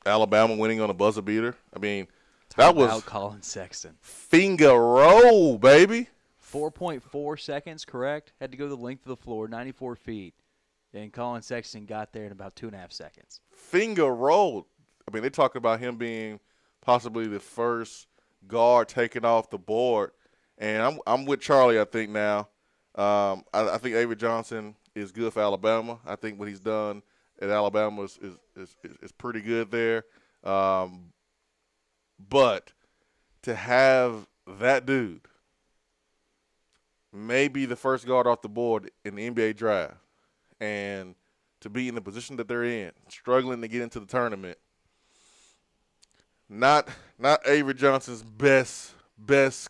Alabama winning on a buzzer beater. I mean, Talk that was about Colin Sexton. finger roll, baby. 4.4 seconds, correct? Had to go the length of the floor, 94 feet. And Colin Sexton got there in about 2.5 seconds. Finger roll. I mean, they're talking about him being possibly the first guard taken off the board. And I'm with Charlie, I think, now. I think Avery Johnson is good for Alabama. I think what he's done at Alabama is pretty good there. But to have that dude maybe the first guard off the board in the NBA draft and to be in the position that they're in, struggling to get into the tournament, not Avery Johnson's best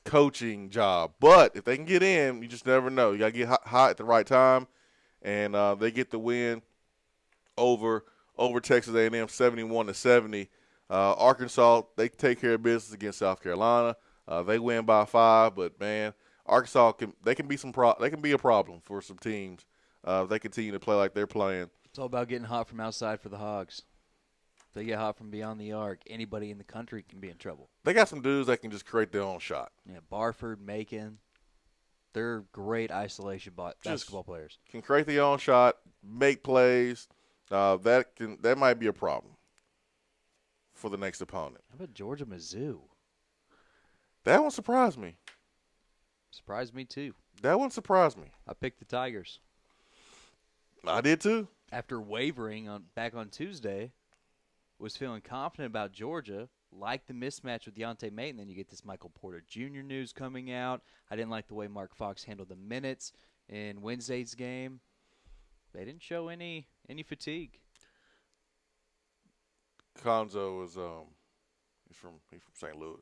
coaching job. But if they can get in, you just never know. You got to get hot at the right time, and they get the win over Texas A&M 71-70. Arkansas, they take care of business against South Carolina. They win by 5, but man, Arkansas can be a problem for some teams. If they continue to play like they're playing. It's all about getting hot from outside for the Hogs. If they get hot from beyond the arc, anybody in the country can be in trouble. They got some dudes that can just create their own shot. Yeah, Barford, Macon, they're great isolation basketball players. Can create their own shot, make plays. That might be a problem for the next opponent. How about Georgia Mizzou? That one surprised me. Surprised me too. That one surprised me. I picked the Tigers. I did too. After wavering back on Tuesday, was feeling confident about Georgia, liked the mismatch with Deontay Maton. Then you get this Michael Porter Jr. news coming out. I didn't like the way Mark Fox handled the minutes in Wednesday's game. They didn't show any fatigue. Conzo is he's from St. Louis.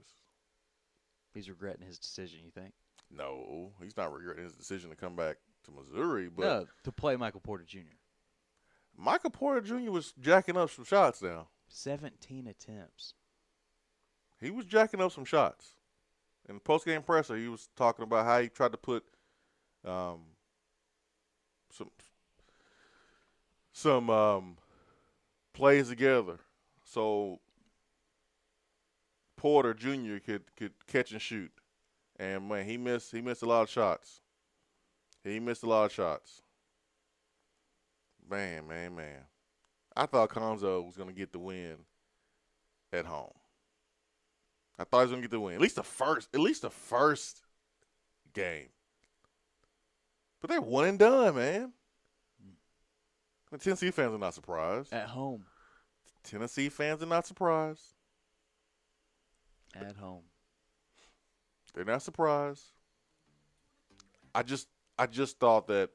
He's regretting his decision, you think? No, he's not regretting his decision to come back to Missouri, but no, to play Michael Porter Jr. Michael Porter Jr. was jacking up some shots now. 17 attempts. He was jacking up some shots. In the post-game presser, he was talking about how he tried to put some plays together so Porter Jr. could catch and shoot. And, man, he missed a lot of shots. He missed a lot of shots. Man. I thought Conzo was going to get the win at home. I thought he was going to get the win. At least the first game. But they're one and done, man. The Tennessee fans are not surprised. At home. Tennessee fans are not surprised. At home. They're not surprised. I just thought that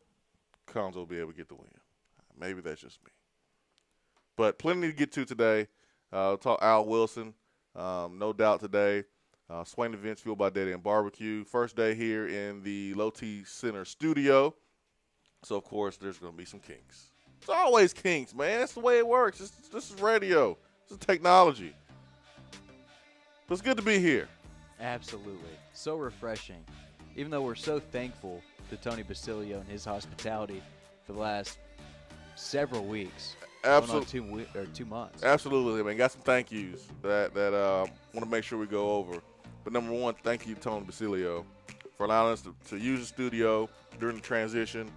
Combs will be able to get the win. Maybe that's just me. But plenty to get to today. Talk Al Wilson, no doubt today. Swain Event fueled by Daddy and Barbecue. First day here in the Low T Center studio. So, of course, there's going to be some kinks. It's always kinks, man. That's the way it works. This is radio. This is technology. But it's good to be here. Absolutely. So refreshing. Even though we're so thankful to Tony Basilio and his hospitality for the last several weeks. Absolutely. 2 months. Absolutely, man. Got some thank yous that want to make sure we go over. But number one, thank you to Tony Basilio for allowing us to use the studio during the transition.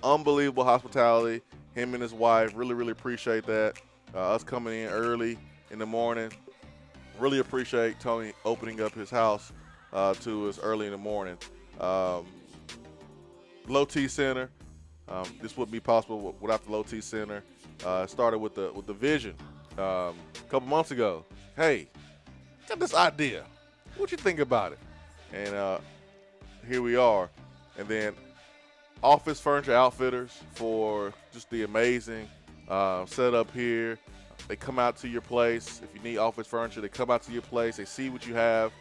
Unbelievable hospitality. Him and his wife, really, really appreciate that. Us coming in early in the morning. Really appreciate Tony opening up his house to us early in the morning. Low T Center. This wouldn't be possible without the Low T Center. Started with the vision a couple months ago. Hey, got this idea. What you think about it? And here we are. And then Office Furniture Outfitters for just the amazing setup here. They come out to your place. If you need office furniture, they come out to your place. They see what you have.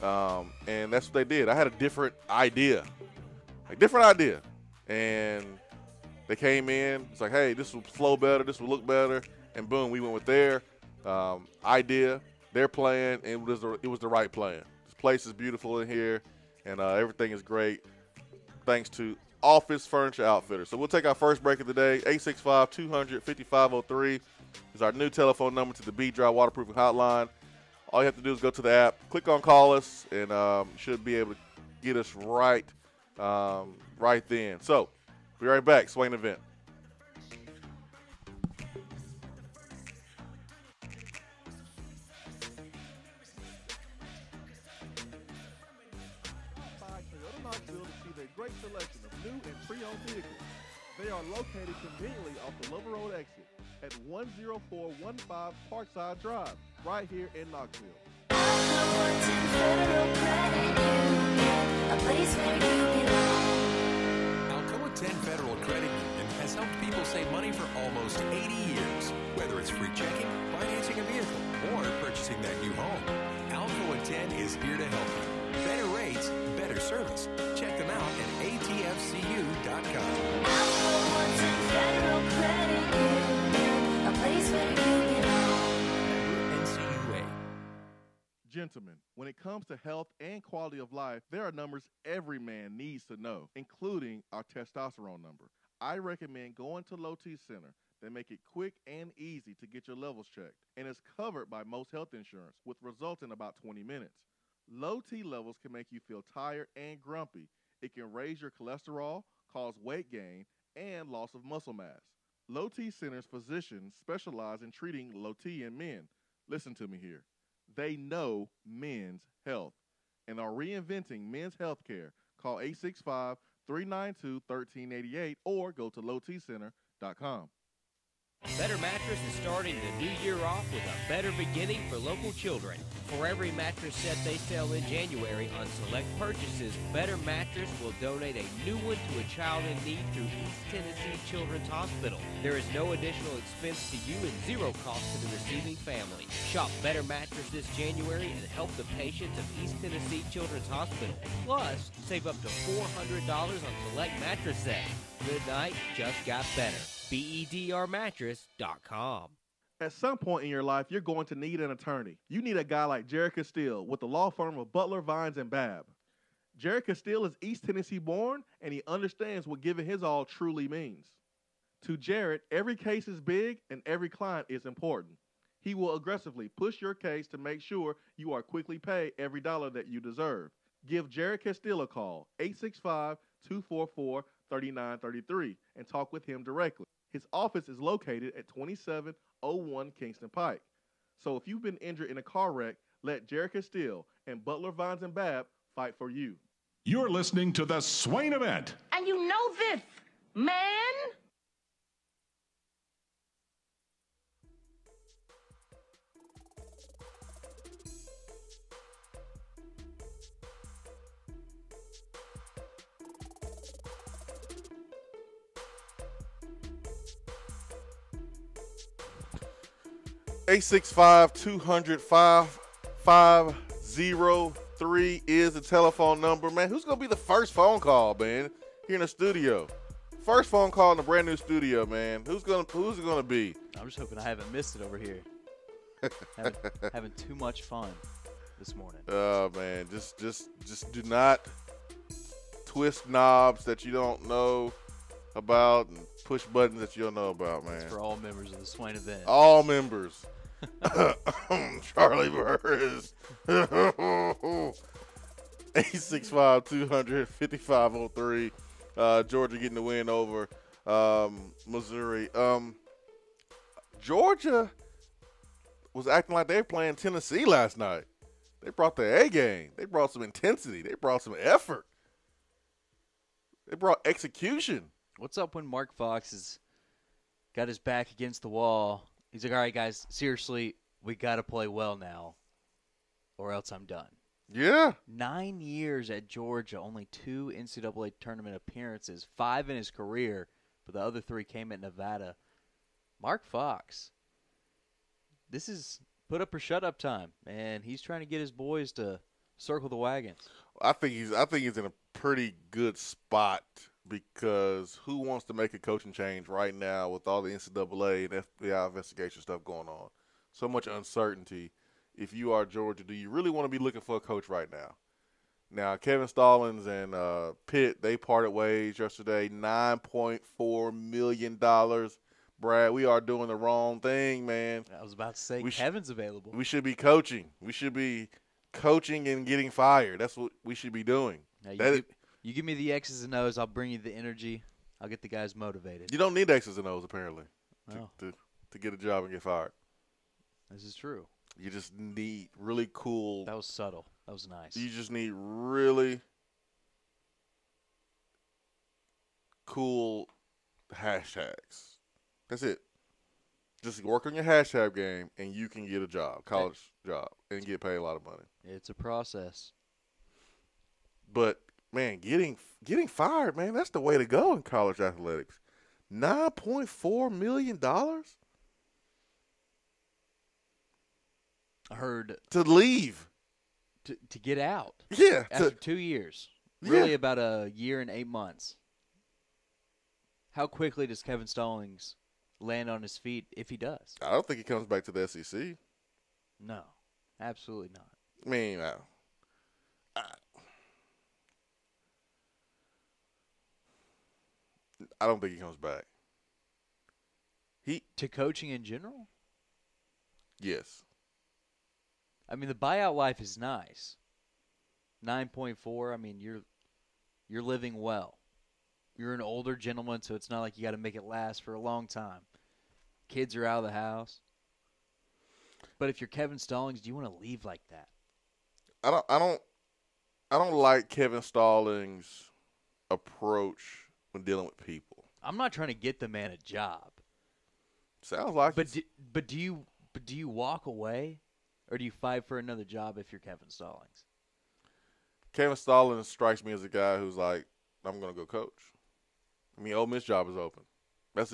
And that's what they did. I had a different idea. And they came in. It's like, hey, this will flow better. This will look better. And boom, we went with their idea, their plan, and it was the right plan. This place is beautiful in here, and everything is great thanks to Office Furniture Outfitters. So we'll take our first break of the day, 865-200-5503. is our new telephone number to the B-Dry Waterproofing Hotline. All you have to do is go to the app, click on Call Us, and you should be able to get us right then. So, be right back. Swain Event. Knoxville to see their great selection of new and pre-owned vehicles. They are located conveniently off the Lover Road exit at 10415 Parkside Drive, right here in Knoxville. Alcoa 10 Federal Credit Union has helped people save money for almost 80 years. Whether it's free checking, financing a vehicle, or purchasing that new home, Alcoa 10 is here to help you. Better rates, better service. Check them out at atfcu.com. Alcoa 10 Federal Credit Union, a place where you belong. Member NCUA. Gentlemen, when it comes to health and quality of life, there are numbers every man needs to know, including our testosterone number. I recommend going to Low T Center. They make it quick and easy to get your levels checked, and is covered by most health insurance, with results in about 20 minutes. Low T levels can make you feel tired and grumpy. It can raise your cholesterol, cause weight gain, and loss of muscle mass. Low T Center's physicians specialize in treating low T in men. Listen to me here. They know men's health and are reinventing men's health care. Call 865-392-1388 or go to lowtcenter.com. Better Mattress is starting the new year off with a better beginning for local children. For every mattress set they sell in January on select purchases, Better Mattress will donate a new one to a child in need through East Tennessee Children's Hospital. There is no additional expense to you and zero cost to the receiving family. Shop Better Mattress this January and help the patients of East Tennessee Children's Hospital. Plus, save up to $400 on select mattress sets. Good night just got better. BEDRmattress.com. At some point in your life, you're going to need an attorney. You need a guy like Jared Castile with the law firm of Butler, Vines, and Babb. Jared Castile is East Tennessee born, and he understands what giving his all truly means. To Jared, every case is big and every client is important. He will aggressively push your case to make sure you are quickly paid every dollar that you deserve. Give Jared Castile a call, 865-244-3933, and talk with him directly. His office is located at 2701 Kingston Pike. So if you've been injured in a car wreck, let Jared Castile and Butler, Vines, and Babb fight for you. You're listening to the Swain Event. And you know this, man. Eight 865-200-5503 is the telephone number, man. Who's going to be the first phone call, man, here in the studio? First phone call in the brand new studio, man. Who's it going to be? I'm just hoping I haven't missed it over here. having too much fun this morning. Oh, man, just do not twist knobs that you don't know about and push buttons that you don't know about, man. It's for all members of the Swain Event. All members. Charlie Burris. 865-200-5503. Georgia getting the win over Missouri. Georgia was acting like they were playing Tennessee last night. They brought the A game. They brought some intensity. They brought some effort. They brought execution. What's up when Mark Fox has got his back against the wall? He's like, all right, guys, seriously, we got to play well now or else I'm done. Yeah. 9 years at Georgia, only 2 NCAA tournament appearances, 5 in his career, but the other 3 came at Nevada. Mark Fox, this is put up or shut up time, and he's trying to get his boys to circle the wagons. I think he's in a pretty good spot because who wants to make a coaching change right now with all the NCAA and FBI investigation stuff going on? So much uncertainty. If you are Georgia, do you really want to be looking for a coach right now? Now, Kevin Stallings and Pitt, they parted ways yesterday, $9.4 million. Brad, we are doing the wrong thing, man. I was about to say We Kevin's available. We should be coaching. We should be coaching and getting fired. That's what we should be doing. Now, That- you give me the X's and O's, I'll bring you the energy. I'll get the guys motivated. You don't need X's and O's, apparently, Oh. to get a job and get fired. This is true. You just need really cool. That was subtle. That was nice. You just need really cool hashtags. That's it. Just work on your hashtag game, and you can get a job, college job, and get paid a lot of money. It's a process. But man, getting fired, man, that's the way to go in college athletics. $9.4 million I heard to leave. to get out Yeah, after 2 years. Really about a year and 8 months. How quickly does Kevin Stallings land on his feet if he does? I don't think he comes back to the SEC. No, absolutely not. I mean, I don't think he comes back. To coaching in general? Yes. I mean, the buyout life is nice. 9.4. I mean, you're living well. You're an older gentleman, so it's not like you got to make it last for a long time. Kids are out of the house. But if you're Kevin Stallings, do you want to leave like that? I don't like Kevin Stallings' approach when dealing with people. I'm not trying to get the man a job. Sounds like But do you walk away, or do you fight for another job if you're Kevin Stallings? Kevin Stallings strikes me as a guy who's like, I'm going to go coach. I mean, Ole Miss job is open. That's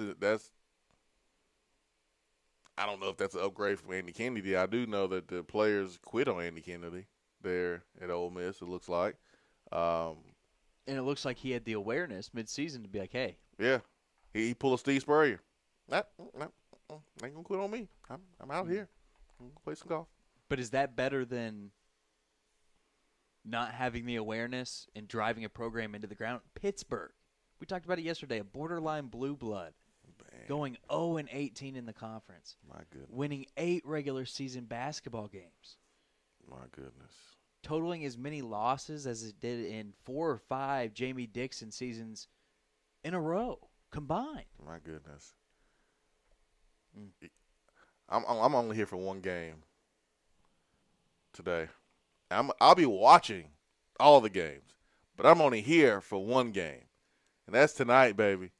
I don't know if that's an upgrade from Andy Kennedy. I do know that the players quit on Andy Kennedy there at Ole Miss, it looks like. And it looks like he had the awareness midseason to be like, hey. Yeah. He pulled a Steve Spurrier. Ain't going to quit on me. I'm out here. I'm going to play some golf. But is that better than not having the awareness and driving a program into the ground? Pittsburgh. We talked about it yesterday, a borderline blue blood. Man, Going 0-18 in the conference. my goodness. Winning 8 regular season basketball games. My goodness. Totaling as many losses as it did in 4 or 5 Jamie Dixon seasons in a row combined. My goodness. I'm only here for one game today. I'll be watching all the games, but I'm only here for one game, and that's tonight, baby,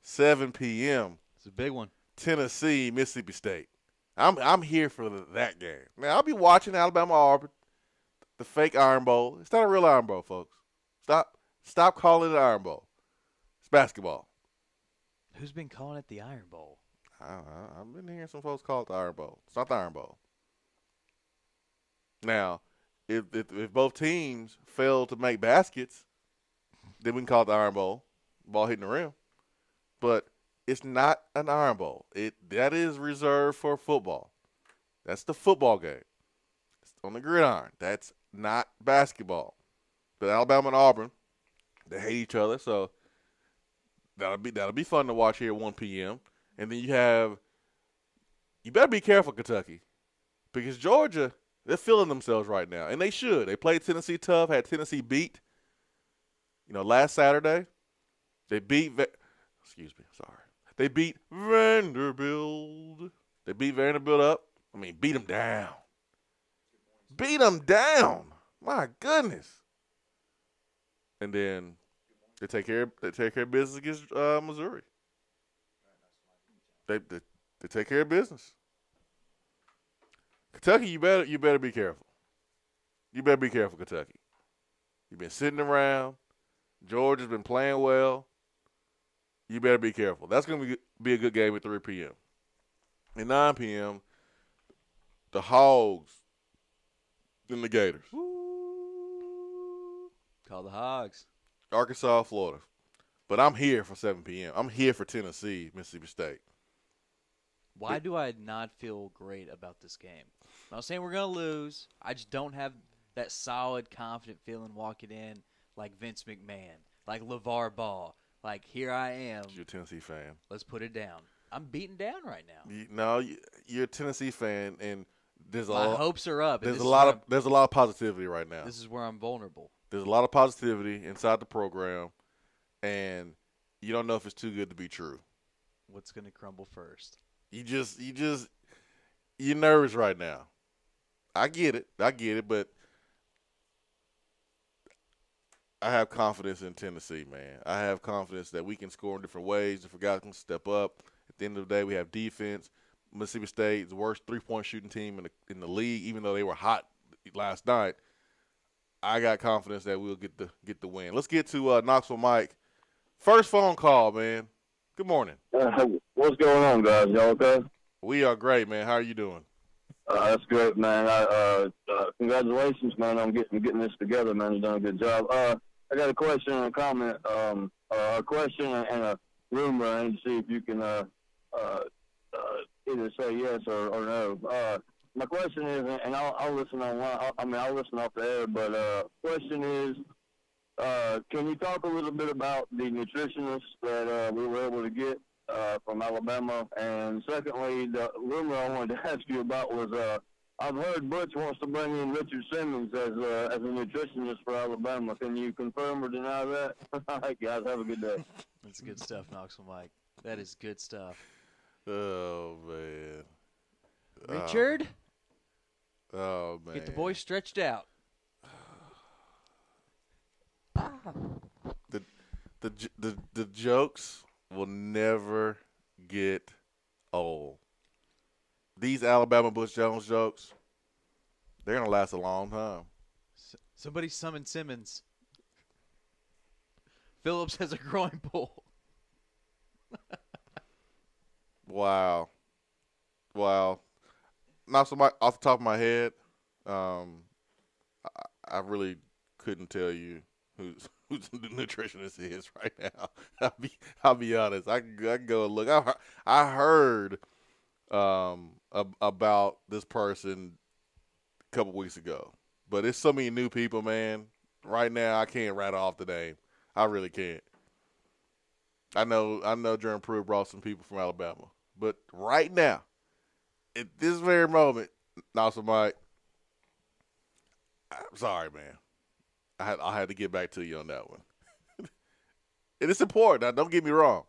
7 p.m. It's a big one. Tennessee, Mississippi State. I'm here for that game. Now I'll be watching Alabama Auburn, the fake Iron Bowl. It's not a real Iron Bowl, folks. Stop calling it an Iron Bowl. It's basketball. Who's been calling it the Iron Bowl? I've been hearing some folks call it the Iron Bowl. It's not the Iron Bowl. Now, if both teams fail to make baskets, then we can call it the Iron Bowl. Ball hitting the rim. But it's not an Iron Bowl. That is reserved for football. That's the football game. It's on the gridiron. That's not basketball. But Alabama and Auburn, they hate each other, so that'll be fun to watch here at 1 p.m. And then you better be careful, Kentucky, because Georgia, they're feeling themselves right now, and they should. They played Tennessee tough, had Tennessee beat. Last Saturday, they beat They beat Vanderbilt. They beat Vanderbilt up. Beat them down. Beat them down. My goodness. And then they take care of business against Missouri. They take care of business. Kentucky, you better be careful. You better be careful, Kentucky. You've been sitting around. Georgia's been playing well. You better be careful. That's going to be a good game at 3 p.m. At 9 p.m., the Hogs and the Gators. Call the Hogs. Arkansas, Florida. But I'm here for 7 p.m. I'm here for Tennessee, Mississippi State. Why do I not feel great about this game? I'm not saying we're going to lose. I just don't have that solid, confident feeling walking in like Vince McMahon, like LeVar Ball. Like, here I am. You're a Tennessee fan. Let's put it down. I'm beaten down right now. You're a Tennessee fan, and there's My hopes are up. and there's this a is lot where of there's a lot of positivity right now. This is where I'm vulnerable. There's a lot of positivity inside the program, and you don't know if it's too good to be true. What's going to crumble first? You're nervous right now. I get it, but I have confidence in Tennessee, man. I have confidence that we can score in different ways. Different guys can step up. At the end of the day, we have defense. Mississippi State is the worst three-point shooting team in the league, even though they were hot last night. I got confidence that we'll get the win. Let's get to Knoxville Mike. First phone call, man. Good morning. What's going on, guys? Y'all okay? We are great, man. How are you doing? That's great, man. Congratulations, man, on getting this together, man. You've done a good job. I got a question and a comment. A question and a rumor. I need to see if you can either say yes or no. My question is, and I'll listen online. I'll listen off the air. But question is, can you talk a little bit about the nutritionists that we were able to get from Alabama? And secondly, the rumor I wanted to ask you about was I've heard Butch wants to bring in Richard Simmons as a nutritionist for Alabama. Can you confirm or deny that? All right, guys, have a good day. That's good stuff, Knoxville Mike. That is good stuff. Oh, man. Richard? Oh, man. Get the boy stretched out. The jokes will never get old. These Alabama Butch Jones jokes, they're going to last a long time. Somebody summon Simmons. Phillips has a groin pull. Wow. Now, off the top of my head, I really couldn't tell you who the nutritionist is right now. I'll be honest. I can go and look. I heard about this person a couple weeks ago, but it's so many new people, man. Right now, I can't rattle off the name. I really can't. I know Jeremy Pruitt brought some people from Alabama, but right now, at this very moment, Knoxville Mike, I'm sorry, man. I had to get back to you on that one. And it's important. Now, don't get me wrong.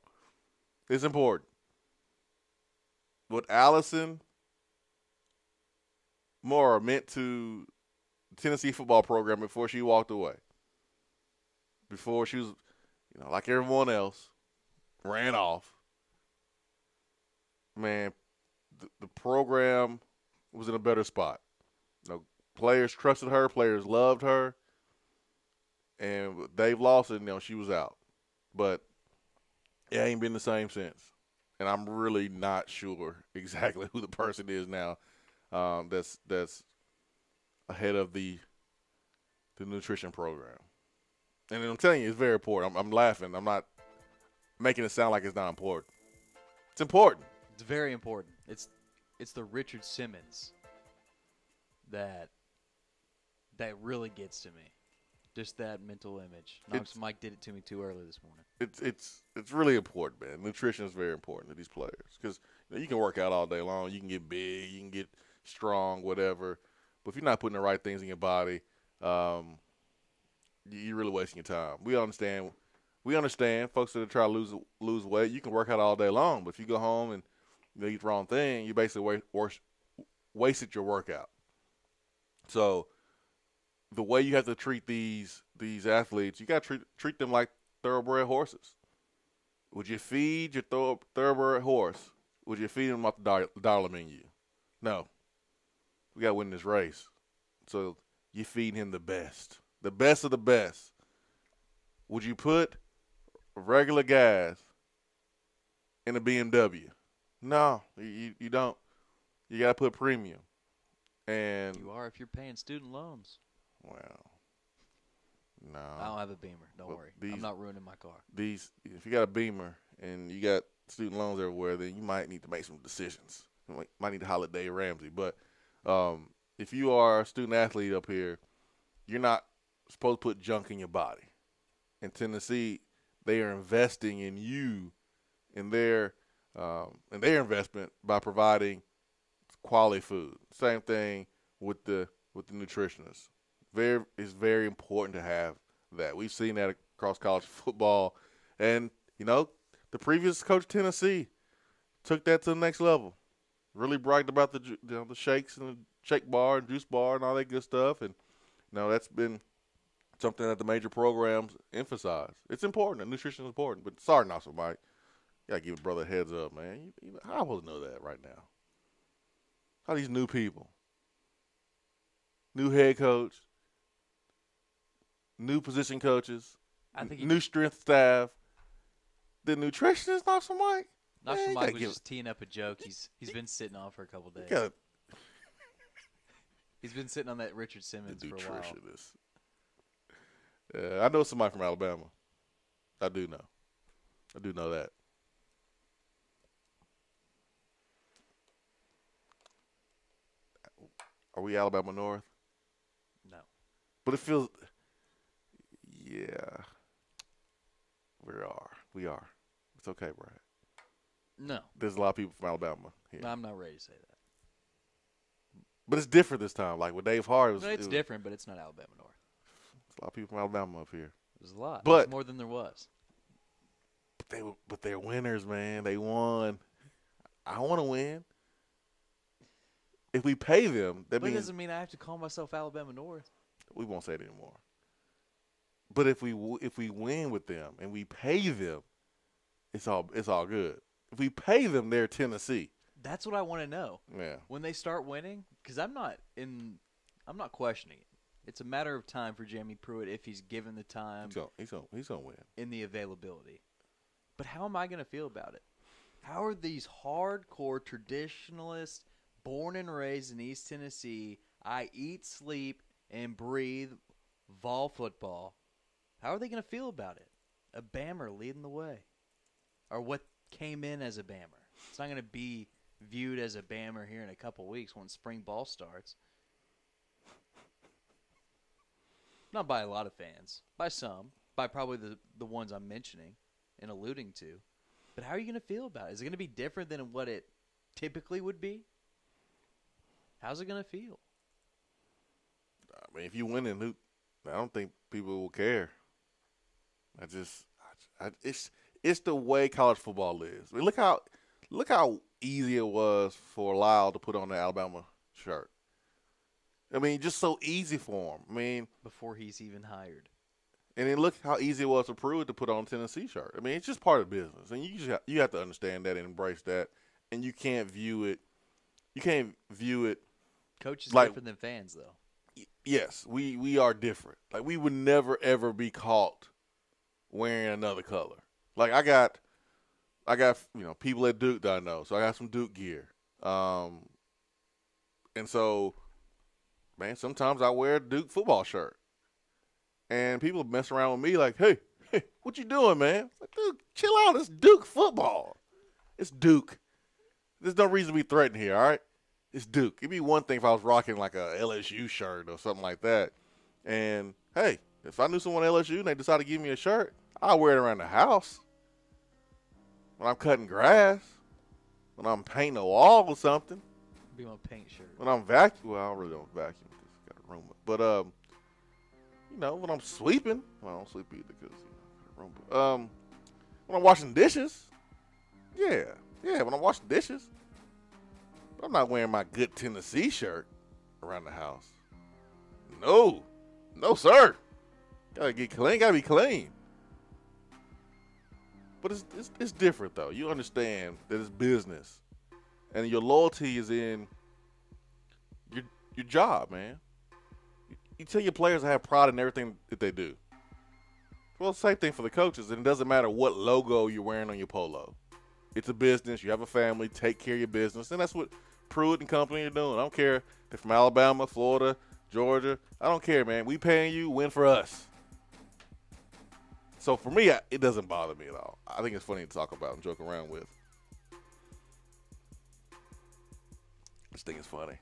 It's important. What Allison Moore meant to the Tennessee football program before she walked away, before she was, like everyone else, ran off, man, the program was in a better spot. Players trusted her. Players loved her. And Dave Lawson, she was out. But it ain't been the same since. And I'm really not sure exactly who the person is now that's ahead of the nutrition program. And I'm telling you, it's very important. I'm laughing. I'm not making it sound like it's not important. It's important. It's very important. It's the Richard Simmons that really gets to me. Just that mental image. Knoxville Mike did it to me too early this morning. It's really important, man. Nutrition is very important to these players because you can work out all day long. You can get big. You can get strong, whatever. But if you're not putting the right things in your body, you're really wasting your time. We understand folks that are trying to lose weight. You can work out all day long, but if you go home and eat the wrong thing, you basically wasted your workout. So the way you have to treat these athletes, you got to treat them like thoroughbred horses. Would you feed your thoroughbred horse? Would you feed him off the dollar menu? No. We got to win this race. So you feed him the best of the best. Would you put regular gas in a BMW? No, you don't. You got to put premium. And you are if you're paying student loans. Well, no. I don't have a Beamer. Don't worry. I'm not ruining my car. If you got a Beamer and you got student loans everywhere, then you might need to make some decisions. You might need to holler at Dave Ramsey. But if you are a student athlete up here, you're not supposed to put junk in your body. In Tennessee, they are investing in you, and they're and their investment by providing quality food. Same thing with the nutritionists. It's very important to have that. We've seen that across college football, and the previous coach of Tennessee took that to the next level. Really bragged about the shakes and the shake bar and juice bar and all that good stuff, and that's been something that the major programs emphasize. It's important. Nutrition is important. But sorry, Knoxville Mike. You got to give a brother a heads up, man. How am I supposed to know that right now? How these new people, new head coach, new position coaches, new strength staff, the nutritionist, Knoxville Mike? Knoxville Mike was just teeing up a joke. He's been sitting on for a couple days. He's been sitting on that Richard Simmons for a while. I know somebody from Alabama. I do know that. Are we Alabama North? No. But it feels, yeah, we are. It's okay, Brad. No. There's a lot of people from Alabama here. No, I'm not ready to say that. But it's different this time. Like with Dave Hart, it's different, but it's not Alabama North. There's a lot of people from Alabama up here. There's a lot. But There's more than there was. But they're winners, man. They won. I want to win. If we pay them, that means. But it doesn't mean I have to call myself Alabama North. We won't say it anymore. But if we win with them and we pay them, it's all good. If we pay them, they're Tennessee. That's what I want to know. Yeah. When they start winning, because I'm not questioning it. It's a matter of time for Jamie Pruitt if he's given the time. He's gonna win. In the availability. But how am I going to feel about it? How are these hardcore traditionalists, born and raised in East Tennessee, I eat, sleep, and breathe Vol football, how are they going to feel about it? A Bammer leading the way. Or what came in as a Bammer. It's not going to be viewed as a Bammer here in a couple weeks when spring ball starts. Not by a lot of fans. By some. By probably the ones I'm mentioning and alluding to. But how are you going to feel about it? Is it going to be different than what it typically would be? How's it going to feel? I mean, if you win in I don't think people will care. It's the way college football is. I mean, look how easy it was for Lyle to put on the Alabama shirt. I mean, just so easy for him. I mean, before he's even hired. And then look how easy it was for Pruitt to put on a Tennessee shirt. I mean, it's just part of business, and you have to understand that and embrace that. And you can't view it. Coach is like, different than fans, though. Yes, we are different. Like we would never ever be caught wearing another color. Like I got people at Duke that I know, so I got some Duke gear. And so, man, sometimes I wear a Duke football shirt. And people mess around with me like, hey, what you doing, man? Like, dude, chill out. It's Duke football. It's Duke. There's no reason to be threatened here, all right? It's Duke. It'd be one thing if I was rocking like a LSU shirt or something like that. And, hey, if I knew someone at LSU and they decided to give me a shirt, I'll wear it around the house. When I'm cutting grass. When I'm painting a wall or something. Be my paint shirt. When I'm vacuuming. Well, I really don't vacuum because I got a room. But, when I'm sweeping. Well, I don't sweep either because I got a room. When I'm washing dishes. Yeah, when I'm washing dishes. I'm not wearing my good Tennessee shirt around the house. No, sir. Gotta get clean. Gotta be clean. But it's different though. You understand that it's business, and your loyalty is in your job, man. You tell your players to have pride in everything that they do. Well, same thing for the coaches, and it doesn't matter what logo you're wearing on your polo. It's a business. You have a family. Take care of your business, and that's what Pruitt and company are doing. I don't care if they're from Alabama, Florida, Georgia. I don't care, man. We paying you, win for us. So for me, it doesn't bother me at all. I think it's funny to talk about and joke around with. I just think it's funny.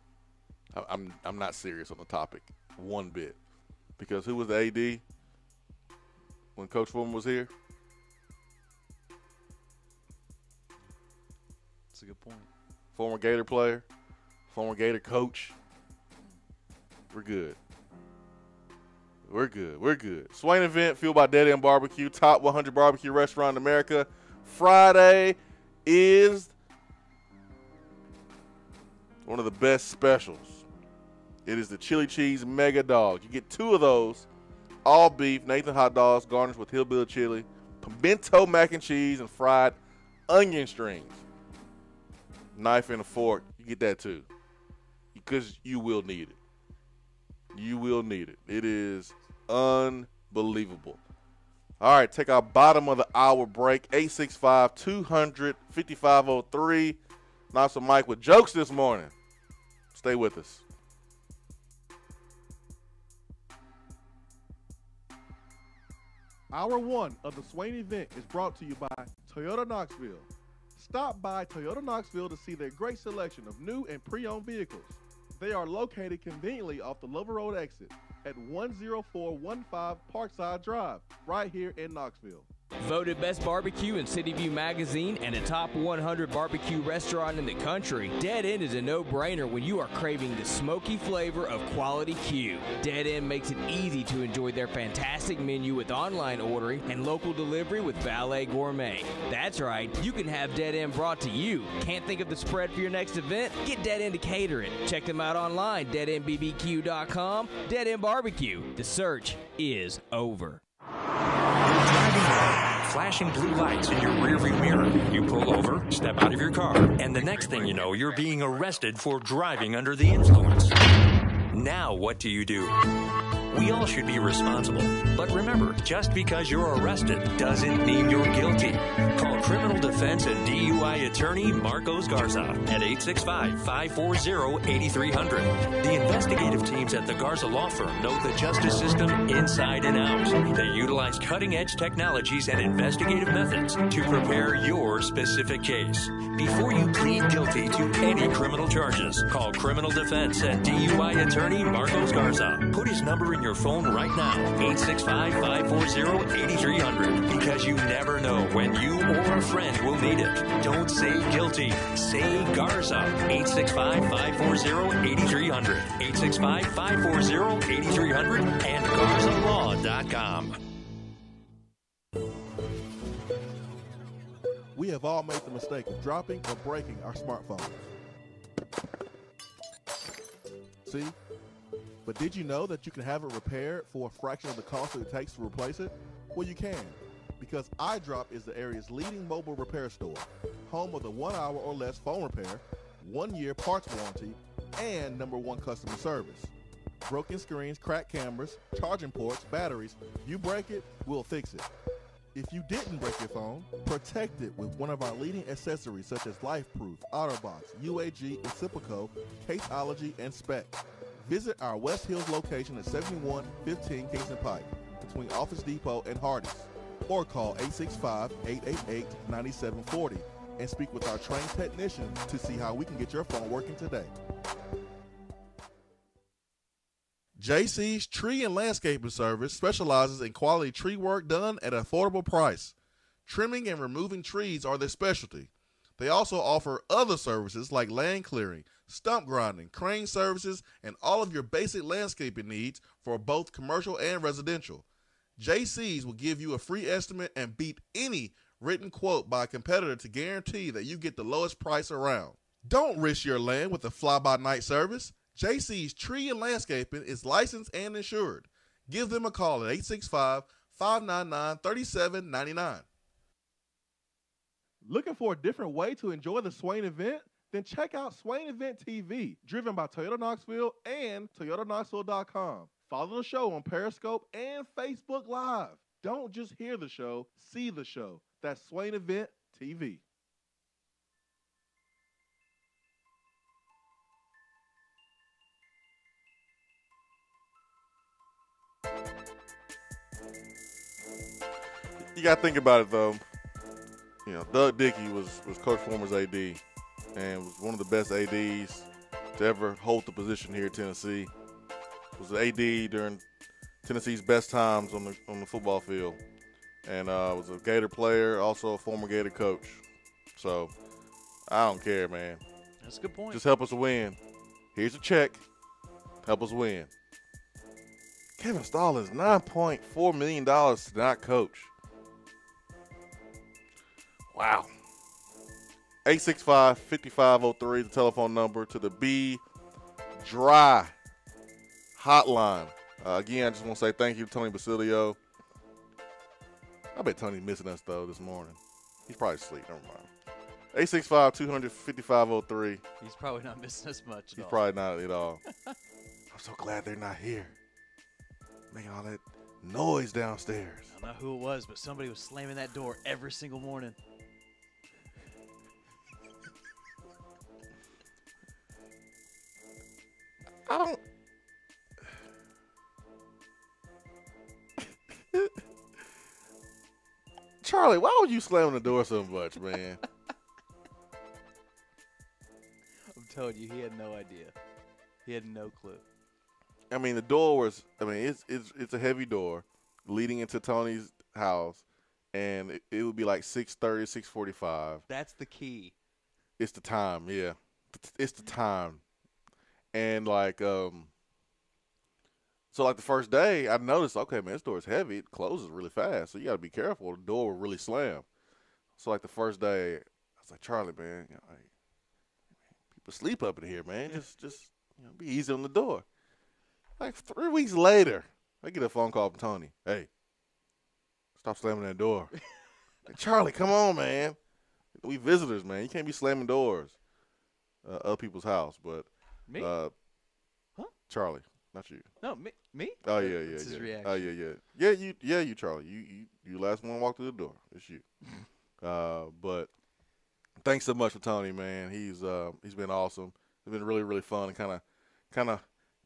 I'm not serious on the topic one bit. Because who was the AD when Coach Foreman was here? That's a good point. Former Gator player, former Gator coach. We're good. We're good. We're good. Swain Event, fueled by Dead End Barbecue, top 100 barbecue restaurant in America. Friday is one of the best specials. It is the chili cheese mega dog. You get 2 of those, all beef, Nathan hot dogs, garnished with hillbilly chili, pimento mac and cheese, and fried onion strings. Knife and a fork. You get that too, because you will need it. You will need it. It is unbelievable. All right, take our bottom of the hour break. 865-200-5503. Knoxville Mike with jokes this morning. Stay with us. Hour 1 of the Swain Event is brought to you by Toyota Knoxville. Stop by Toyota Knoxville to see their great selection of new and pre-owned vehicles. They are located conveniently off the Lover Road exit at 10415 Parkside Drive, right here in Knoxville. Voted Best Barbecue in City View Magazine and a top 100 barbecue restaurant in the country, Dead End is a no-brainer when you are craving the smoky flavor of quality Q. Dead End makes it easy to enjoy their fantastic menu with online ordering and local delivery with Valet Gourmet. That's right, you can have Dead End brought to you. Can't think of the spread for your next event? Get Dead End to cater it. Check them out online, deadendbbq.com. Dead End Barbecue. The search is over. Flashing blue lights in your rearview mirror. You pull over, step out of your car, and the next thing you know, you're being arrested for driving under the influence. Now what do? We all should be responsible. But remember, just because you're arrested doesn't mean you're guilty. Call criminal defense and DUI attorney Marcos Garza at 865-540-8300. The investigative teams at the Garza Law Firm know the justice system inside and out. They utilize cutting-edge technologies and investigative methods to prepare your specific case. Before you plead guilty to any criminal charges, call criminal defense and DUI attorney Marcos Garza. Put his number in your phone right now, 865-540-8300, because you never know when you or a friend will need it. Don't say guilty, say Garza. 865-540-8300, 865-540-8300, and GarzaLaw.com. We have all made the mistake of dropping or breaking our smartphones. See? But did you know that you can have it repaired for a fraction of the cost that it takes to replace it? Well, you can, because iDrop is the area's leading mobile repair store, home of the 1 hour or less phone repair, 1 year parts warranty, and #1 customer service. Broken screens, cracked cameras, charging ports, batteries, you break it, we'll fix it. If you didn't break your phone, protect it with one of our leading accessories such as LifeProof, OtterBox, UAG, Incipico, Caseology, and Spec. Visit our West Hills location at 7115 Kingston Pike, between Office Depot and Hardee's, or call 865-888-9740 and speak with our trained technician to see how we can get your phone working today. JC's Tree and Landscaping Service specializes in quality tree work done at an affordable price. Trimming and removing trees are their specialty. They also offer other services like land clearing, stump grinding, crane services, and all of your basic landscaping needs for both commercial and residential. JC's will give you a free estimate and beat any written quote by a competitor to guarantee that you get the lowest price around. Don't risk your land with a fly-by-night service. JC's Tree and Landscaping is licensed and insured. Give them a call at 865-599-3799. Looking for a different way to enjoy the Swain Event? Then check out Swain Event TV, driven by Toyota Knoxville and ToyotaKnoxville.com. Follow the show on Periscope and Facebook Live. Don't just hear the show, see the show. That's Swain Event TV. You got to think about it, though. You know, Doug Dickey was Coach Former's AD and was one of the best ADs to ever hold the position here at Tennessee. Was the AD during Tennessee's best times on the football field, and was a Gator player, also a former Gator coach. So I don't care, man. That's a good point. Just help us win. Here's a check. Help us win. Kevin Stallings, $9.4 million to not coach. Wow. 865-5503, the telephone number to the Be Dry hotline. Again, I just want to say thank you to Tony Basilio. I bet Tony's missing us, though, this morning. He's probably asleep. Never mind. 865-200-5503. He's probably not missing us much at all. He's probably not at all. I'm so glad they're not here. Making all that noise downstairs. I don't know who it was, but somebody was slamming that door every single morning. I don't. Charlie, why would you slam the door so much, man? I'm telling you, he had no idea. He had no clue. I mean, the door was. I mean, it's a heavy door leading into Tony's house, and it would be like 6:30, 6:45. That's the key. It's the time, yeah. It's the time, and like so like the first day, I noticed, okay, man, this door is heavy. It closes really fast, so you got to be careful. The door will really slam. So like the first day, I was like, Charlie, man, you know, like, people sleep up in here, man. Just you know, be easy on the door. Like 3 weeks later, I get a phone call from Tony. Hey, stop slamming that door. Like, Charlie, come on, man. We visitors, man. You can't be slamming doors. Other people's house, but Me? Huh? Charlie, not you. No, me? Oh yeah, That's his yeah. reaction. Oh yeah. You, Charlie. You last one to walk through the door. It's you. But thanks so much for Tony, man. He's been awesome. It's been really, really fun and kind of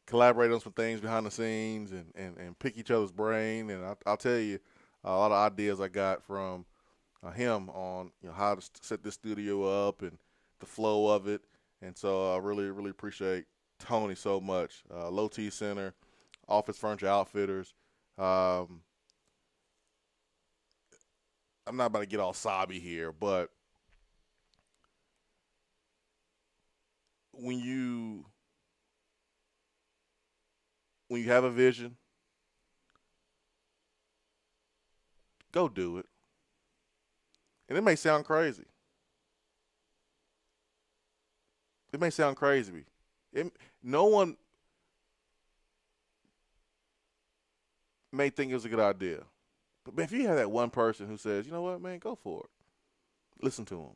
collaborate on some things behind the scenes and pick each other's brain. And I'll tell you, a lot of ideas I got from him on how to set this studio up and the flow of it. And so I really, really appreciate Tony so much. Low T Center, Office Furniture Outfitters. I'm not about to get all sobby here, but when you have a vision, go do it. And it may sound crazy. No one may think it was a good idea. But, man, if you have that one person who says, you know what, man, go for it. Listen to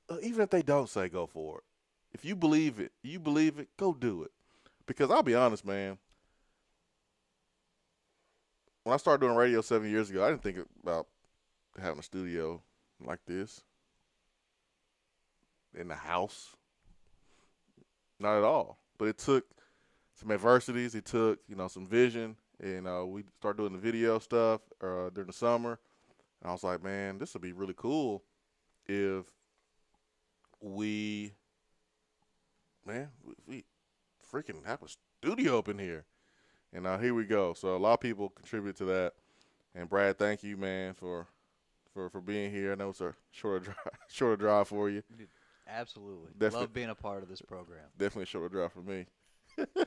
them. Even if they don't say go for it. If you believe it, go do it. Because I'll be honest, man, when I started doing radio 7 years ago, I didn't think about having a studio like this in the house. Not at all. But it took some adversities. It took, some vision. And we started doing the video stuff during the summer. And I was like, man, this would be really cool if we freaking have a studio up in here. And here we go. So a lot of people contribute to that. And Brad, thank you, man, for being here. I know it's a shorter drive for you. Absolutely. Definitely. Love being a part of this program. Definitely a shorter drive for me. Yeah,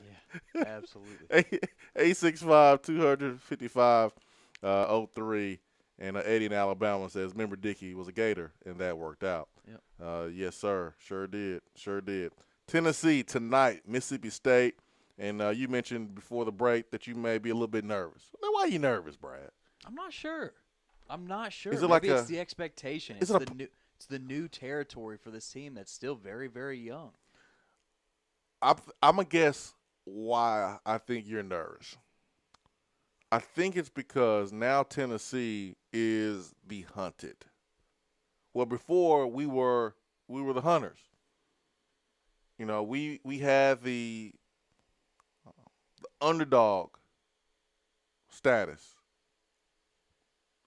absolutely. 865-255-03. And Eddie in Alabama says, remember Dickey was a Gator, and that worked out. Yep. Yes, sir. Sure did. Tennessee tonight, Mississippi State. And you mentioned before the break that you may be a little bit nervous. Now, why are you nervous, Brad? I'm not sure. Is it Maybe it's the expectation. It's the new territory for this team that's still very, very young. I'm going to guess why I think you're nervous. I think it's because now Tennessee is the hunted. Well, before we were the hunters. We had the underdog status.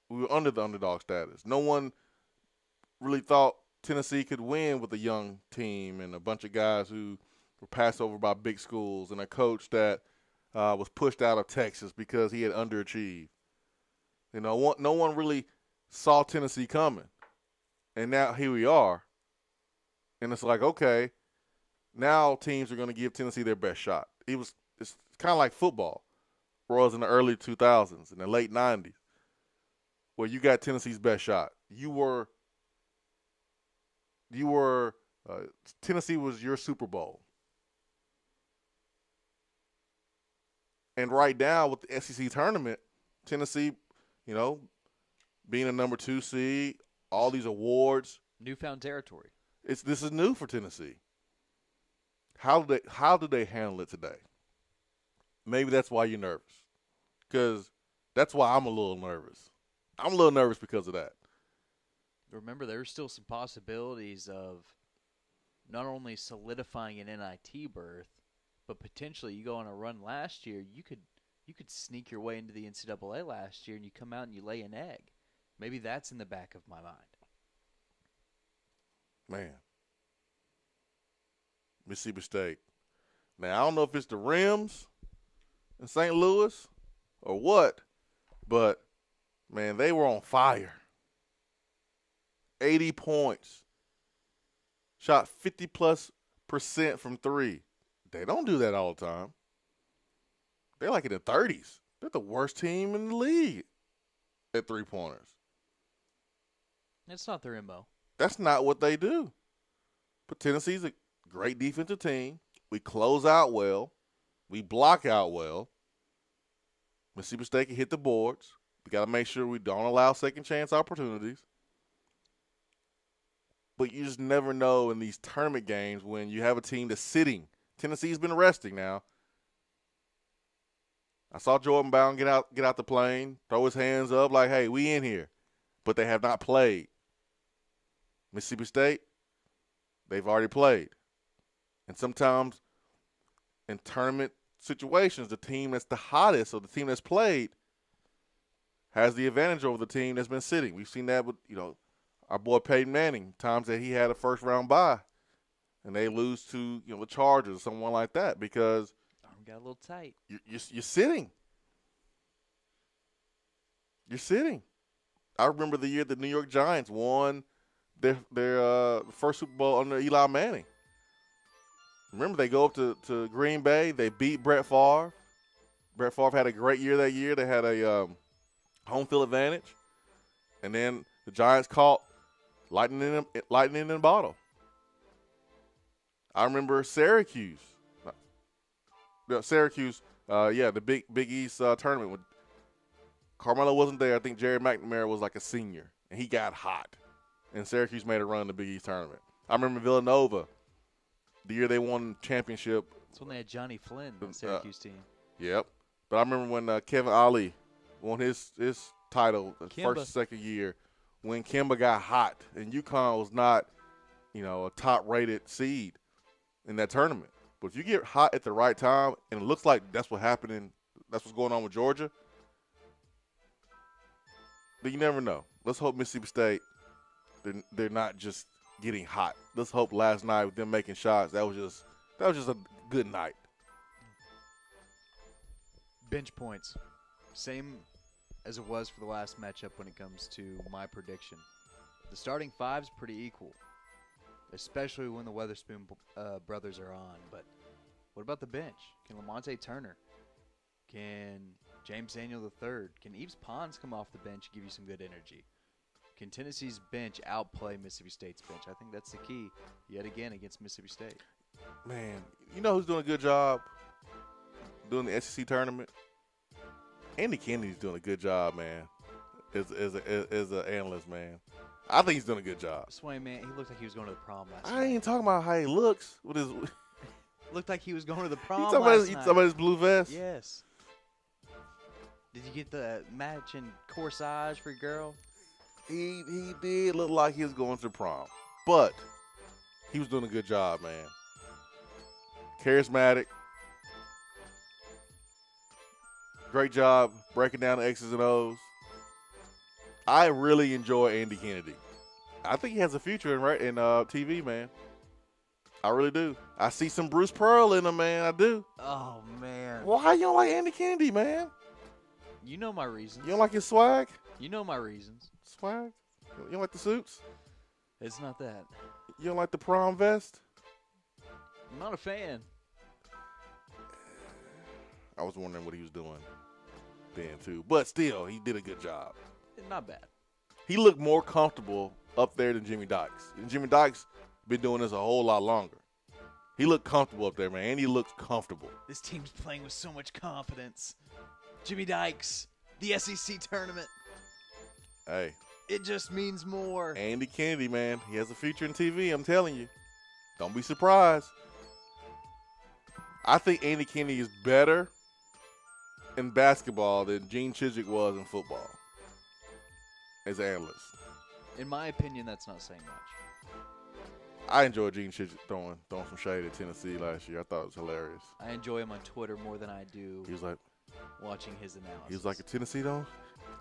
We were under the underdog status. No one really thought Tennessee could win with a young team and a bunch of guys who were passed over by big schools and a coach that was pushed out of Texas because he had underachieved. No one really saw Tennessee coming. And now here we are. And it's like, okay, now teams are going to give Tennessee their best shot. It's kind of like football, where it was in the early 2000s, in the late 90s, where you got Tennessee's best shot. Tennessee was your Super Bowl. And right now with the SEC tournament, Tennessee, being a number 2 seed, all these awards. Newfound territory. This is new for Tennessee. How do they handle it today? Maybe that's why you're nervous. Because that's why I'm a little nervous. I'm a little nervous because of that. Remember, there's still some possibilities of not only solidifying an NIT berth, but potentially you go on a run last year. You could sneak your way into the NCAA last year, and you come out and you lay an egg. Maybe that's in the back of my mind. Man. Mississippi State. Now, I don't know if it's the rims in St. Louis or what, but, man, they were on fire. 80 points. Shot 50+% from 3. They don't do that all the time. They're like in the 30s. They're the worst team in the league at 3-pointers. It's not their MO. That's not what they do. But Tennessee's a great defensive team. We close out well. We block out well. Mississippi State can hit the boards. We got to make sure we don't allow second chance opportunities. But you just never know in these tournament games when you have a team that's sitting. Tennessee's been resting now. I saw Jordan Bound get out the plane, throw his hands up like, hey, we in here. But they have not played. Mississippi State, they've already played. And sometimes in tournament situations, the team that's the hottest or the team that's played has the advantage over the team that's been sitting. We've seen that with, our boy Peyton Manning, times that he had a first-round bye, and they lose to, the Chargers or someone like that because arm got a little tight. You're sitting. You're sitting. I remember the year the New York Giants won their first Super Bowl under Eli Manning. Remember, they go up to Green Bay. They beat Brett Favre. Brett Favre had a great year that year. They had a home field advantage. And then the Giants caught lightning in a bottle. I remember Syracuse. The Big East tournament. When Carmelo wasn't there, I think Jerry McNamara was like a senior. And he got hot. And Syracuse made a run in the Big East tournament. I remember Villanova, the year they won the championship. That's when they had Johnny Flynn on the Syracuse team. Yep. But I remember when Kevin Ollie won his title the first and second year when Kemba got hot. And UConn was not, a top-rated seed in that tournament. But if you get hot at the right time, and it looks like that's what's going on with Georgia, then you never know. Let's hope Mississippi State, they're not just getting hot. Let's hope last night with them making shots, that was just a good night. Bench points. Same as it was for the last matchup when it comes to my prediction. The starting five's pretty equal, especially when the Weatherspoon brothers are on. But what about the bench? Can Lamonte Turner? Can James Daniel III? Can Yves Pons come off the bench and give you some good energy? Can Tennessee's bench outplay Mississippi State's bench? I think that's the key yet again against Mississippi State. Man, you know who's doing a good job doing the SEC tournament? Andy Kennedy's doing a good job, man, as an analyst, man. I think he's doing a good job. Swain, man, he looked like he was going to the prom last night. I ain't talking about how he looks with his. Looked like he was going to the prom You talking about his blue vest? Yes. Did you get the matching corsage for your girl? He did look like he was going to prom, but he was doing a good job, man. Charismatic. Great job breaking down the X's and O's. I really enjoy Andy Kennedy. I think he has a future in TV, man. I really do. I see some Bruce Pearl in him, man. I do. Oh, man. Why you don't like Andy Kennedy, man? You know my reasons. You don't like his swag? You know my reasons. Swag? You don't like the suits? It's not that. You don't like the prom vest? I'm not a fan. I was wondering what he was doing then, too. But still, he did a good job. Not bad. He looked more comfortable up there than Jimmy Dykes. And Jimmy Dykes been doing this a whole lot longer. He looked comfortable up there, man. And he looks comfortable. This team's playing with so much confidence. Jimmy Dykes, the SEC tournament. Hey. It just means more. Andy Kennedy, man. He has a future in TV, I'm telling you. Don't be surprised. I think Andy Kennedy is better in basketball than Gene Chizik was in football as an analyst. In my opinion, that's not saying much. I enjoyed Gene Chizik throwing some shade at Tennessee last year. I thought it was hilarious. I enjoy him on Twitter more than I do He was like, watching his analysis. he was like, if Tennessee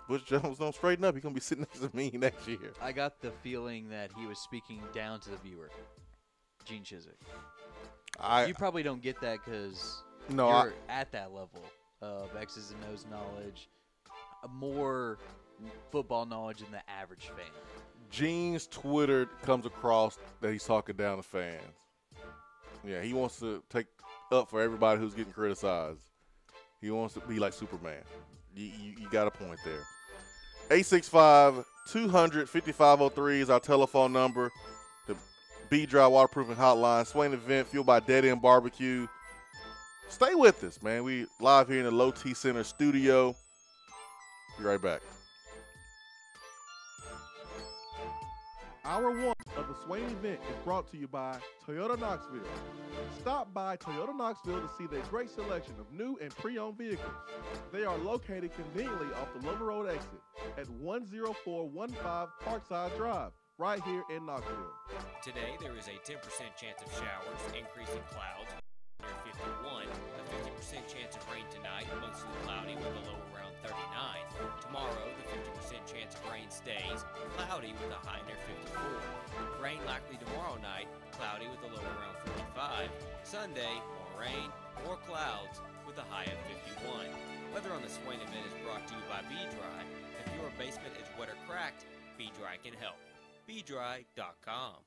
Butch Jones don't straighten up, he's going to be sitting next to me next year. I got the feeling that he was speaking down to the viewer, Gene Chizik. You probably don't get that because you're at that level of X's and O's knowledge, more football knowledge than the average fan. Gene's Twitter comes across that he's talking down to fans. Yeah, he wants to take up for everybody who's getting criticized. He wants to be like Superman. You got a point there. 865-200-5503 is our telephone number. The B-Dry Waterproofing Hotline. Swain Event, fueled by Dead End Barbecue. Stay with us, man. We live here in the Low T Center studio. Be right back. Hour one of the Swain Event is brought to you by Toyota Knoxville. Stop by Toyota Knoxville to see their great selection of new and pre-owned vehicles. They are located conveniently off the Lover Road exit at 10415 Parkside Drive, right here in Knoxville. Today, there is a 10% chance of showers, increasing clouds near 51, a 50% chance of rain tonight, mostly cloudy with a low around 39. Tomorrow, the 50% chance of rain stays, cloudy with a high near 54. Rain likely tomorrow night, cloudy with a low around 45. Sunday, more rain, more clouds with a high of 51. Weather on the Swain Event is brought to you by B-Dry. If your basement is wet or cracked, B-Dry can help. BDry.com.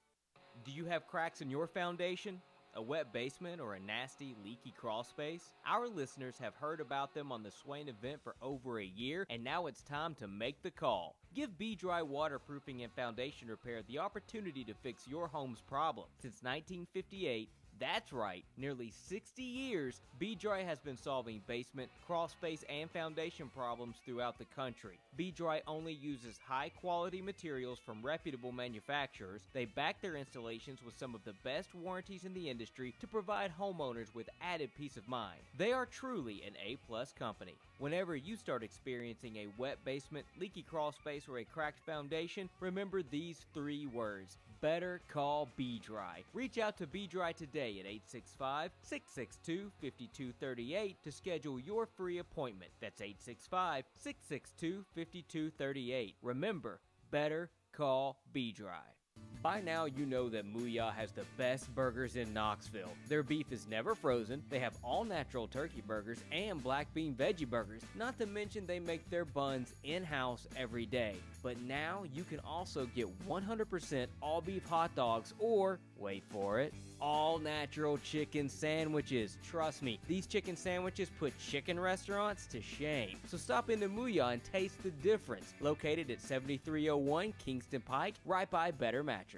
Do you have cracks in your foundation? A wet basement or a nasty, leaky crawl space? Our listeners have heard about them on the Swain Event for over a year, and now it's time to make the call. Give B-Dry Waterproofing and Foundation Repair the opportunity to fix your home's problem. Since 1958, that's right, nearly 60 years, B-Dry has been solving basement, crawl space, and foundation problems throughout the country. B-Dry only uses high-quality materials from reputable manufacturers. They back their installations with some of the best warranties in the industry to provide homeowners with added peace of mind. They are truly an A-plus company. Whenever you start experiencing a wet basement, leaky crawl space, or a cracked foundation, remember these 3 words. Better call B-Dry. Reach out to B-Dry today at 865-662-5238 to schedule your free appointment. That's 865-662-5238. Remember, better call B-Dry. By now, you know that Mooyah has the best burgers in Knoxville. Their beef is never frozen, they have all-natural turkey burgers and black bean veggie burgers, not to mention they make their buns in-house every day. But now, you can also get 100% all-beef hot dogs or, wait for it, all-natural chicken sandwiches. Trust me, these chicken sandwiches put chicken restaurants to shame. So stop into Mooyah and taste the difference. Located at 7301 Kingston Pike, right by Better Mattress.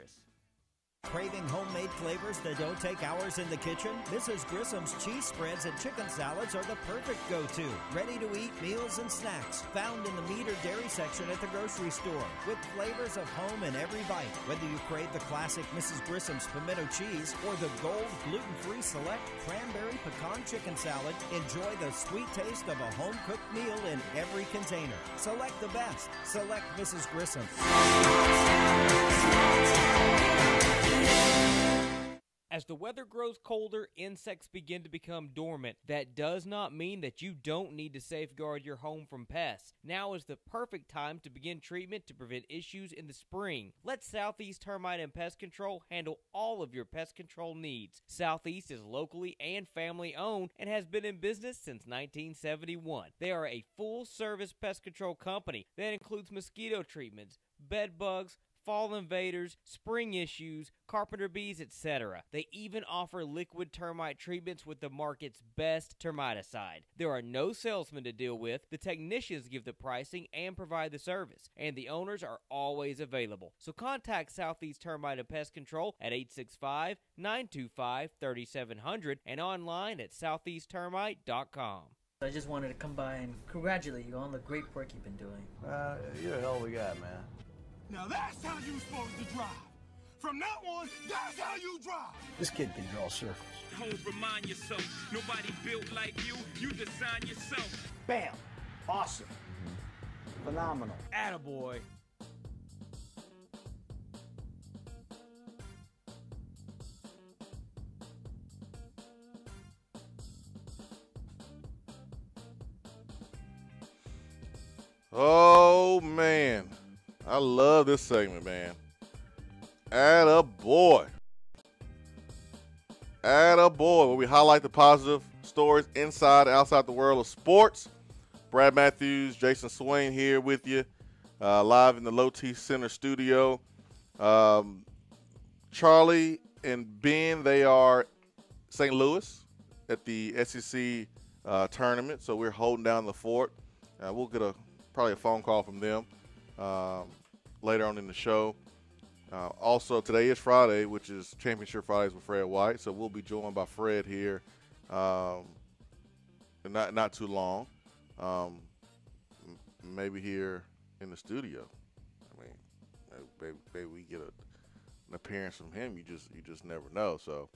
Craving homemade flavors that don't take hours in the kitchen? Mrs. Grissom's cheese spreads and chicken salads are the perfect go-to. Ready-to-eat meals and snacks found in the meat or dairy section at the grocery store with flavors of home in every bite. Whether you crave the classic Mrs. Grissom's pimento cheese or the gold gluten-free select cranberry pecan chicken salad, enjoy the sweet taste of a home-cooked meal in every container. Select the best. Select Mrs. Grissom. As the weather grows colder, insects begin to become dormant. That does not mean that you don't need to safeguard your home from pests. Now is the perfect time to begin treatment to prevent issues in the spring. Let Southeast Termite and Pest Control handle all of your pest control needs. Southeast is locally and family owned and has been in business since 1971. They are a full-service pest control company that includes mosquito treatments, bed bugs, fall invaders, spring issues, carpenter bees, etc. They even offer liquid termite treatments with the market's best termiticide. There are no salesmen to deal with. The technicians give the pricing and provide the service, and the owners are always available. So contact Southeast Termite and Pest Control at 865-925-3700 and online at southeasttermite.com. I just wanted to come by and congratulate you on the great work you've been doing. You're a hell of a guy, man. Now that's how you're supposed to drive. From now on, that's how you drive. This kid can draw circles. Always remind yourself, nobody built like you. You design yourself. Bam! Awesome. Phenomenal. Attaboy. Oh, man. I love this segment, man. Attaboy. Attaboy, where we highlight the positive stories inside and outside the world of sports. Brad Matthews, Jason Swain here with you, live in the Low T Center studio. Charlie and Ben, they are St. Louis at the SEC tournament, so we're holding down the fort. We'll get probably a phone call from them later on in the show. Also, today is Friday, which is Championship Fridays with Fred White, so we'll be joined by Fred here in not too long. Maybe here in the studio. I mean, maybe we get an appearance from him. You just never know. So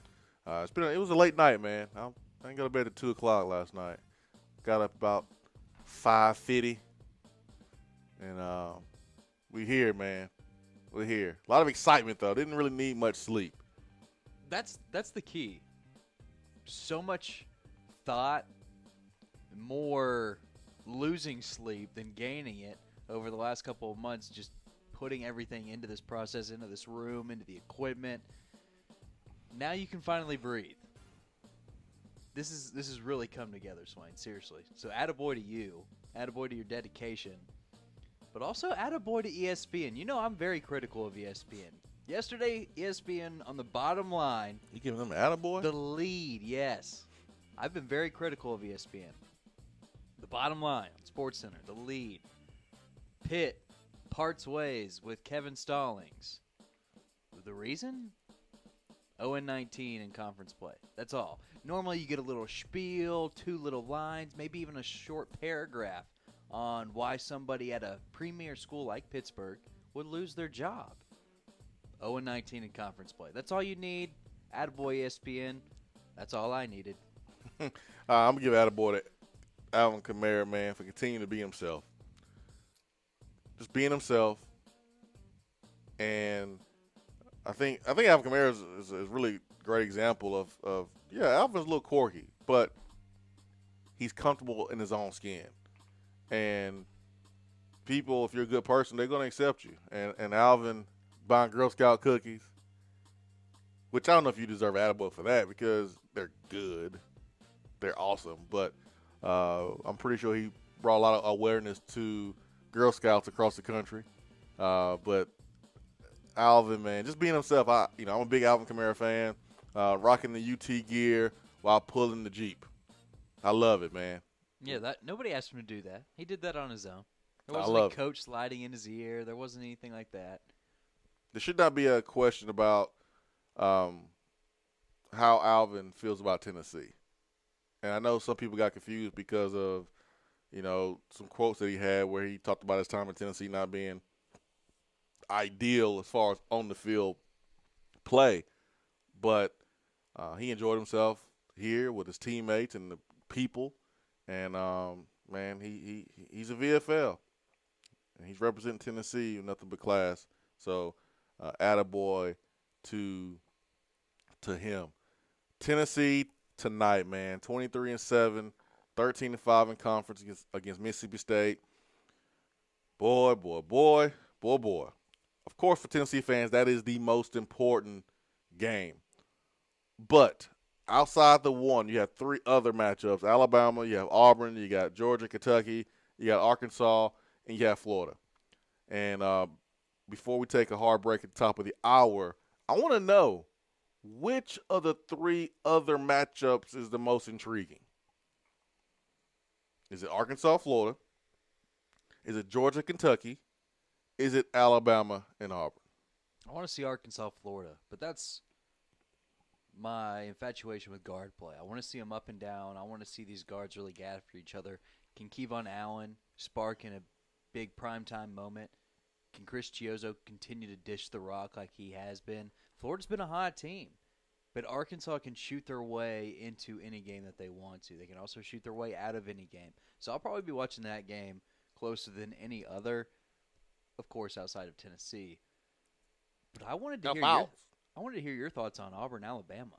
it was a late night, man. I didn't go to bed at 2:00 last night. Got up about 5:50. And we here, man. We're here. A lot of excitement, though. Didn't really need much sleep. That's the key. So much thought, more losing sleep than gaining it over the last couple of months, just putting everything into this process, into this room, into the equipment. Now you can finally breathe. This has really come together, Swain, seriously. So attaboy to you. Attaboy to your dedication. But also attaboy to ESPN. You know I'm very critical of ESPN. Yesterday, ESPN on the bottom line. You giving them an attaboy? The lead, yes. I've been very critical of ESPN. The bottom line on SportsCenter, the lead. Pitt parts ways with Kevin Stallings. The reason? 0-19 in conference play. That's all. Normally you get a little spiel, 2 little lines, maybe even a short paragraph on why somebody at a premier school like Pittsburgh would lose their job. 0-19 in conference play. That's all you need. Attaboy ESPN. That's all I needed. I'm going to give attaboy to Alvin Kamara, man, for continuing to be himself. Just being himself. And I think Alvin Kamara is a really great example of Alvin's a little quirky, but he's comfortable in his own skin. And people, if you're a good person, they're going to accept you. And Alvin buying Girl Scout cookies, which I don't know if you deserve attaboy for that because they're good. They're awesome. But I'm pretty sure he brought a lot of awareness to Girl Scouts across the country. But Alvin, man, just being himself. I'm a big Alvin Kamara fan, rocking the UT gear while pulling the Jeep. I love it, man. Yeah, nobody asked him to do that. He did that on his own. There wasn't a coach sliding in his ear. There wasn't anything like that. There should not be a question about how Alvin feels about Tennessee. And I know some people got confused because of, some quotes that he had where he talked about his time in Tennessee not being ideal as far as on the field play. But he enjoyed himself here with his teammates and the people. And, man, he's a VFL. And he's representing Tennessee with nothing but class. So, attaboy to him. Tennessee tonight, man, 23-7, 13-5 in conference against Mississippi State. Boy. Of course, for Tennessee fans, that is the most important game. But outside the one, you have 3 other matchups. Alabama, you have Auburn, you got Georgia, Kentucky, you got Arkansas, and you have Florida. And before we take a hard break at the top of the hour, I want to know which of the 3 other matchups is the most intriguing. Is it Arkansas, Florida? Is it Georgia, Kentucky? Is it Alabama and Auburn? I want to see Arkansas, Florida, but that's my infatuation with guard play. I want to see them up and down. I want to see these guards really get after each other. Can Kevon Allen spark in a big primetime moment? Can Chris Chiozo continue to dish the rock like he has been? Florida's been a hot team, but Arkansas can shoot their way into any game that they want to. They can also shoot their way out of any game. So I'll probably be watching that game closer than any other, of course, outside of Tennessee. But I wanted to hear your thoughts on Auburn, Alabama.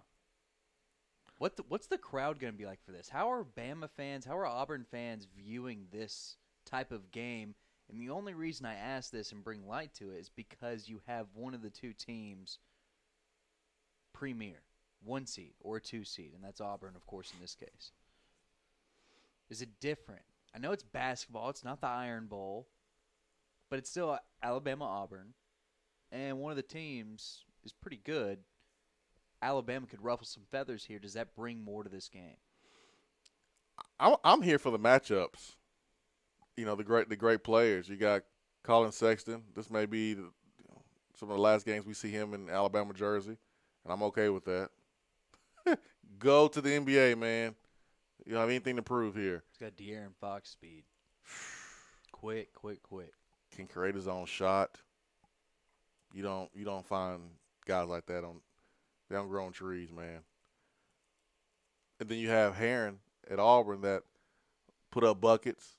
What's the crowd going to be like for this? How are Bama fans, how are Auburn fans viewing this type of game? And the only reason I ask this and bring light to it is because you have one of the 2 teams premier, 1 seed or a 2 seed, and that's Auburn, of course, in this case. Is it different? I know it's basketball. It's not the Iron Bowl, but it's still Alabama-Auburn, and one of the teams is pretty good. Alabama could ruffle some feathers here. Does that bring more to this game? I'm here for the matchups. You know, the great players. You got Colin Sexton. This may be some of the last games we see him in Alabama jersey, and I'm okay with that. Go to the NBA, man. You don't have anything to prove here. He's got De'Aaron Fox speed. Quick. Can create his own shot. You don't find guys like that they don't grow on trees, man. And then you have Herron at Auburn that put up buckets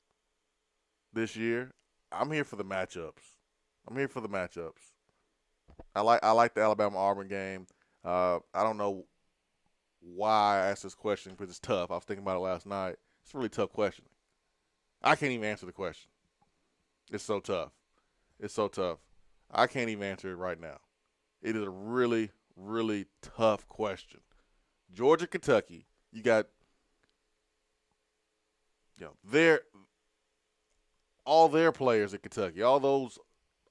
this year. I'm here for the matchups. I like the Alabama-Auburn game. I don't know why I asked this question because it's tough. I was thinking about it last night. It's a really tough question. I can't even answer the question. It's so tough. I can't even answer it right now. It is a really, really tough question. Georgia, Kentucky, you got all their players at Kentucky, all those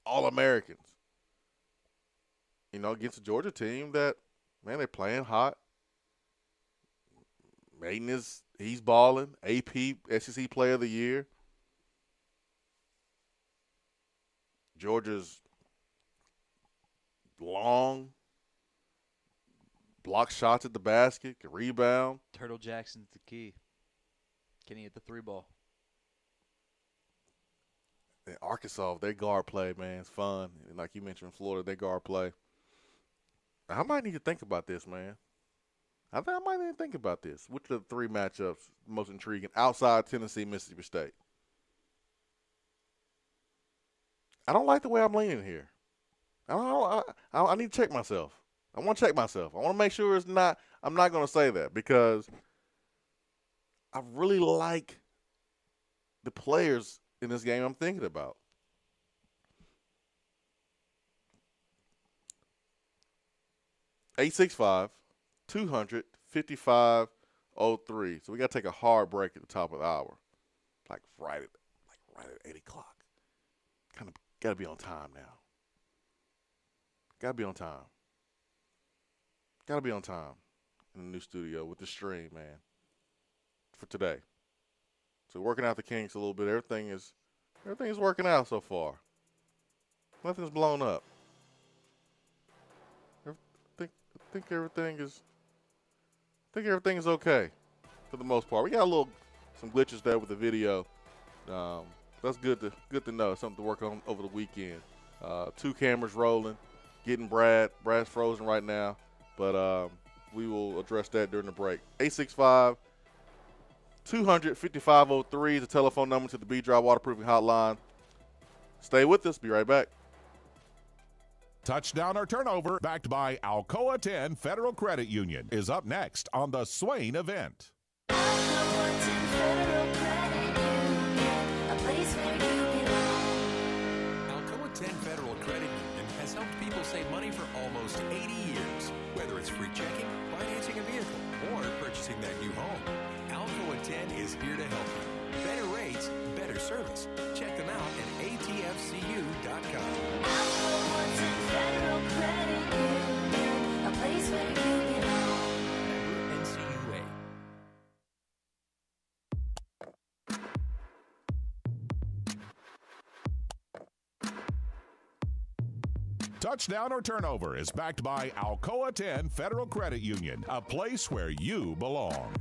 All-Americans, against a Georgia team that, man, they're playing hot. Maiden he's balling. AP SEC Player of the Year. Georgia's long, block shots at the basket, can rebound. Turtle Jackson's the key. Can he hit the 3 ball? And Arkansas, their guard play, man, it's fun. And like you mentioned, Florida, their guard play. I might need to think about this, man. I think I might need to think about this. Which of the 3 matchups most intriguing outside Tennessee, Mississippi State? I don't like the way I'm leaning here. I need to check myself. I want to check myself. I want to make sure I'm not going to say that because I really like the players in this game I'm thinking about. $865-200-5503. So we got to take a hard break at the top of the hour, like right at 8 o'clock. Kind of got to be on time now. Got to be on time in the new studio with the stream, man, for today. So working out the kinks a little bit. Everything is working out so far. Nothing's blown up. I think everything is okay for the most part. We got some glitches there with the video. That's good to know. Something to work on over the weekend. 2 cameras rolling, getting Brad's frozen right now, but we will address that during the break. 865-200-5503 is the telephone number to the B-Dry Waterproofing Hotline. Stay with us. Be right back. Touchdown or turnover, backed by Alcoa 10 Federal Credit Union, is up next on the Swain Event. Alcoa 10 Federal Credit Union has helped people save money for almost 80 years. Whether it's free checking, financing a vehicle, or purchasing that new home, Alcoa 10 is here to help you. Better rates, better service. Check them out at atfcu.com. Federal Credit Union, a place where you belong. Member NCUA. Touchdown or Turnover is backed by Alcoa 10 Federal Credit Union, a place where you belong.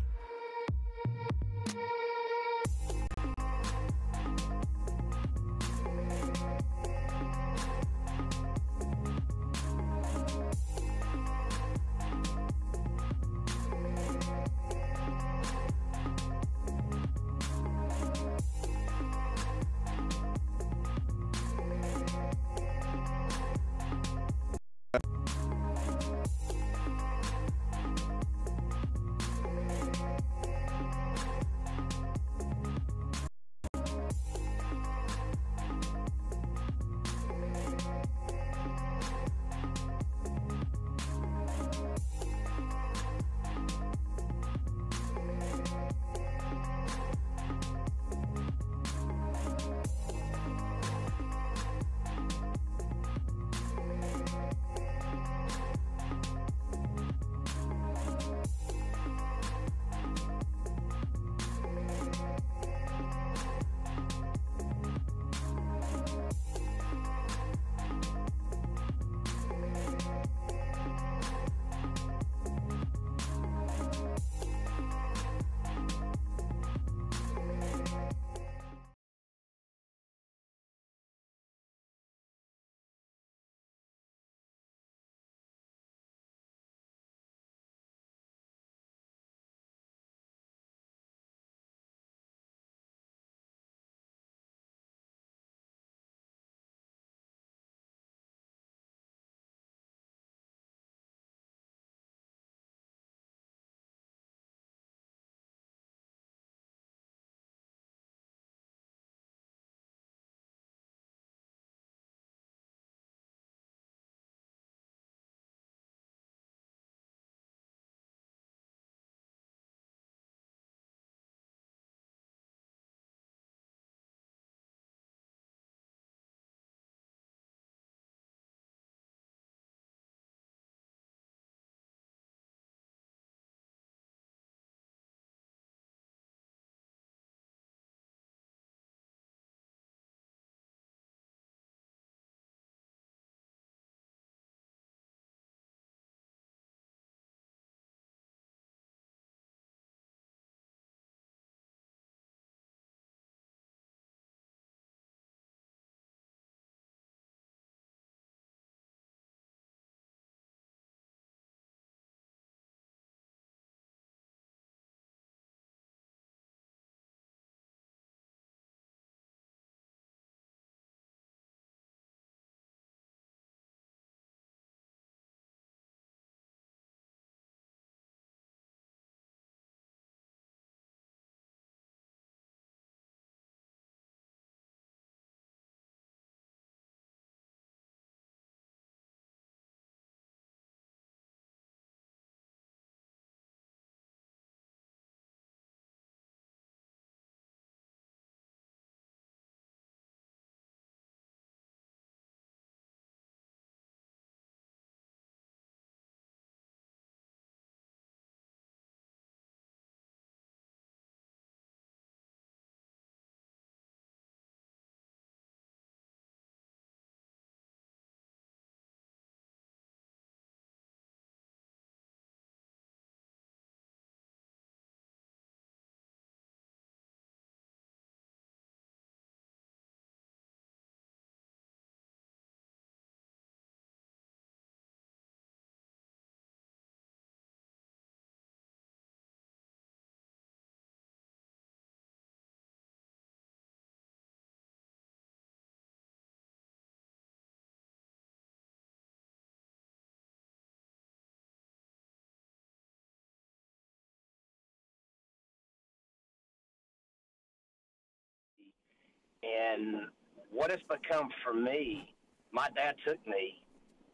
And what it's become for me, my dad took me,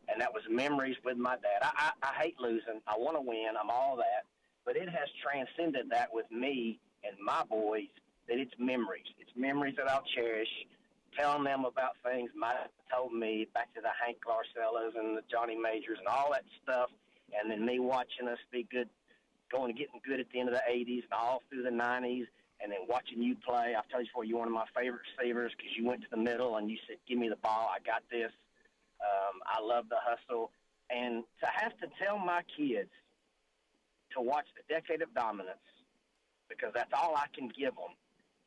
and that was memories with my dad. I hate losing. I want to win. I'm all that. But it has transcended that with me and my boys that it's memories. It's memories that I'll cherish. Telling them about things Mike told me, back to the Hank Larcellas and the Johnny Majors and all that stuff, and then me watching us be good, going and getting good at the end of the 80s and all through the 90s, and then watching you play. I've told you before, you're one of my favorite receivers because you went to the middle and you said, give me the ball, I got this. I love the hustle. And to have to tell my kids to watch the decade of dominance, because that's all I can give them,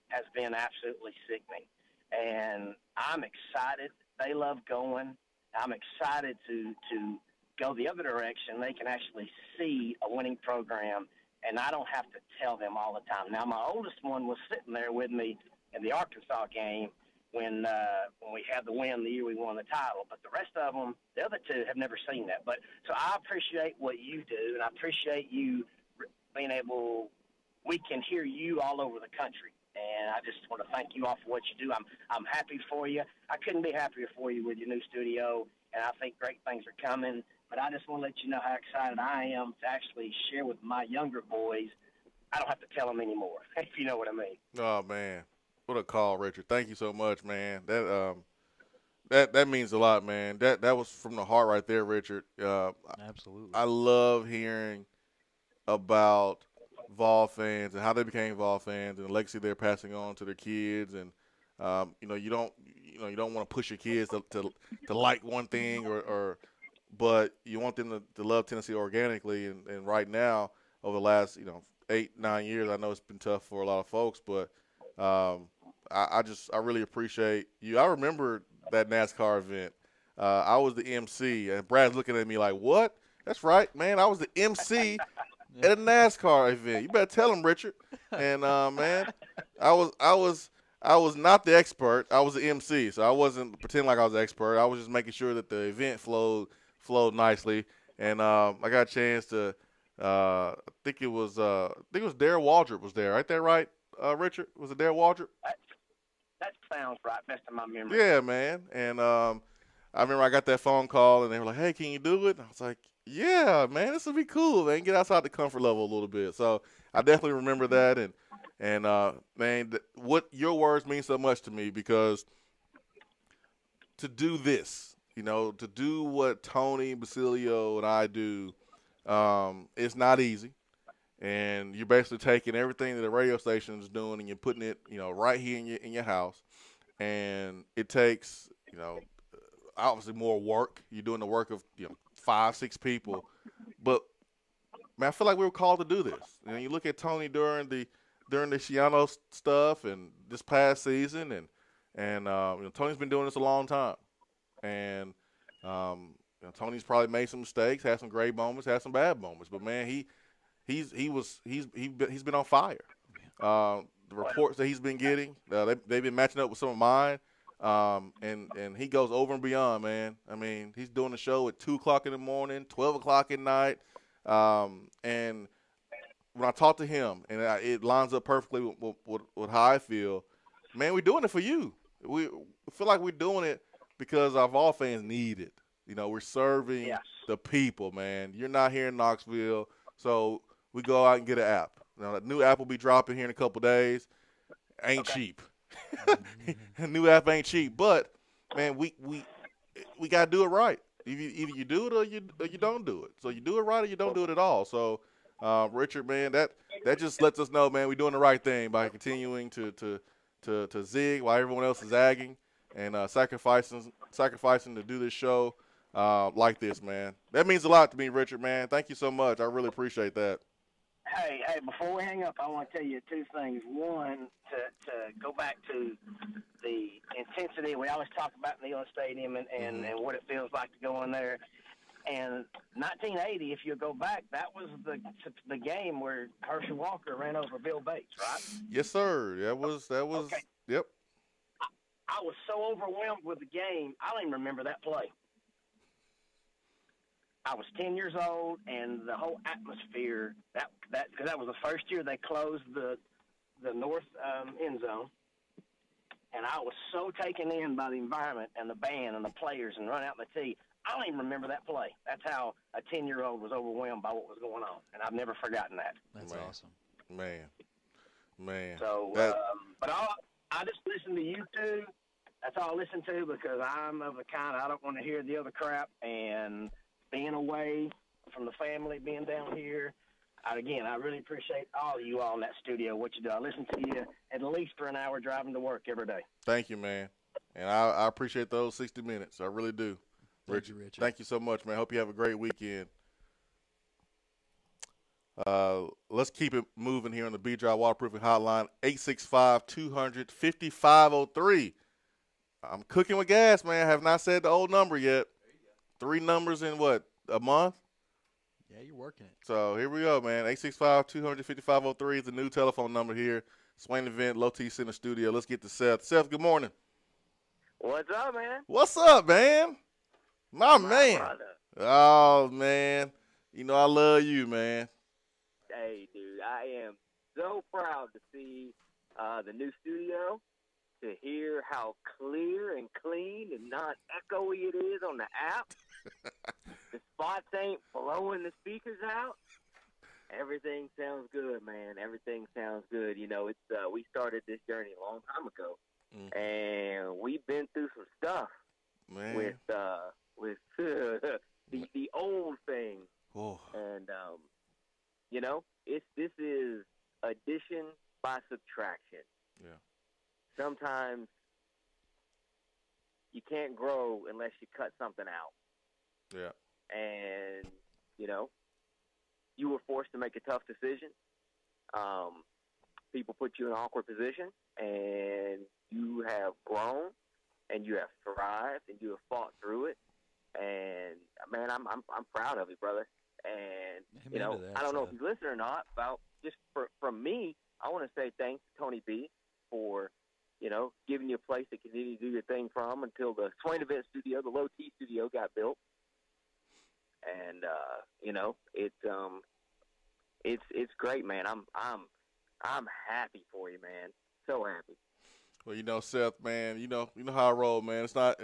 has been absolutely sickening. And I'm excited. They love going. I'm excited to go the other direction. They can actually see a winning program, and I don't have to tell them all the time. Now, my oldest one was sitting there with me in the Arkansas game when we had the win the year we won the title. But the rest of them, the other two, have never seen that. But so I appreciate what you do, and I appreciate you being able. We can hear you all over the country. And I just want to thank you all for what you do. I'm happy for you. I couldn't be happier for you with your new studio, and I think great things are coming. But I just want to let you know how excited I am to actually share with my younger boys. I don't have to tell them anymore, if you know what I mean. Oh, man. What a call, Richard. Thank you so much, man. That means a lot, man. That was from the heart right there, Richard. Absolutely. I love hearing about Vol fans and how they became Vol fans and the legacy they're passing on to their kids. And you don't want to push your kids to like one thing but you want them to love Tennessee organically. And right now, over the last 8-9 years, I know it's been tough for a lot of folks, but I really appreciate you. I remember that NASCAR event. I was the MC, and Brad's looking at me like, "What? That's right, man. I was the MC." At a NASCAR event. You better tell him, Richard. And man, I was not the expert. I was the MC, so I wasn't pretending like I was the expert. I was just making sure that the event flowed nicely. And I got a chance to. I think it was Darryl Waldrop was there. Right there, right, Richard? Was it Darryl Waldrop? That sounds right, best of my memory. Yeah, man. And I remember I got that phone call, and they were like, "Hey, can you do it?" And I was like, "Yeah, man, this will be cool, man. Get outside the comfort level a little bit." So I definitely remember that, and man, what your words mean so much to me, because to do this, to do what Tony Basilio and I do, it's not easy. And you're basically taking everything that the radio station is doing and you're putting it, right here in your house, and it takes, obviously more work. You're doing the work of 5-6 people, but man, I feel like we were called to do this. You look at Tony during the Shiano stuff and this past season, and Tony's been doing this a long time, and Tony's probably made some mistakes, had some great moments, had some bad moments, but man, he's been on fire. The reports that he's been getting, they've been matching up with some of mine. And he goes over and beyond, man. I mean, he's doing the show at 2:00 in the morning, 12 o'clock at night. And when I talk to him, and it lines up perfectly with how I feel, man, we're doing it for you. We feel like we're doing it because our Vol fans need it. We're serving the people, man. You're not here in Knoxville, so we go out and get an app. Now, the new app will be dropping here in a couple days. Ain't cheap. A new app ain't cheap, but man, we gotta do it right. Either you do it or you don't do it. So you do it right or you don't do it at all. So Richard, man, that just lets us know, man, we're doing the right thing by continuing to zig while everyone else is zagging, and sacrificing to do this show like this, man. That means a lot to me, Richard, man. Thank you so much. I really appreciate that. Hey, before we hang up, I want to tell you two things. One, to go back to the intensity. We always talk about Neyland Stadium and what it feels like to go in there. And 1980, if you go back, that was the game where Herschel Walker ran over Bill Bates, right? Yes, sir. That was. Okay. Yep. I was so overwhelmed with the game, I don't even remember that play. I was 10 years old, and the whole atmosphere, because that was the first year they closed the north end zone, and I was so taken in by the environment and the band and the players and running out in the tee. I don't even remember that play. That's how a 10-year-old was overwhelmed by what was going on, and I've never forgotten that. That's awesome. Man. Man. So, but I just listen to you two. That's all I listen to because I'm of the kind I don't want to hear the other crap. And being away from the family, being down here, I really appreciate all of you all in that studio, what you do. I listen to you at least for an hour driving to work every day. Thank you, man. And I appreciate those 60 minutes. I really do. Richard. Thank you so much, man. Hope you have a great weekend. Let's keep it moving here on the B-Dry Waterproofing Hotline, 865-200-5503. I'm cooking with gas, man. I have not said the old number yet. 3 numbers in what, a month? Yeah, you're working it. So here we go, man. 865-200-5503 is the new telephone number here. Swain Event, Low T Center Studio. Let's get to Seth. Seth, good morning. What's up, man? What's up, man? My man. Brother. Oh, man. You know I love you, man. Hey, dude, I am so proud to see the new studio, to hear how clear and clean and not echoey it is on the app. The spots ain't blowing the speakers out. Everything sounds good, man. Everything sounds good. You know, it's we started this journey a long time ago, and we've been through some stuff with the old thing. Oh. And you know, this is addition by subtraction. Yeah. Sometimes you can't grow unless you cut something out. Yeah. And, you know, you were forced to make a tough decision. People put you in an awkward position, and you have grown, and you have thrived, and you have fought through it. And, man, I'm proud of you, brother. And, Amen you know, to that, I don't know if Seth. he's listening or not. About just from me, I want to say thanks to Tony B for, you know, giving you a place to continue to do your thing from until the Swain Event Studio, the Low T Studio, got built. And you know, it's great, man. I'm happy for you, man. So happy. Well, you know, Seth, man, you know how I roll, man. It's not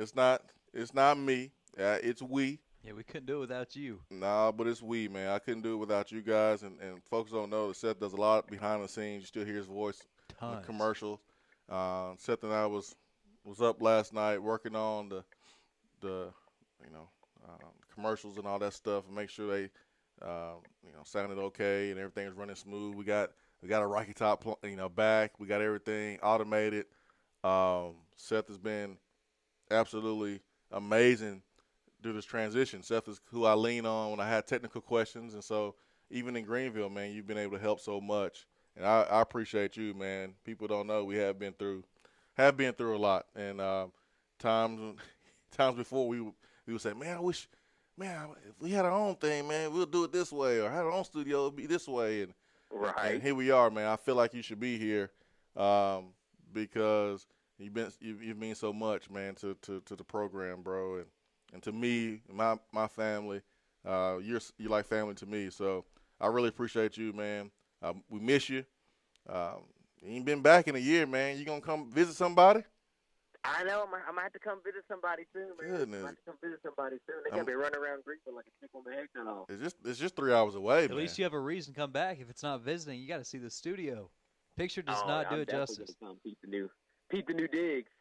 me. It's we. Yeah, we couldn't do it without you. Nah, but it's we, man. I couldn't do it without you guys. And folks don't know that Seth does a lot behind the scenes. You still hear his voice in the commercials. Seth and I was up last night working on the commercials and all that stuff, and make sure they sounded okay and everything was running smooth. We got a Rocky Top back. We got everything automated. Seth has been absolutely amazing through this transition. Seth is who I lean on when I had technical questions, and so even in Greenville, man, you've been able to help so much. And I appreciate you, man. People don't know we have been through a lot. And times before we would say, man, I wish, man, if we had our own thing, man, we'll do it this way, or have our own studio, it'll be this way. And right. And here we are, man. I feel like you should be here because you've mean so much, man, to the program, bro, and to me, my family. You're like family to me. So I really appreciate you, man. We miss you. You ain't been back in a year, man. You gonna come visit somebody? I know. I'm gonna have to come visit somebody soon, man. Goodness. I'm gonna have to come visit somebody soon. They got me running around Greenville like a chick on the head cut off. It's just 3 hours away, At man. least you have a reason to come back. If it's not visiting, you got to see the studio. Picture does not do it justice. Come peep the new digs.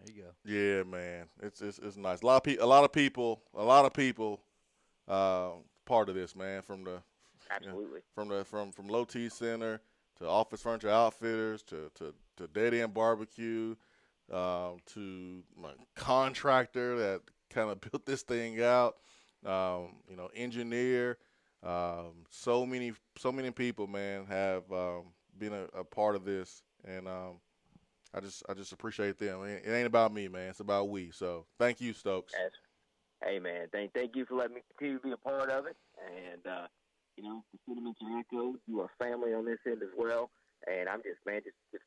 There you go. Yeah, man. It's nice. A lot of people part of this, man, from the absolutely from Low T Center to Office Furniture Outfitters to Dead End Barbecue to my contractor that kind of built this thing out, engineer. So many people, man, have been a part of this, and I just appreciate them. It ain't about me, man. It's about we. So thank you, Stokes. Yes. Hey, man, thank you for letting me continue to be a part of it. And, the sentiments are echoed. You are family on this end as well. And I'm just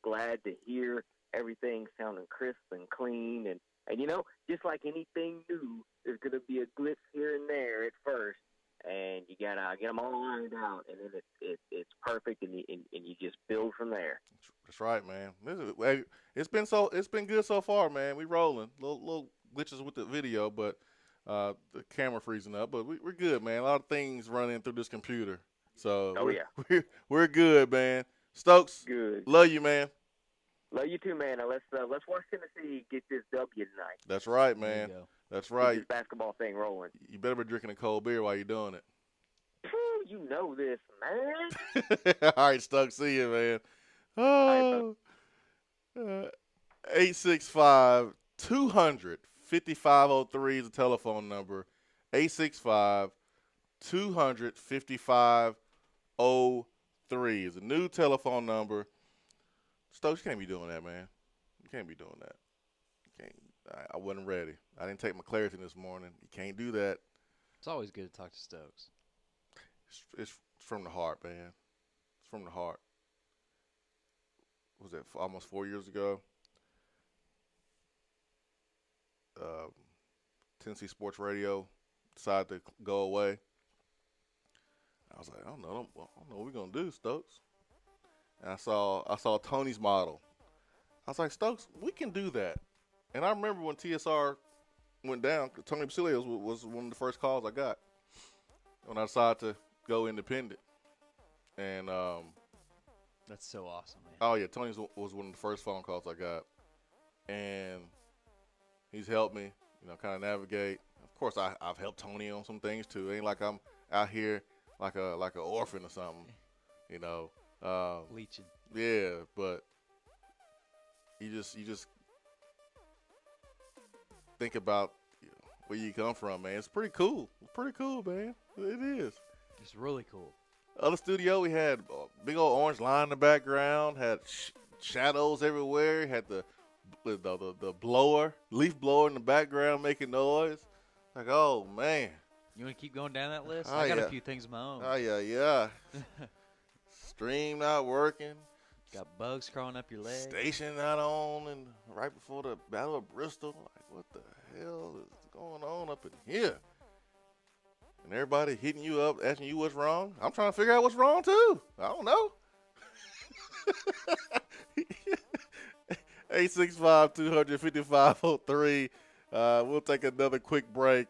glad to hear everything sounding crisp and clean. And just like anything new, there's going to be a glitch here and there at first. And you got to get them all ironed out. And then it's perfect, and you just build from there. That's right, man. It's been good so far, man. We rolling. Little glitches with the video, but the camera freezing up. But we're good, man. A lot of things running through this computer. So yeah. we're good, man. Stokes, Good. love you, man. Love you too, man. Now let's watch Tennessee get this W tonight. That's right, man. That's right. Get this basketball thing rolling. You better be drinking a cold beer while you're doing it. You know this, man. All right, Stokes. See you, man. Oh. 865-200-5503 is the telephone number. 865-200-5503 is a new telephone number. Stokes, you can't be doing that, man. You can't be doing that. You can't. I wasn't ready. I didn't take my Claritin this morning. You can't do that. It's always good to talk to Stokes. It's from the heart, man. It's from the heart. Was that almost 4 years ago? Tennessee Sports Radio decided to go away. I was like, I don't know what we're gonna do, Stokes. And I saw Tony's model. I was like, Stokes, we can do that. And I remember when TSR went down, Tony Basilio was one of the first calls I got when I decided to go independent. And that's so awesome, man. Oh yeah, Tony was one of the first phone calls I got, and he's helped me, kind of navigate. Of course, I've helped Tony on some things too. It ain't like I'm out here like an orphan or something, Leeching. Yeah, but you just think about where you come from, man. It's pretty cool. It's pretty cool, man. It is. It's really cool. Other studio, we had a big old orange line in the background, had shadows everywhere, had the blower, leaf blower in the background making noise. Like, oh, man. You want to keep going down that list? Oh, I got yeah. a few things of my own. Oh, yeah. Stream not working. Got bugs crawling up your leg. Station not on, and right before the Battle of Bristol. Like, what the hell is going on up in here? And everybody hitting you up, asking you what's wrong. I'm trying to figure out what's wrong, too. I don't know. 865-200-5503. We'll take another quick break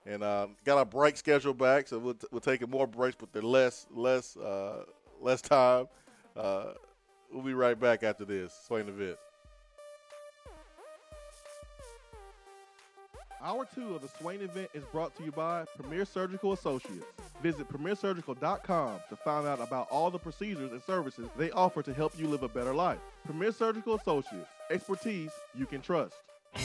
and got our break schedule back, so we'll take more breaks, but they're less time. We'll be right back after this. Swain Event. Hour 2 of the Swain Event is brought to you by Premier Surgical Associates. Visit premiersurgical.com to find out about all the procedures and services they offer to help you live a better life. Premier Surgical Associates. Expertise you can trust.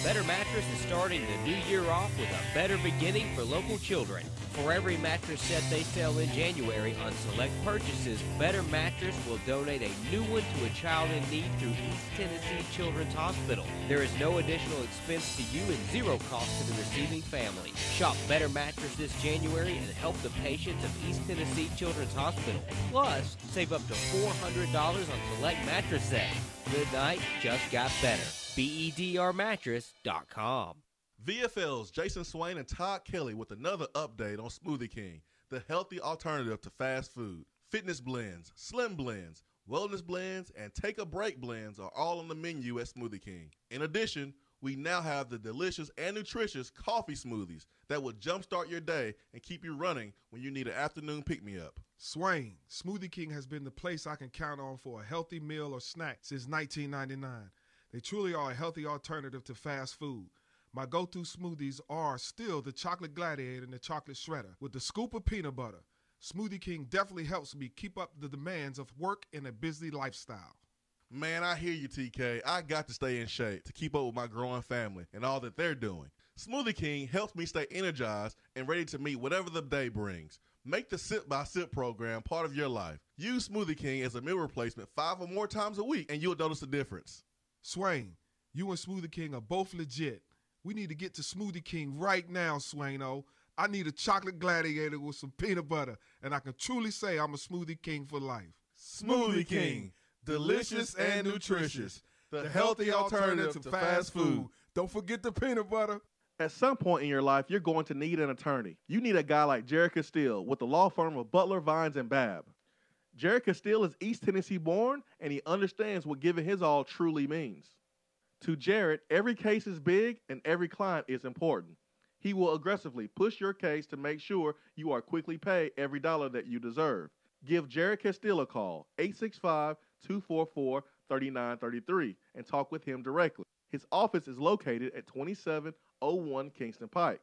Better Mattress is starting the new year off with a better beginning for local children. For every mattress set they sell in January on select purchases, Better Mattress will donate a new one to a child in need through East Tennessee Children's Hospital. There is no additional expense to you and zero cost to the receiving family. Shop Better Mattress this January and help the patients of East Tennessee Children's Hospital. Plus, save up to $400 on select mattress sets. Good night just got better. BEDRmattress.com. VFL's Jason Swain and Todd Kelly with another update on Smoothie King, the healthy alternative to fast food. Fitness blends, slim blends, wellness blends, and take a break blends are all on the menu at Smoothie King. In addition, we now have the delicious and nutritious coffee smoothies that will jumpstart your day and keep you running when you need an afternoon pick-me-up. Swain, Smoothie King has been the place I can count on for a healthy meal or snack since 1999. They truly are a healthy alternative to fast food. My go-to smoothies are still the Chocolate Gladiator and the Chocolate Shredder with the scoop of peanut butter. Smoothie King definitely helps me keep up the demands of work and a busy lifestyle. Man, I hear you, TK. I got to stay in shape to keep up with my growing family and all that they're doing. Smoothie King helps me stay energized and ready to meet whatever the day brings. Make the Sip by Sip program part of your life. Use Smoothie King as a meal replacement 5 or more times a week, and you'll notice the difference. Swain, you and Smoothie King are both legit. We need to get to Smoothie King right now, Swaino. I need a Chocolate Gladiator with some peanut butter, and I can truly say I'm a Smoothie King for life. Smoothie King, delicious and nutritious. The healthy alternative to fast food. Don't forget the peanut butter. At some point in your life, you're going to need an attorney. You need a guy like Jared Castile with the law firm of Butler, Vines, and Babb. Jared Castile is East Tennessee born, and he understands what giving his all truly means. To Jared, every case is big and every client is important. He will aggressively push your case to make sure you are quickly paid every dollar that you deserve. Give Jared Castile a call, 865-244-3933, and talk with him directly. His office is located at 2701 Kingston Pike.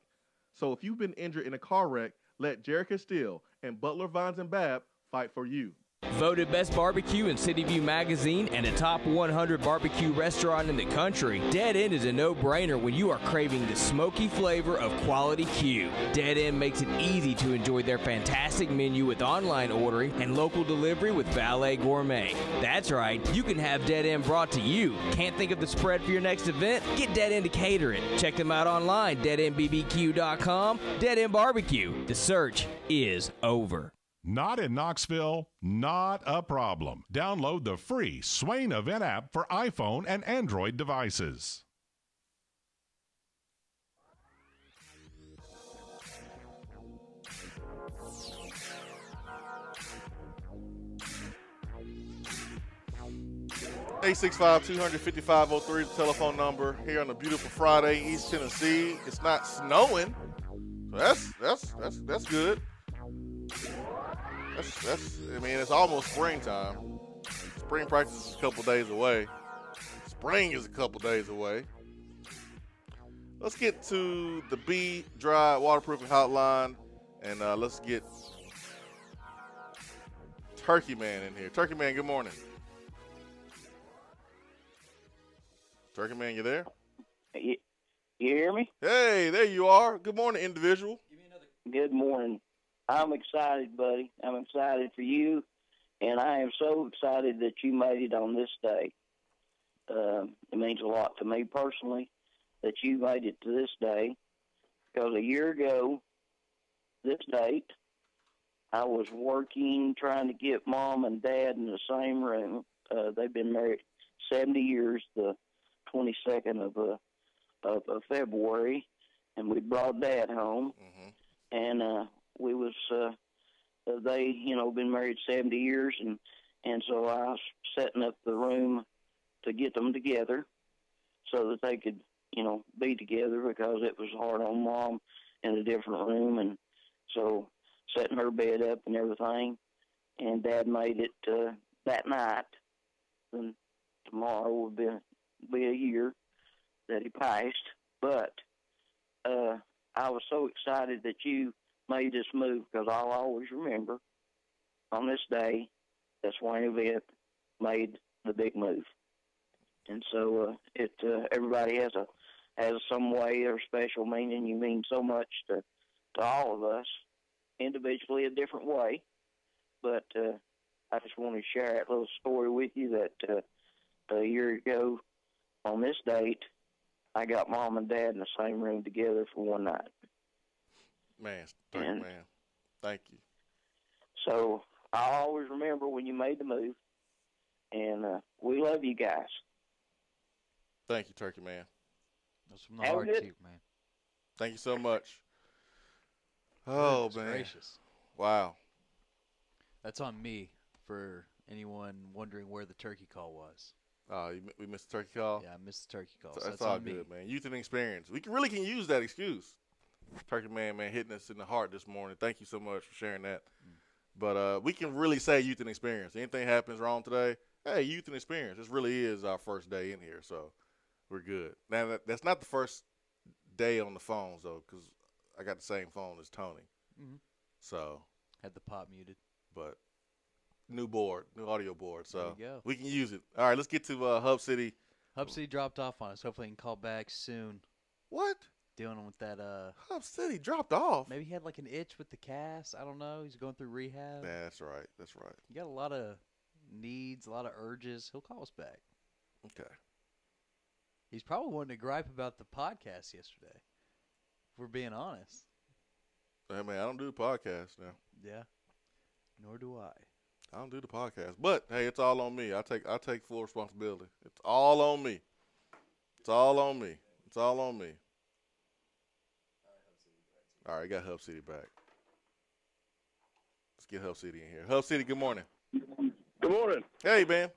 So if you've been injured in a car wreck, let Jared Castile and Butler Vines and Babb fight for you. Voted Best Barbecue in City View Magazine and a top 100 barbecue restaurant in the country, Dead End is a no-brainer when you are craving the smoky flavor of quality Q. Dead End makes it easy to enjoy their fantastic menu with online ordering and local delivery with Valet Gourmet. That's right, you can have Dead End brought to you. Can't think of the spread for your next event? Get Dead End to cater it. Check them out online, deadendbbq.com. Dead End Barbecue. The search is over. Not in Knoxville? Not a problem. Download the free Swain Event app for iPhone and Android devices. Eight 255-03 is the telephone number here on a beautiful Friday, East Tennessee. It's not snowing, so that's good. I mean, it's almost springtime. Spring practice is a couple days away. Spring is a couple days away. Let's get to the Be Dry Waterproofing Hotline, and let's get Turkey Man in here. Turkey Man, good morning. Turkey Man, you there? You hear me? Hey, there you are. Good morning, individual. Good morning. I'm excited, buddy. I'm excited for you, and I am so excited that you made it on this day. It means a lot to me personally that you made it to this day, because a year ago, this date, I was working trying to get Mom and Dad in the same room. They've been married 70 years, the 22nd of February, and we brought Dad home, and we was they been married 70 years, and so I was setting up the room to get them together so that they could be together, because it was hard on Mom in a different room, and so setting her bed up and everything, and Dad made it that night. And tomorrow will be a year that he passed, but I was so excited that you made this move, because I'll always remember on this day that Swain Event made the big move. And so everybody has some way or special meaning. You mean so much to all of us, individually a different way. But I just want to share that little story with you that a year ago on this date, I got Mom and Dad in the same room together for one night. Man, man, thank you. So I'll always remember when you made the move, and we love you guys. Thank you, Turkey Man. That's from the heart, too, man. Thank you so much. Oh, man. Gracious. Wow. That's on me for anyone wondering where the turkey call was. Oh, we missed the turkey call? Yeah, I missed the turkey call. So so that's all on good, me. man. Youth and experience. We really can use that excuse. Turkey Man, hitting us in the heart this morning. Thank you so much for sharing that. But we can really say youth and experience. Anything happens wrong today, hey, youth and experience. This really is our first day in here, so we're good. Now, that's not the first day on the phones, though, because I got the same phone as Tony. So had the pot muted. But new audio board, so There you go. we can use it. All right, let's get to Hub City. Hub City dropped off on us. Hopefully he can call back soon. What? Dealing with that. Hub City dropped off. Maybe he had like an itch with the cast. I don't know. He's going through rehab. Yeah, that's right. That's right. You got a lot of needs, a lot of urges. He'll call us back. Okay. He's probably wanting to gripe about the podcast yesterday, if we're being honest. Hey, man, I don't do the podcast now. Yeah. Nor do I. I don't do the podcast. But, hey, it's all on me. I take full responsibility. It's all on me. It's all on me. It's all on me. All right, got Hub City back. Let's get Hub City in here. Hub City, good morning. Good morning. Hey, man.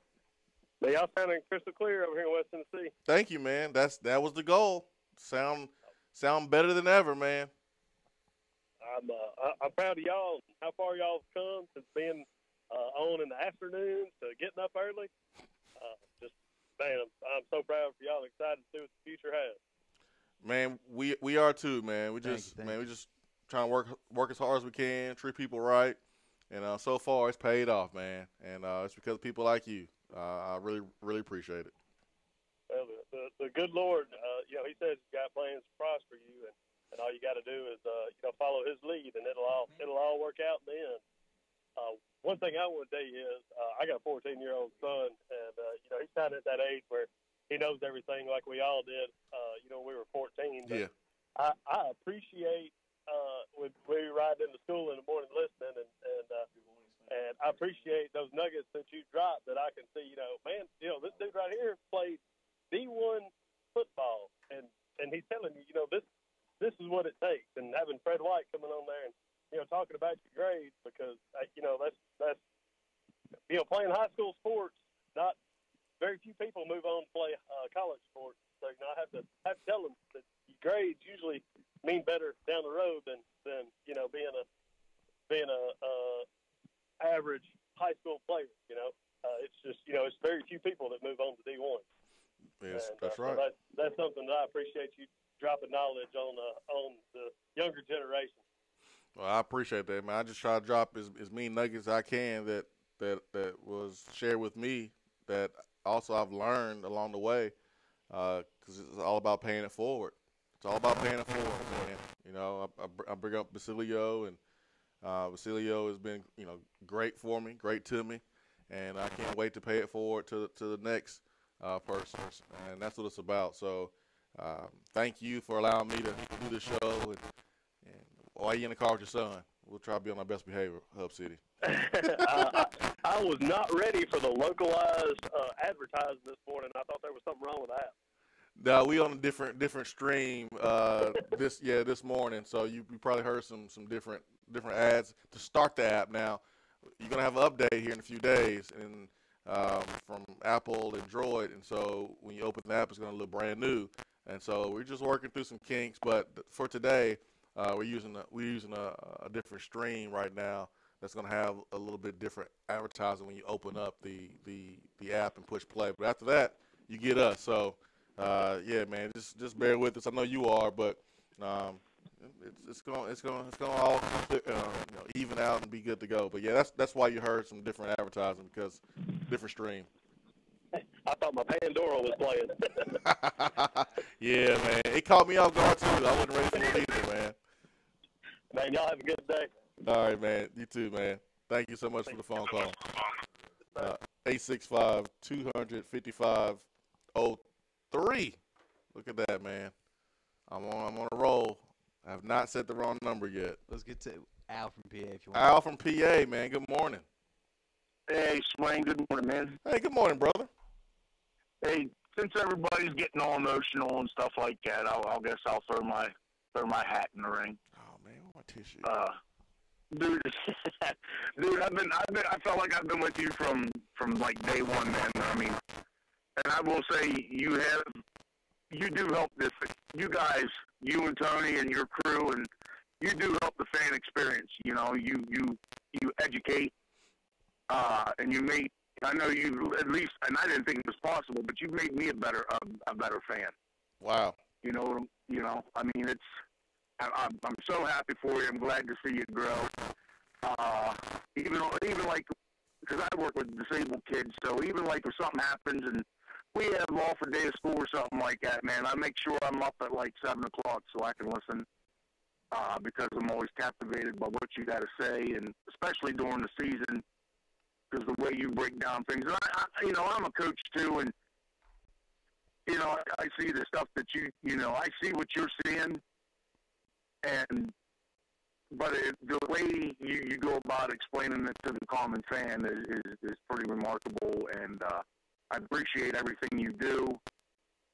Hey, y'all sounding crystal clear over here in West Tennessee. Thank you, man. That was the goal. Sound better than ever, man. I'm proud of y'all. How far y'all have come since being on in the afternoons to getting up early. Man, I'm so proud for y'all. Excited to see what the future has. Man, we are too, man. We just trying to work as hard as we can, treat people right, and so far it's paid off, man. And it's because of people like you. I really appreciate it. Well, the good Lord, He says He's got plans to prosper you, and all you got to do is follow His lead, and it'll all work out in the end. One thing I want to tell you is I got a 14-year-old son, and he's kind of at that age where he knows everything like we all did. When we were 14. But yeah. I appreciate when we ride into school in the morning listening, and I appreciate those nuggets that you drop that I can see. This dude right here played D1 football, and he's telling you, this is what it takes. And having Fred White coming on there and talking about your grades, because that's playing high school sports. Not very few people move on to play college sports. So I have to tell them that your grades usually mean better down the road than being a average high school player. It's just it's very few people that move on to D1. Yes, and, that's right. So that's something that I appreciate you dropping knowledge on the younger generation. Well, I appreciate that, man. I just try to drop as many nuggets as I can that was shared with me, that also I've learned along the way, because it's all about paying it forward. It's all about paying it forward, man. I bring up Basilio, and Basilio has been, great for me, great to me, and I can't wait to pay it forward to the next person, and that's what it's about. So thank you for allowing me to do the show, and while you're in the car with your son, we'll try to be on our best behavior, Hub City. I was not ready for the localized advertising this morning. I thought there was something wrong with that. No, we on a different stream this morning. So you probably heard some different ads to start the app. Now you're gonna have an update here in a few days, and from Apple and Droid, and so when you open the app, it's gonna look brand new. And so we're just working through some kinks. But for today, we're using a different stream right now that's going to have a little bit different advertising when you open up the app and push play. But after that, you get us. So, yeah, man, just bear with us. I know you are, but it's going to all even out and be good to go. But yeah, that's why you heard some different advertising, because different stream. I thought my Pandora was playing. Yeah, man, it caught me off guard too. I wasn't ready for it either, man. Man, y'all have a good day. All right, man. You too, man. Thank you so much for the phone call. 865-255-03. Look at that, man. I'm on a roll. I have not set the wrong number yet. Let's get to Al from PA if you want. Al from PA, man. Good morning. Hey, Swain. Good morning, man. Hey, good morning, brother. Hey, since everybody's getting all emotional and stuff like that, I'll guess I'll throw my hat in the ring. Oh man, where's my tissue? Dude, I felt like I've been with you from like day one, man. I mean, and I will say you do help this. You guys, you and Tony and your crew, and you do help the fan experience. You educate, and you make. I know you at least, and I didn't think it was possible, but you made me a better fan. Wow. I mean, I'm so happy for you. I'm glad to see you grow. Even like, because I work with disabled kids, so even like if something happens and we have off a day of school or something like that, man, I make sure I'm up at like 7 o'clock so I can listen, because I'm always captivated by what you got to say, and especially during the season, because the way you break down things. And I'm a coach too, and I see the stuff that I see what you're seeing, but the way you go about explaining it to the common fan is pretty remarkable, and I appreciate everything you do.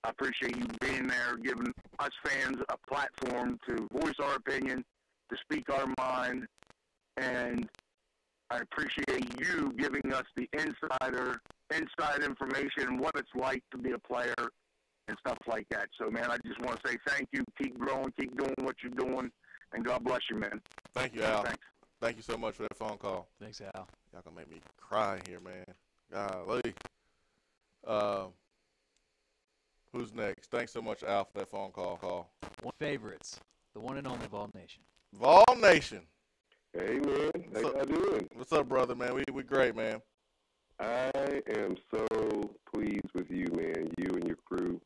I appreciate you being there, giving us fans a platform to voice our opinion, to speak our mind, and I appreciate you giving us the inside information, what it's like to be a player and stuff like that. So, man, I just want to say thank you. Keep growing. Keep doing what you're doing. And God bless you, man. Thank you, Al. Thanks. Thank you so much for that phone call. Thanks, Al. Y'all gonna make me cry here, man. Golly. Who's next? Thanks so much, Al, for that phone call. One favorites, the one and only Vol Nation. Vol Nation. Hey, man. How y'all doing? What's up, brother, man? We great, man. I am so pleased with you, man, you and your crew.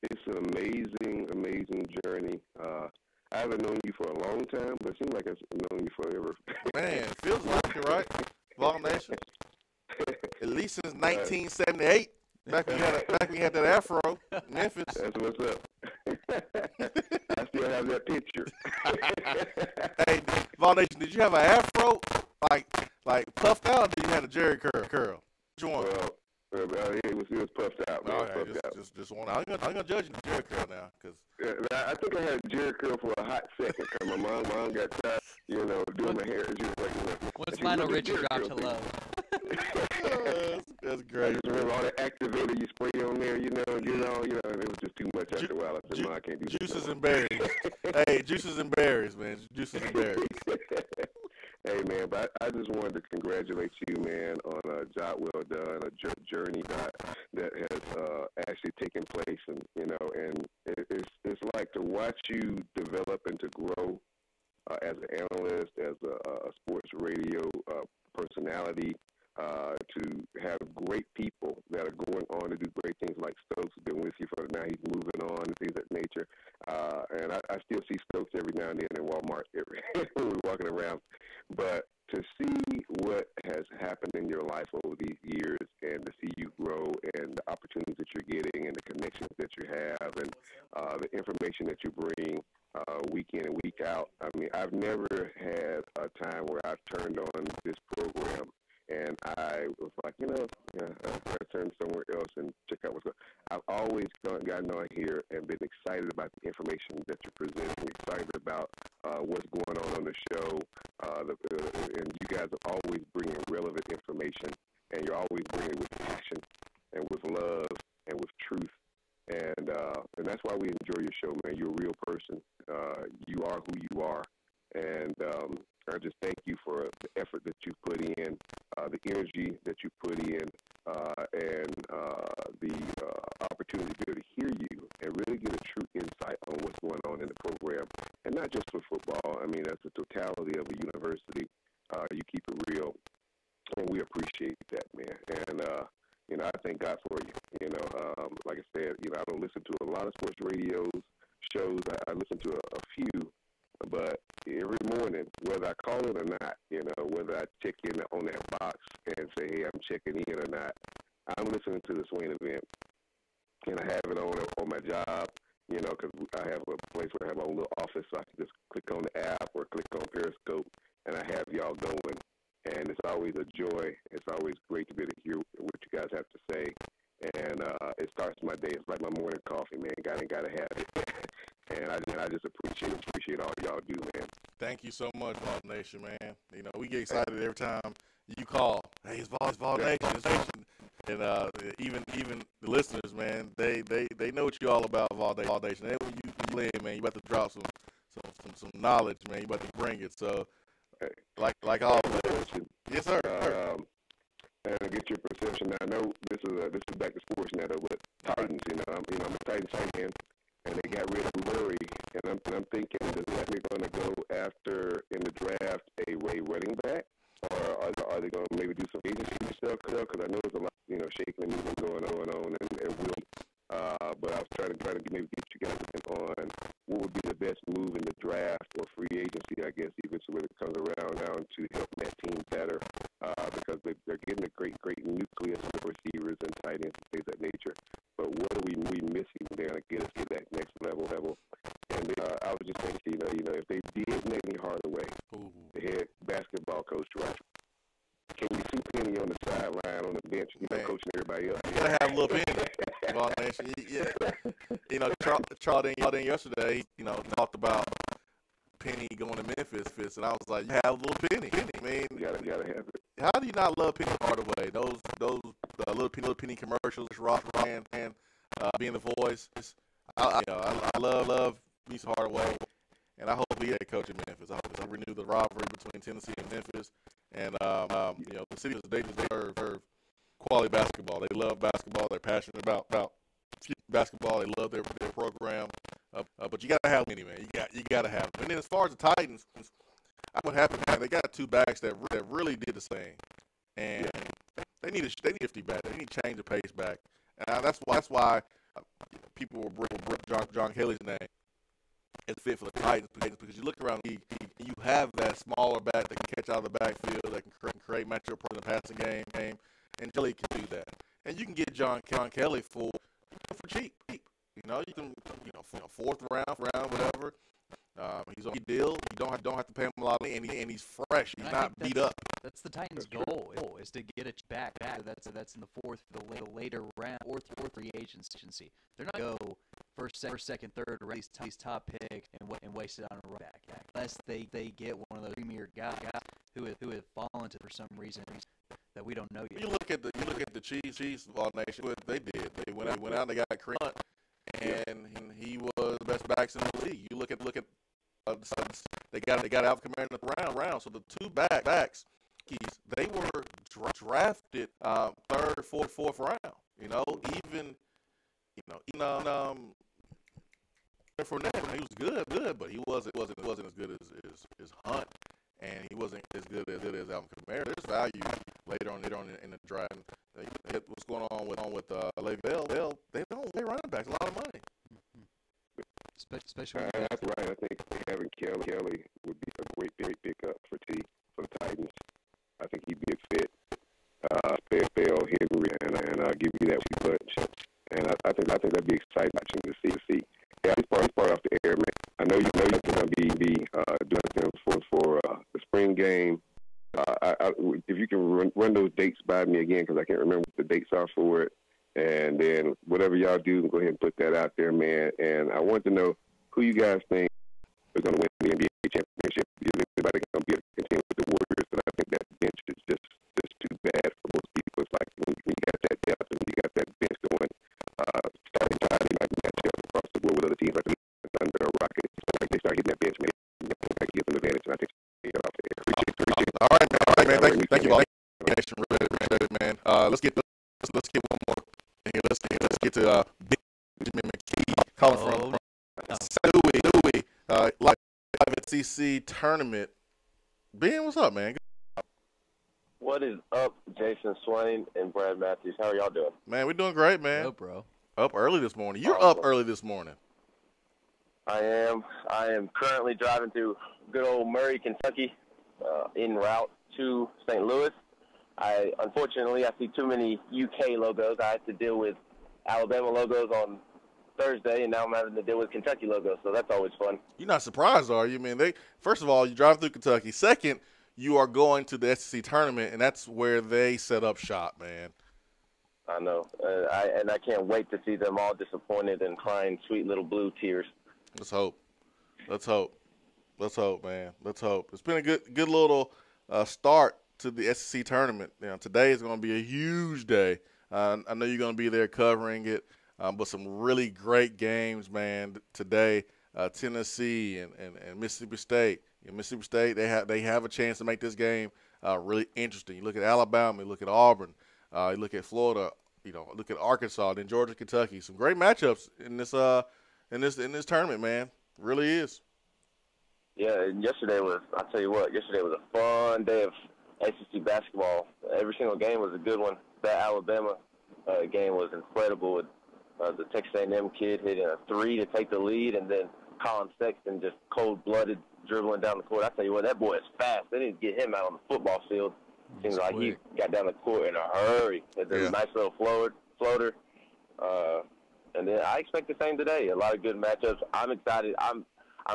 It's an amazing, amazing journey. I haven't known you for a long time, but it seems like I've known you forever. Man, feels like it, right? Vol Nation. At least since 1978. Back when you had that afro, Memphis. That's what's up. I still have that picture. Hey, Vol Nation, did you have an afro like puffed out, or did you have a Jerry curl? Which one? Well, it was puffed out, man. Okay, just one. I'm gonna judge you the Jerry curl now, cause I think I had a Jerry curl for a hot second. Cause my mom got tired, doing my hair. She was like, once Lionel Richie dropped to low. That's great. I just remember all the activator you spray on there, and it was just too much after a while. I said, Mom, I can't do this. Juices and berries. Hey, juices and berries, man. Juices and berries. Hey, man, but I just wanted to congratulate you, man, on a job well done, a journey that has actually taken place, and it's like to watch you develop and to grow as an analyst, as a sports radio personality, to have great people that are going on to do great things, like Stokes has been with you for now. He's moving on and things of that nature. And I still see Stokes every now and then in Walmart when we're walking around. But to see what has happened in your life over these years, and to see you grow, and the opportunities that you're getting, and the connections that you have, and the information that you bring week in and week out. I mean, I've never had a time where I've turned on this program and I was like, I'll turn somewhere else and check out what's going on. I've always gotten on here and been excited about the information that you're presenting, excited about what's going on the show. And you guys are always bringing relevant information, and you're always bringing it with passion and with love and with truth. And that's why we enjoy your show, man. You're a real person. You are who you are. And I just thank you for the effort that you put in, the energy that you put in, and the opportunity to be able to hear you and really get a true insight on what's going on in the program. And not just for football. I mean, that's the totality of the university. You keep it real, and we appreciate that, man. And, I thank God for you. Like I said, I don't listen to a lot of sports radio shows. I listen to a few. But every morning, whether I call it or not, whether I check in on that box and say, hey, I'm checking in or not, I'm listening to the Swain Event. And I have it on my job, because I have a place where I have my own little office, so I can just click on the app or click on Periscope, and I have y'all going. And it's always a joy. It's always great to be able to hear what you guys have to say. And it starts my day. It's like my morning coffee, man. Gotta have it. And I just appreciate all y'all do, man. Thank you so much, Vol Nation, man. We get excited every time you call. Hey, it's Vol Nation. It's Nation. And even the listeners, man, they know what you're all about, Vol Nation. And when you live, man, you about to drop some knowledge, man. You about to bring it. So, like all of it. Yes, sir. And to get your perception, I know this is back to sports now, but Titans, I'm a Titans fan, and they got rid of Murray, and I'm thinking, is they're going to go after in the draft a running back, or are they going to maybe do some agency stuff? Because I know there's a lot, shaking and moving going on, and will. But I was trying to maybe get you guys on what would be the best move in the draft or free agency, I guess, even so when it comes around now, to help that team better, because they're getting a great nucleus of receivers and tight ends and things of that nature. But what are we missing there to get us to that next level? And I was just thinking, if they did Nathan Hardaway, the head basketball coach, right? Can you see Penny on the sideline, on the bench, coaching everybody else? You gotta have a little Penny. Yeah. Charles yesterday, talked about Penny going to Memphis, and I was like, you have a little Penny. I mean, you gotta have it. How do you not love Penny Hardaway? Those little Penny commercials, Ross Ryan, and being the voice. I love Lisa Hardaway, and I hope he had coach in Memphis. I hope they renew the rivalry between Tennessee and Memphis. And the city they deserve quality basketball. They love basketball. They're passionate about basketball. They love their program. But you gotta have them, man. You gotta have them. And then as far as the Titans, what happened? They got two backs that really did the same, and they need a shifty back. They need to change the pace back. And that's why people will bring John Kelly's name as fit for the Titans because you look around the league, you have that smaller back that can catch out of the backfield, that can create matchup in the passing game, and Kelly can do that. And you can get John Kelly for cheap. You can fourth round, whatever. He's on a deal. You don't have to pay him a lot of money, and he's fresh. He's not beat up. That's the Titans' goal is to get it back. That's in the fourth, the later round, fourth free agency. They're not going to go first, second, third, raise these top picks and waste it on a running back unless they get one of those premier guys who have fallen to for some reason that we don't know yet. You look at the Chiefs Ball Nation. What they did, they went out and they got Kareem Hunt, and he was the best backs in the league. You look at they got Alvin Kamara in the round. So the two backs, they were drafted third, fourth round. Even Fournette, he was good, but he wasn't as good as Hunt, and he wasn't as good as Alvin Kamara. There's value later on in the draft. What's going on with Le'Veon Bell? They don't pay running backs a lot of money. Especially that's right. I think having Kelly would be a great pickup for the Titans. I think he'd be a fit. Bell, Henry, and I'll give you that bunch. And I think that'd be exciting to see. Yeah, he's part off the air, man. I know you're going to be doing them for the spring game. If you can run those dates by me again, because I can't remember what the dates are for it. And then whatever y'all do, go ahead and put that out there, man. And I want to know who you guys think is going to win the NBA championship. Is anybody going to be able to contend with the Warriors? But I think that bench is just too bad for most people. It's like when you got that depth and you got that bench going, starting Friday night matchup across the board with other teams like the Thunder or Rockets. Like they start hitting that bench, man. I give them advantage, and I think they get off there. Appreciate it. All right, man. Thank you all. Really, man. Let's get one more. Let's get to Benjamin McKee calling from Louis, live at CC tournament. Ben, what's up, man? What is up, Jason Swain and Brad Matthews? How are y'all doing? Man, we're doing great, man. Up, bro. Up early this morning. You're up early this morning. I am currently driving through good old Murray, Kentucky, en route to St. Louis. Unfortunately, I see too many UK logos. I had to deal with Alabama logos on Thursday, and now I'm having to deal with Kentucky logos, so that's always fun. You're not surprised, are you? I mean, first of all, you drive through Kentucky. Second, you are going to the SEC tournament, and that's where they set up shop, man. I know. I can't wait to see them all disappointed and crying sweet little blue tears. Let's hope, man. Let's hope. It's been a good little start to the SEC tournament. Today is going to be a huge day. I know you're going to be there covering it, but some really great games, man. Today, Tennessee and Mississippi State. Mississippi State, they have a chance to make this game really interesting. You look at Alabama, you look at Auburn, you look at Florida, look at Arkansas, then Georgia, Kentucky. Some great matchups in this tournament, man. Really is. Yeah, and I'll tell you what, yesterday was a fun day of SEC basketball. Every single game was a good one. That Alabama game was incredible with the Texas A&M kid hitting a three to take the lead, and then Colin Sexton just cold-blooded dribbling down the court. I tell you what, that boy is fast. They didn't get him out on the football field. Seems like he got down the court in a hurry. It's a nice little floater. And then I expect the same today. A lot of good matchups. I'm excited. I'm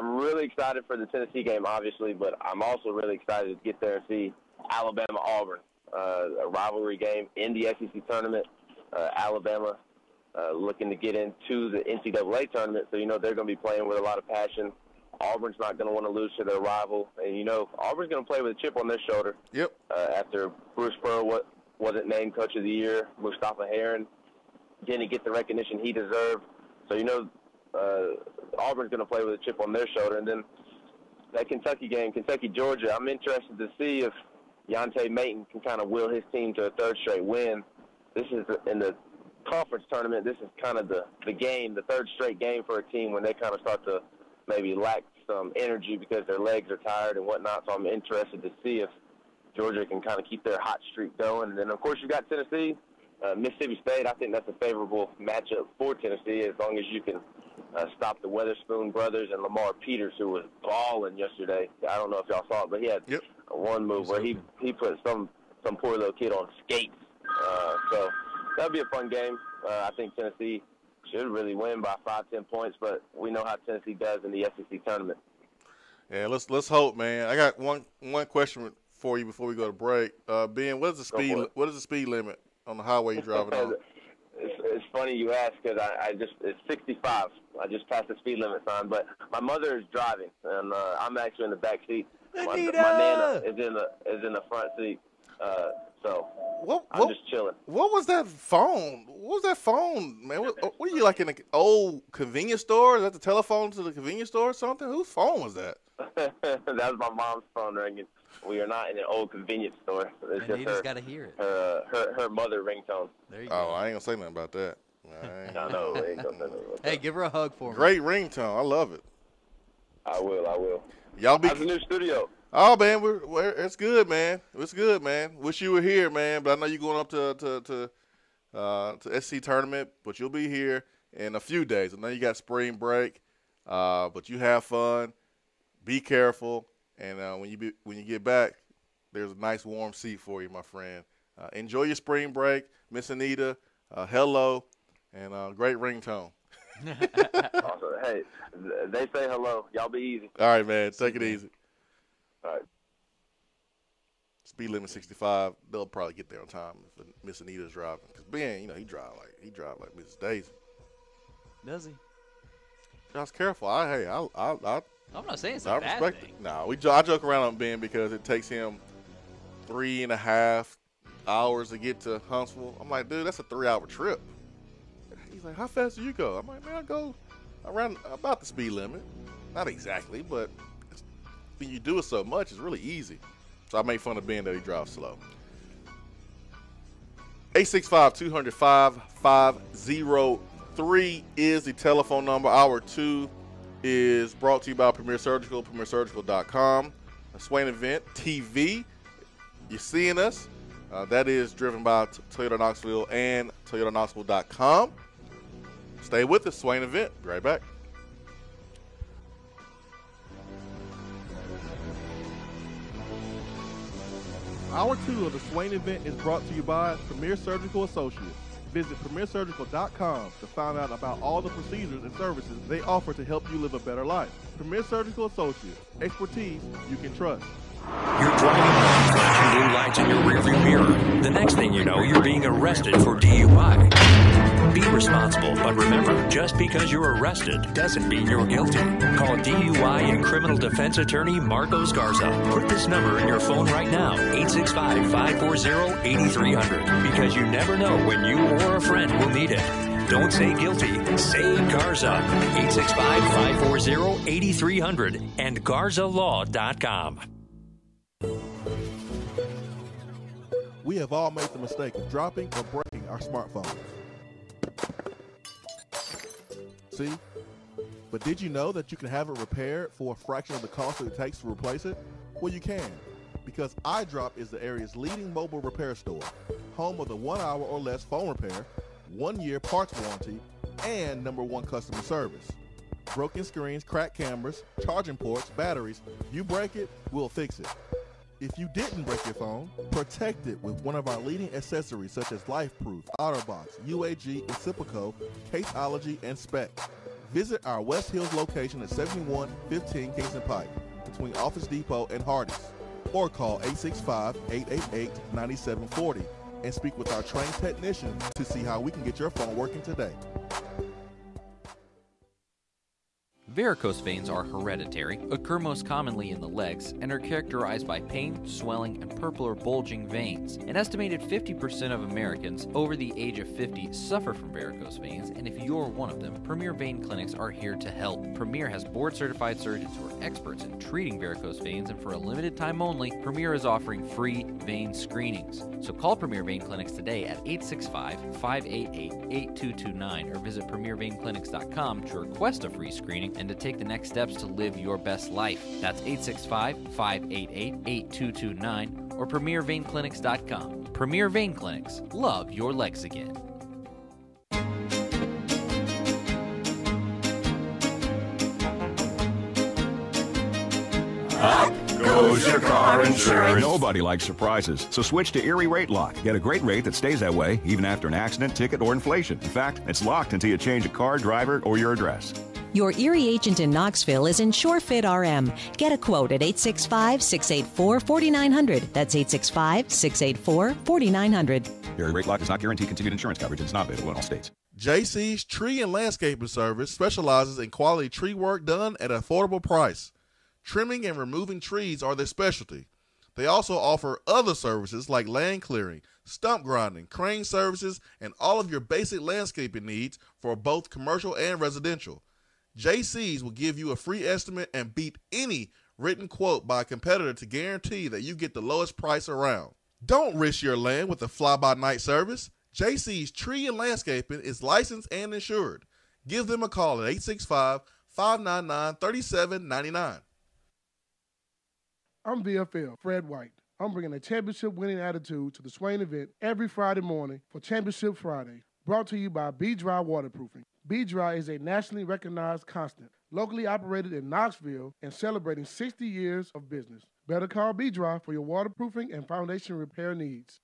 really excited for the Tennessee game, obviously, but I'm also really excited to get there and see Alabama-Auburn, a rivalry game in the SEC tournament. Alabama looking to get into the NCAA tournament, so they're going to be playing with a lot of passion. Auburn's not going to want to lose to their rival, and Auburn's going to play with a chip on their shoulder. Yep. After Bruce Pearl wasn't named Coach of the Year, Mustafa Heron didn't get the recognition he deserved. So Auburn's going to play with a chip on their shoulder, and then that Kentucky game, Kentucky-Georgia. I'm interested to see if Deontay Maton can kind of will his team to a third straight win. This is in the conference tournament. This is kind of the game, the third straight game for a team when they kind of start to maybe lack some energy because their legs are tired and whatnot. So I'm interested to see if Georgia can kind of keep their hot streak going. And then, of course, you got Tennessee, Mississippi State. I think that's a favorable matchup for Tennessee as long as you can stop the Weatherspoon brothers and Lamar Peters, who was balling yesterday. I don't know if y'all saw it, but he had one move where he put some poor little kid on skates. So that'll be a fun game. I think Tennessee should really win by 5-10 points, but we know how Tennessee does in the SEC tournament. Yeah, let's hope, man. I got one question for you before we go to break. Ben, what is the speed limit on the highway you're driving on? It's funny you ask because it's 65. I just passed the speed limit sign, but my mother is driving, and I'm actually in the back seat. My nana is in the front seat. So I'm just chilling. What was that phone? What was that phone, man? What are you, like in an old convenience store? Is that the telephone to the convenience store or something? Whose phone was that? That was my mom's phone ringing. We are not in an old convenience store. It's just her. Gotta hear it. Her mother ringtone. There you go. I ain't gonna say nothing about that. I know. I ain't gonna say nothing about that. Hey, give her a hug for me. Great ringtone. I love it. I will. Y'all be. How's the new studio? Oh man, it's good, man. It's good, man. Wish you were here, man. But I know you're going up to SC tournament, but you'll be here in a few days. I know you got spring break, but you have fun. Be careful, and when you get back, there's a nice warm seat for you, my friend. Enjoy your spring break, Miss Anita. Hello, and great ringtone. Awesome. Hey, they say hello. Y'all be easy. All right, man. Take it easy. All right. Speed limit 65. They'll probably get there on time if Miss Anita's driving. Because Ben, he drive like Mrs. Daisy. Does he? Just careful. I'm not saying it's a bad thing. No, I joke around on Ben because it takes him 3.5 hours to get to Huntsville. I'm like, dude, that's a 3-hour trip. He's like, how fast do you go? I'm like, man, I go around about the speed limit. Not exactly, but when you do it so much, it's really easy. So I make fun of Ben that he drives slow. 865-200-5503 is the telephone number. Hour 2 is brought to you by Premier Surgical, premiersurgical.com. Swain Event TV. You're seeing us. That is driven by Toyota Knoxville and ToyotaKnoxville.com. Stay with us, Swain Event. Be right back. Hour 2 of the Swain Event is brought to you by Premier Surgical Associates. Visit premiersurgical.com to find out about all the procedures and services they offer to help you live a better life. Premier Surgical Associates. Expertise you can trust. You're driving home, flashing blue lights in your rearview mirror. The next thing you know, you're being arrested for DUI. Be responsible, but remember, just because you're arrested doesn't mean you're guilty. Call DUI and criminal defense attorney Marcos Garza. Put this number in your phone right now, 865-540-8300, because you never know when you or a friend will need it. Don't say guilty, say Garza. 865-540-8300 and GarzaLaw.com. We have all made the mistake of dropping or breaking our smartphones. See? But did you know that you can have it repaired for a fraction of the cost that it takes to replace it? Well, you can, because iDrop is the area's leading mobile repair store, home of the 1 hour or less phone repair, 1-year parts warranty, and #1 customer service. Broken screens, cracked cameras, charging ports, batteries, you break it, we'll fix it. If you didn't break your phone, protect it with one of our leading accessories such as LifeProof, OtterBox, UAG, Reciproco, Caseology, and Spec. Visit our West Hills location at 7115 Kingston Pike between Office Depot and Hardee's, or call 865-888-9740 and speak with our trained technician to see how we can get your phone working today. Varicose veins are hereditary, occur most commonly in the legs, and are characterized by pain, swelling, and purple or bulging veins. An estimated 50% of Americans over the age of 50 suffer from varicose veins, and if you're one of them, Premier Vein Clinics are here to help. Premier has board-certified surgeons who are experts in treating varicose veins, and for a limited time only, Premier is offering free vein screenings. So call Premier Vein Clinics today at 865-588-8229 or visit premierveinclinics.com to request a free screening and to take the next steps to live your best life. That's 865-588-8229 or premierveinclinics.com. Premier Vein Clinics. Love your legs again. Up goes your car insurance. Nobody likes surprises, so switch to Erie Rate Lock. Get a great rate that stays that way even after an accident, ticket, or inflation. In fact, it's locked until you change a car, driver, or your address. Your Erie agent in Knoxville is InsureFit RM. Get a quote at 865-684-4900. That's 865-684-4900. Erie Rate Lock does not guarantee continued insurance coverage and is not available in all states. JC's Tree and Landscaping Service specializes in quality tree work done at an affordable price. Trimming and removing trees are their specialty. They also offer other services like land clearing, stump grinding, crane services, and all of your basic landscaping needs for both commercial and residential. JC's will give you a free estimate and beat any written quote by a competitor to guarantee that you get the lowest price around. Don't risk your land with a fly-by-night service. JC's Tree and Landscaping is licensed and insured. Give them a call at 865-599-3799. I'm VFL, Fred White. I'm bringing a championship-winning attitude to the Swain event every Friday morning for Championship Friday, brought to you by B-Dry Waterproofing. B-Dry is a nationally recognized constant, locally operated in Knoxville and celebrating 60 years of business. Better call B-Dry for your waterproofing and foundation repair needs.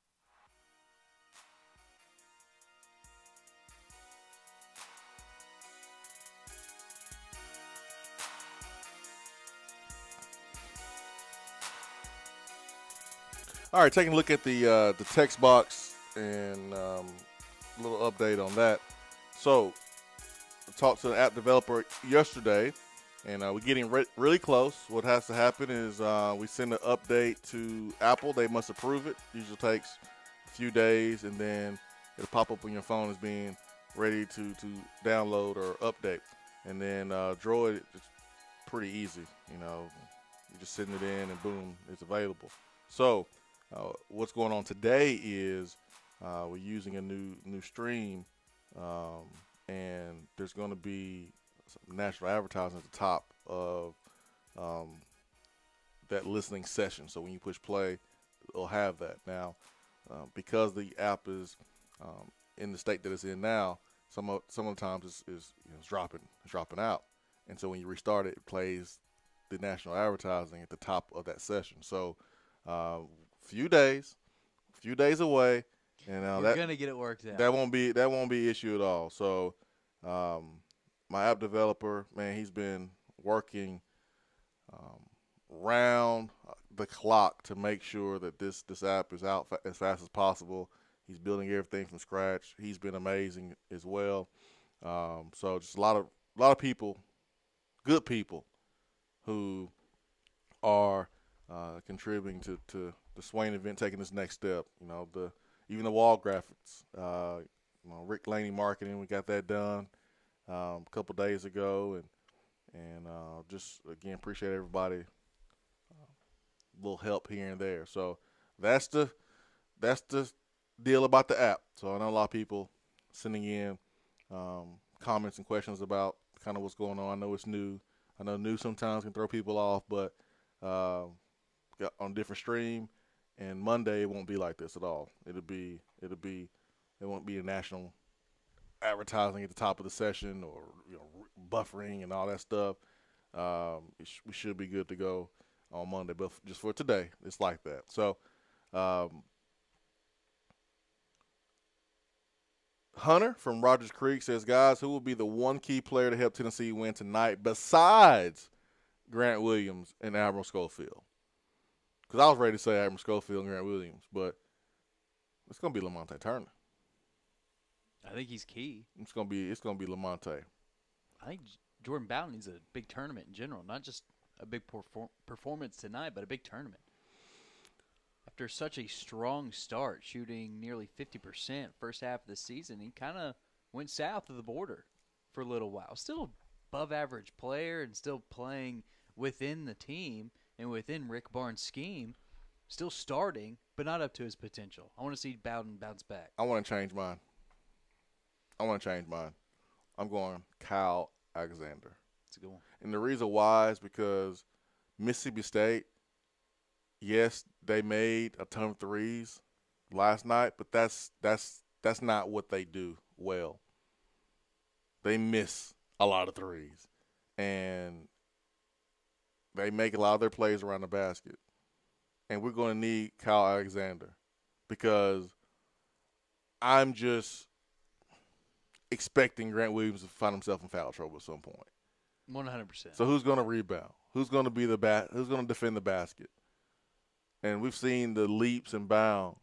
All right, taking a look at the text box and a little update on that. So, I talked to an app developer yesterday, and we're getting really close. What has to happen is we send an update to Apple. They must approve it. Usually takes a few days, and then it'll pop up on your phone as being ready to download or update. And then Droid, it's pretty easy. You know, you're just sitting it in, and boom, it's available. So, what's going on today is we're using a new stream, and there's going to be some national advertising at the top of that listening session. So when you push play, it'll have that. Now, because the app is in the state that it's in now, some of the times it's dropping out, and so when you restart it, it plays the national advertising at the top of that session. So few days away, and you're gonna get it worked out. That won't be an issue at all. So, my app developer, man, he's been working round the clock to make sure that this app is out as fast as possible. He's building everything from scratch. He's been amazing as well. So just a lot of people, good people, who are contributing to the Swain event taking this next step. You know, even the wall graphics. Rick Laney marketing, we got that done a couple days ago, and just again appreciate everybody. Little help here and there. So that's the deal about the app. So I know a lot of people sending in comments and questions about kind of what's going on. I know it's new. I know new sometimes can throw people off, but on a different stream. And Monday it won't be like this at all. It won't be a national advertising at the top of the session or buffering and all that stuff. We should be good to go on Monday, but just for today, it's like that. So, Hunter from Rogers Creek says, guys, who will be the one key player to help Tennessee win tonight besides Grant Williams and Admiral Schofield? Because I was ready to say Admiral Schofield and Grant Williams, but it's going to be Lamonte Turner. I think he's key. It's going to be Lamonte. I think Jordan Bowden needs a big tournament in general, not just a big performance tonight, but a big tournament. After such a strong start, shooting nearly 50% first half of the season, he kind of went south of the border for a little while. Still above average player and still playing within the team and within Rick Barnes' scheme. Still starting, but not up to his potential. I want to see Bowden bounce back. I want to change mine. I'm going Kyle Alexander. That's a good one. And the reason why is because Mississippi State, yes, they made a ton of threes last night, but that's not what they do well. They miss a lot of threes, and they make a lot of their plays around the basket. And we're going to need Kyle Alexander because I'm just expecting Grant Williams to find himself in foul trouble at some point. 100%. So who's going to rebound? Who's going to be who's going to defend the basket? And we've seen the leaps and bounds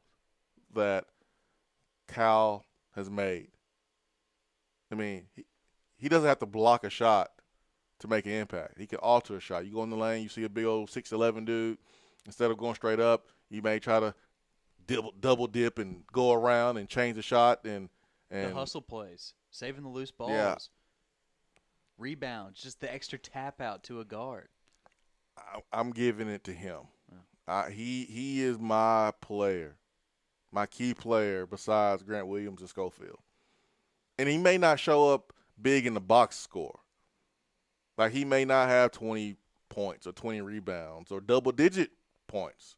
that Cal has made. I mean, he doesn't have to block a shot to make an impact. He can alter a shot. You go in the lane, you see a big old 6'11" dude. Instead of going straight up, you may try to double dip and go around and change the shot. And the hustle plays, saving the loose balls, yeah. Rebounds, just the extra tap out to a guard. I'm giving it to him. Yeah. He is my player, my key player besides Grant Williams and Schofield. And he may not show up big in the box score. Like he may not have 20 points or 20 rebounds or double-digit points,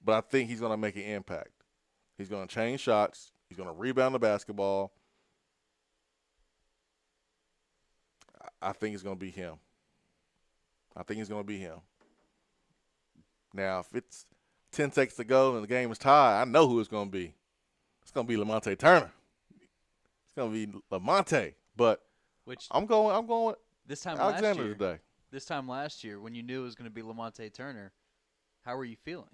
but I think he's going to make an impact. He's going to change shots. He's going to rebound the basketball. I think it's going to be him. Now, if it's 10 seconds to go and the game is tied, I know who it's going to be. It's going to be Lamonte Turner. It's going to be Lamonte. But I'm going this time Alexander last year, today. This time last year, when you knew it was going to be Lamonte Turner, how were you feeling?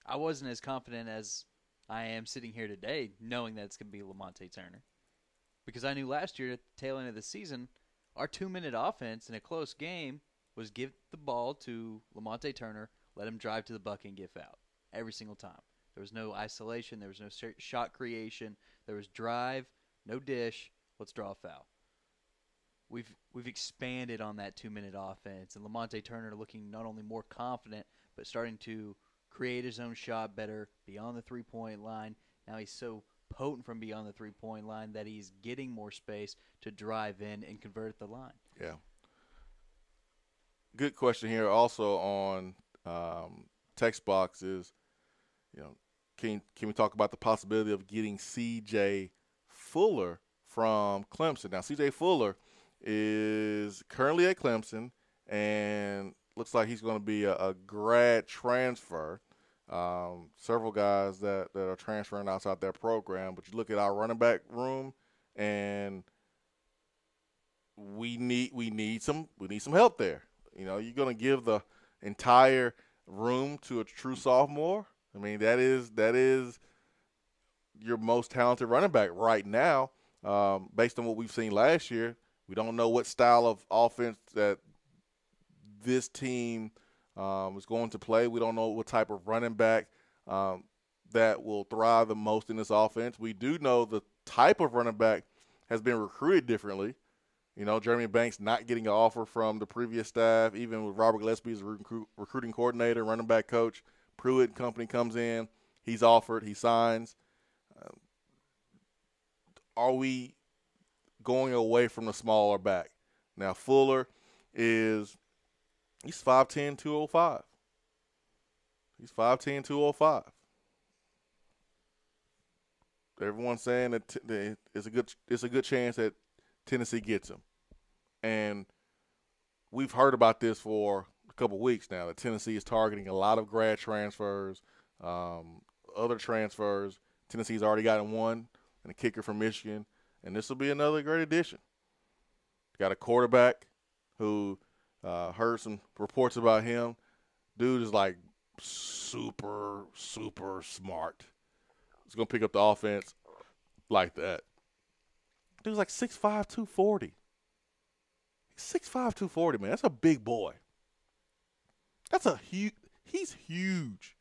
I wasn't as confident as I am sitting here today, knowing that it's going to be Lamonte Turner. Because I knew last year at the tail end of the season, our 2-minute offense in a close game was give the ball to Lamonte Turner, let him drive to the bucket and get fouled every single time. There was no isolation. There was no shot creation. There was drive, no dish. Let's draw a foul. We've expanded on that 2-minute offense, and Lamonte Turner looking not only more confident, but starting to create his own shot better beyond the three-point line. Now he's so potent from beyond the three-point line that he's getting more space to drive in and convert at the line. Yeah. Good question here also on text box is, can we talk about the possibility of getting C.J. Fuller from Clemson? Now, C.J. Fuller is currently at Clemson and looks like he's going to be a grad transfer. Several guys that are transferring outside their program. But you look at our running back room, and we need some help there. You're going to give the entire room to a true sophomore. I mean, that is your most talented running back right now, based on what we've seen last year. We don't know what style of offense that this team is going to play. We don't know what type of running back that will thrive the most in this offense. We do know the type of running back has been recruited differently. Jeremy Banks not getting an offer from the previous staff, even with Robert Gillespie as a recruiting coordinator, running back coach. Pruitt and company comes in. He's offered. He signs. Are we going away from the smaller back? Now, Fuller he's 5'10", 205. He's 5'10", 205. Everyone's saying that it's a good chance that Tennessee gets him. And we've heard about this for a couple weeks now, that Tennessee is targeting a lot of grad transfers, other transfers. Tennessee's already gotten one, and a kicker from Michigan. And this will be another great addition. Got a quarterback who heard some reports about him. Dude is like super, super smart. He's going to pick up the offense like that. Dude's like 6'5", 240. 6'5", 240, man. That's a big boy. That's a huge. He's huge.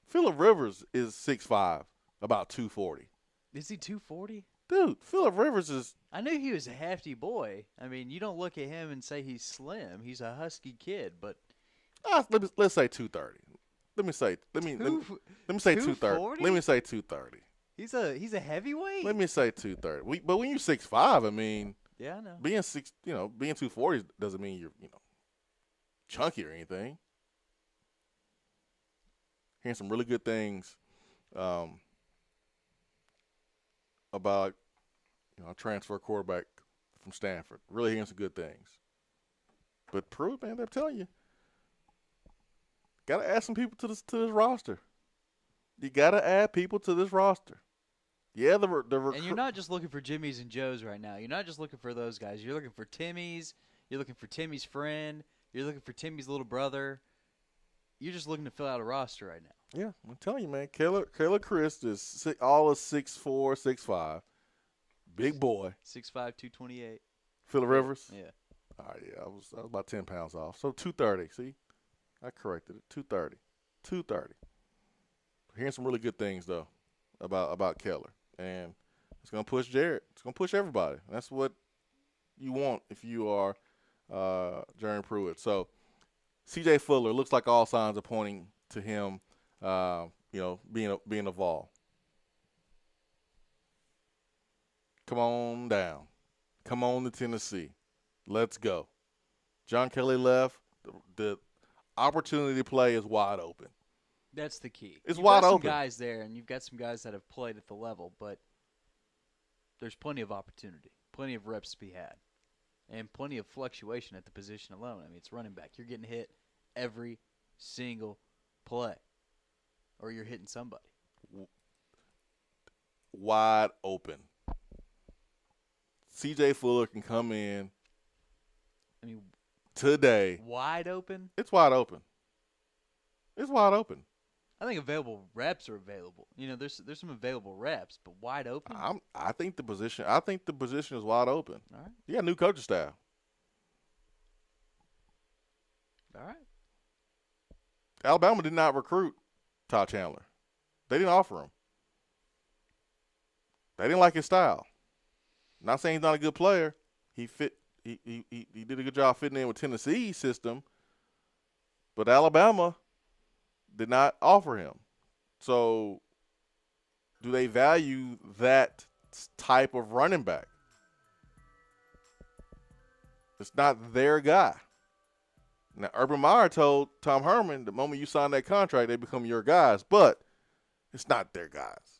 Phillip Rivers is 6'5", about 240. Is he 240? Dude, Phillip Rivers is. I knew he was a hefty boy. I mean, you don't look at him and say he's slim. He's a husky kid, but Let's say 230. Let me say 230. Let me say 230. He's a heavyweight. Let me say 230. But when you're 6'5", I mean, yeah, I know. Being 240 doesn't mean you're chunky or anything. Hearing some really good things about a transfer quarterback from Stanford. Really hearing some good things. But Pruitt, man, they're telling you, got to add some people to this roster. You got to add people to this roster. Yeah, and you're not just looking for Jimmys and Joes right now. You're not just looking for those guys. You're looking for Timmy's. You're looking for Timmy's friend. You're looking for Timmy's little brother. You're just looking to fill out a roster right now. Yeah, I'm telling you, man. Kayla Christ is all of 6'4", 6'5". Big boy. 6'5", 228. Phillip Rivers? Yeah. All right, yeah. I was about 10 pounds off. So 230. See? I corrected it. 230. 230. Hearing some really good things, though, about Keller. And it's going to push Jared. It's going to push everybody. That's what you want if you are Jeremy Pruitt. So C.J. Fuller, looks like all signs are pointing to him, being a Vol. Come on down. Come on to Tennessee. Let's go. John Kelly left. The opportunity to play is wide open. That's the key. It's you've wide got some open. Guys there, and you've got some guys that have played at the level, but there's plenty of opportunity, plenty of reps to be had, and plenty of fluctuation at the position alone. I mean, it's running back. You're getting hit every single play, or you're hitting somebody. Wide open. C.J. Fuller can come in today. Wide open? It's wide open. It's wide open. I think available reps are available. There's some available reps, but wide open. I think the position is wide open. All right. You got a new coaching staff. All right. Alabama did not recruit Todd Chandler. They didn't offer him. They didn't like his style. Not saying he's not a good player. He did a good job fitting in with Tennessee's system, but Alabama did not offer him. So do they value that type of running back? It's not their guy. Now, Urban Meyer told Tom Herman the moment you sign that contract, they become your guys, but it's not their guys.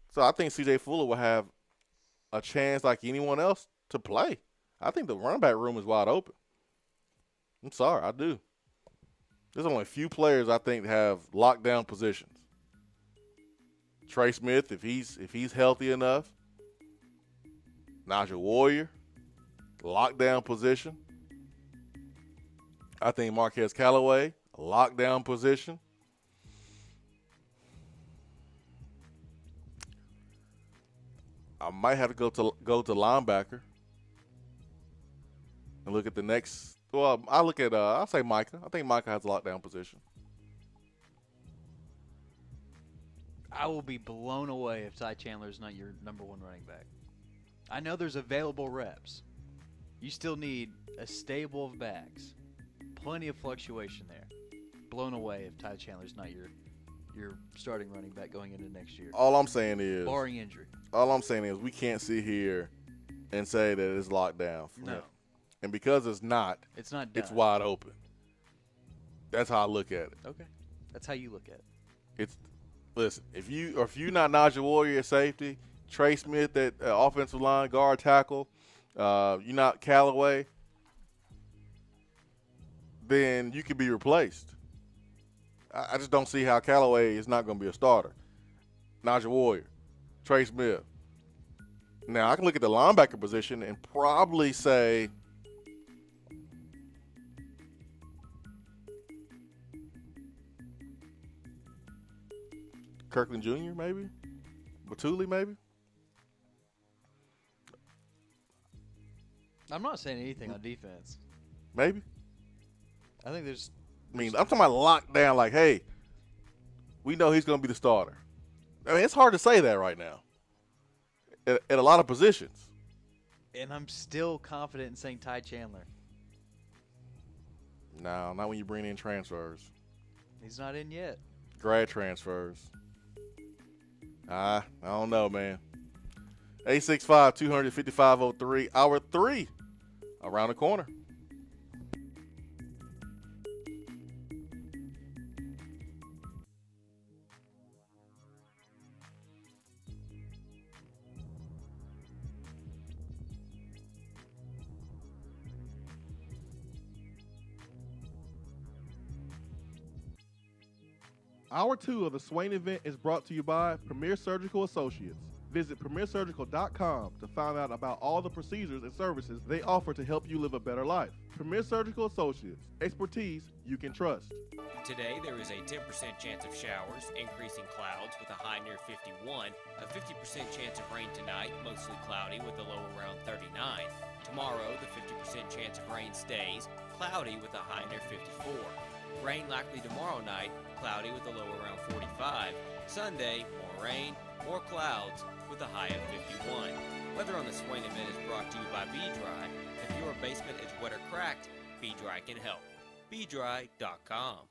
So I think C.J. Fuller will have a chance like anyone else to play. I think the running back room is wide open. I'm sorry, I do. There's only a few players I think have lockdown positions. Trey Smith, if he's healthy enough. Najee Warrior, lockdown position. I think Marquez Callaway, lockdown position. I might have to go to linebacker and look at the next. Well, I'll say Micah. I think Micah has a lockdown position. I will be blown away if Ty Chandler is not your number one running back. I know there's available reps. You still need a stable of backs. Plenty of fluctuation there. Blown away if Ty Chandler's not your starting running back going into next year. All I'm saying is, barring injury. All I'm saying is we can't sit here and say that it's locked down. No. And because it's not done. It's wide open. That's how I look at it. Okay. That's how you look at it. Listen, if you're not Najee Warrior at safety, Trey Smith at offensive line, guard tackle, you're not Callaway, then you can be replaced. I just don't see how Callaway is not going to be a starter. Najee Warrior, Trey Smith. Now, I can look at the linebacker position and probably say Kirkland Jr. maybe? Batuli maybe? I'm not saying anything on defense. Maybe. I think there's. I mean, I'm talking about lockdown. Like, hey, we know he's going to be the starter. I mean, it's hard to say that right now at a lot of positions. And I'm still confident in saying Ty Chandler. No, not when you bring in transfers. He's not in yet. Grad transfers. I don't know, man. 865-250-5503. Hour 3 around the corner. Hour 2 of the Swain event is brought to you by Premier Surgical Associates. Visit premiersurgical.com to find out about all the procedures and services they offer to help you live a better life. Premier Surgical Associates, expertise you can trust. Today, there is a 10% chance of showers, increasing clouds with a high near 51, a 50% chance of rain tonight, mostly cloudy with a low around 39. Tomorrow, the 50% chance of rain stays, cloudy with a high near 54. Rain likely tomorrow night, cloudy with a low around 45. Sunday, more rain, more clouds with a high of 51. Weather on the Swain event is brought to you by B-Dry. If your basement is wet or cracked, B-Dry can help. BDry.com.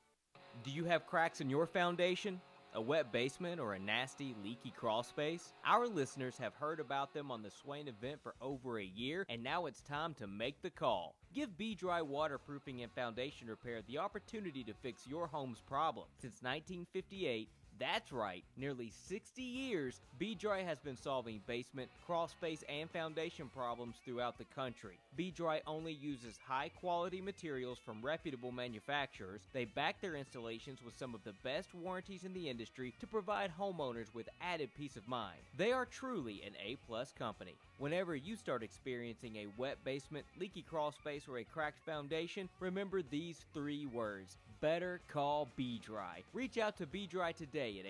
Do you have cracks in your foundation? A wet basement or a nasty, leaky crawl space? Our listeners have heard about them on the Swain event for over a year, and now it's time to make the call. Give B-Dry Waterproofing and Foundation Repair the opportunity to fix your home's problem. Since 1958, that's right, nearly 60 years, B-Dry has been solving basement, crawl space, and foundation problems throughout the country. B-Dry only uses high-quality materials from reputable manufacturers. They back their installations with some of the best warranties in the industry to provide homeowners with added peace of mind. They are truly an A-plus company. Whenever you start experiencing a wet basement, leaky crawl space, or a cracked foundation, remember these 3 words. Better call B-Dry. Reach out to B-Dry today at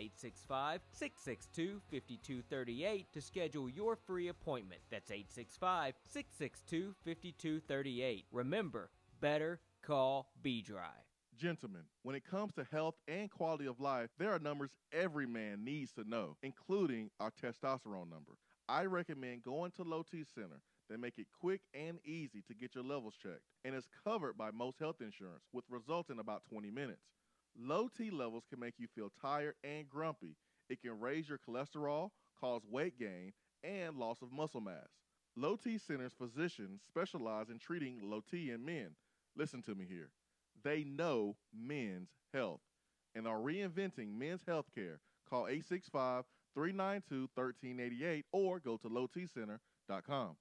865-662-5238 to schedule your free appointment. That's 865-662-5238. Remember, better call B-Dry. Gentlemen, when it comes to health and quality of life, there are numbers every man needs to know, including our testosterone number. I recommend going to Low T Center. They make it quick and easy to get your levels checked, and is covered by most health insurance, with results in about 20 minutes. Low T levels can make you feel tired and grumpy. It can raise your cholesterol, cause weight gain, and loss of muscle mass. Low T Center's physicians specialize in treating low T in men. Listen to me here. They know men's health and are reinventing men's health care. Call 865-392-1388 or go to lowtcenter.com.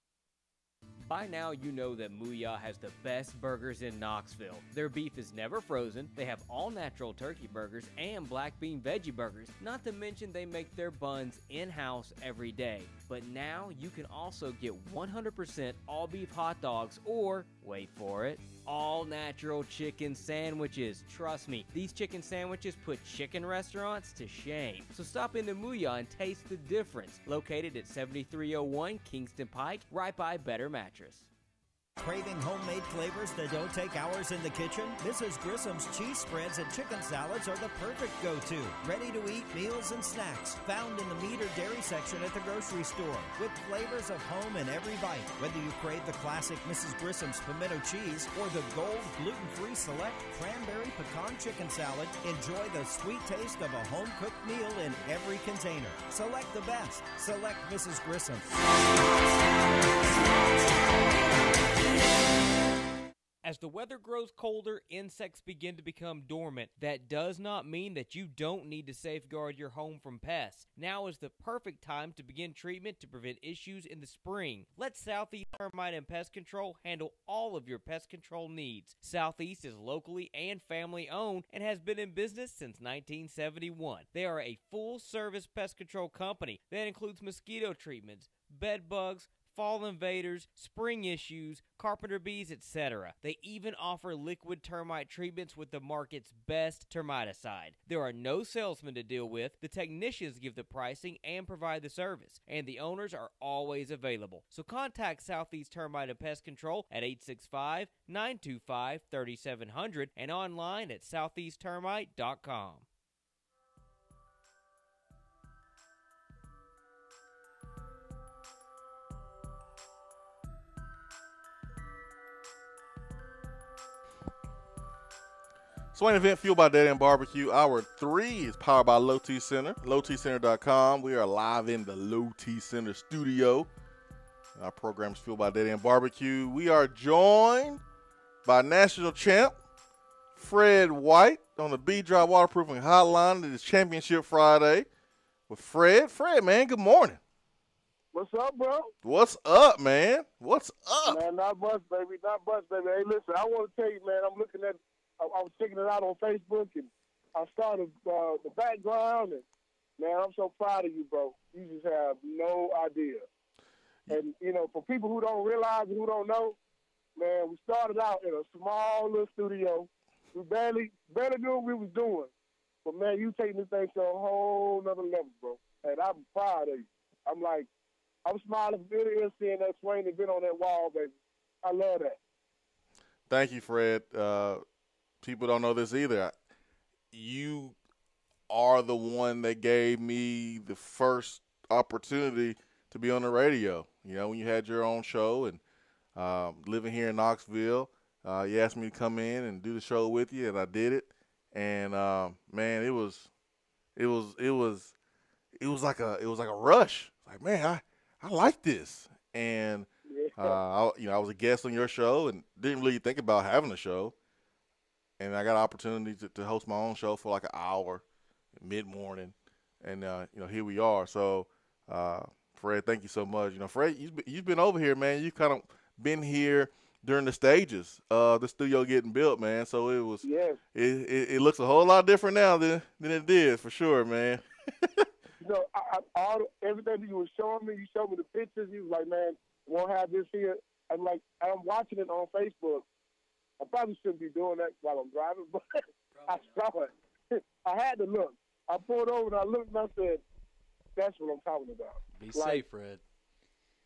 By now, you know that Mooyah has the best burgers in Knoxville. Their beef is never frozen, they have all-natural turkey burgers and black bean veggie burgers, not to mention they make their buns in-house every day. But now, you can also get 100% all-beef hot dogs or, wait for it, all-natural chicken sandwiches. Trust me, these chicken sandwiches put chicken restaurants to shame. So stop into Mooyah and taste the difference. Located at 7301 Kingston Pike, right by Better Mattress. Craving homemade flavors that don't take hours in the kitchen? Mrs. Grissom's cheese spreads and chicken salads are the perfect go-to. Ready-to-eat meals and snacks found in the meat or dairy section at the grocery store, with flavors of home in every bite. Whether you crave the classic Mrs. Grissom's pimento cheese or the gold gluten-free select cranberry pecan chicken salad, enjoy the sweet taste of a home-cooked meal in every container. Select the best. Select Mrs. Grissom. As the weather grows colder, insects begin to become dormant. That does not mean that you don't need to safeguard your home from pests. Now is the perfect time to begin treatment to prevent issues in the spring. Let Southeast Termite and Pest Control handle all of your pest control needs. Southeast is locally and family owned and has been in business since 1971. They are a full-service pest control company that includes mosquito treatments, bed bugs, fall invaders, spring issues, carpenter bees, etc. They even offer liquid termite treatments with the market's best termiticide. There are no salesmen to deal with. The technicians give the pricing and provide the service, and the owners are always available. So contact Southeast Termite and Pest Control at 865-925-3700 and online at southeasttermite.com. Swain Event fueled by Dead End Barbecue. Hour 3 is powered by Low T Center. LowTCenter.com. We are live in the Low T Center studio. Our program is fueled by Dead End Barbecue. We are joined by national champ Fred White on the B-Dry Waterproofing Hotline. It is Championship Friday with Fred. Fred, man, good morning. What's up, bro? What's up, man? What's up? Man, not much, baby. Not much, baby. Hey, listen, I want to tell you, man, I was checking it out on Facebook, and I started the background, and, man, I'm so proud of you, bro. You just have no idea. And, you know, for people who don't realize and who don't know, man, we started out in a small little studio. We barely knew what we was doing. But, man, you taking this thing to a whole nother level, bro. And I'm proud of you. I'm smiling from ear to ear seeing that Swain Event on that wall, baby. I love that. Thank you, Fred. People don't know this either. You are the one that gave me the first opportunity to be on the radio. You know, when you had your own show and living here in Knoxville, you asked me to come in and do the show with you, and I did it. And man, it was like a rush. Like, man, I like this. And I was a guest on your show and didn't really think about having a show. And I got an opportunity to host my own show for like an hour, mid-morning, and here we are. So, Fred, thank you so much. You know, Fred, you've been over here, man. You've kind of been here during the stages of the studio getting built, man. So it was, it looks a whole lot different now than it did, for sure, man. You know, everything that you were showing me, you showed me the pictures. You was like, man, we'll have this here. I'm watching it on Facebook. I probably shouldn't be doing that while I'm driving, but I saw it. I had to look. I pulled over and I looked and I said, that's what I'm talking about. Be safe, Fred.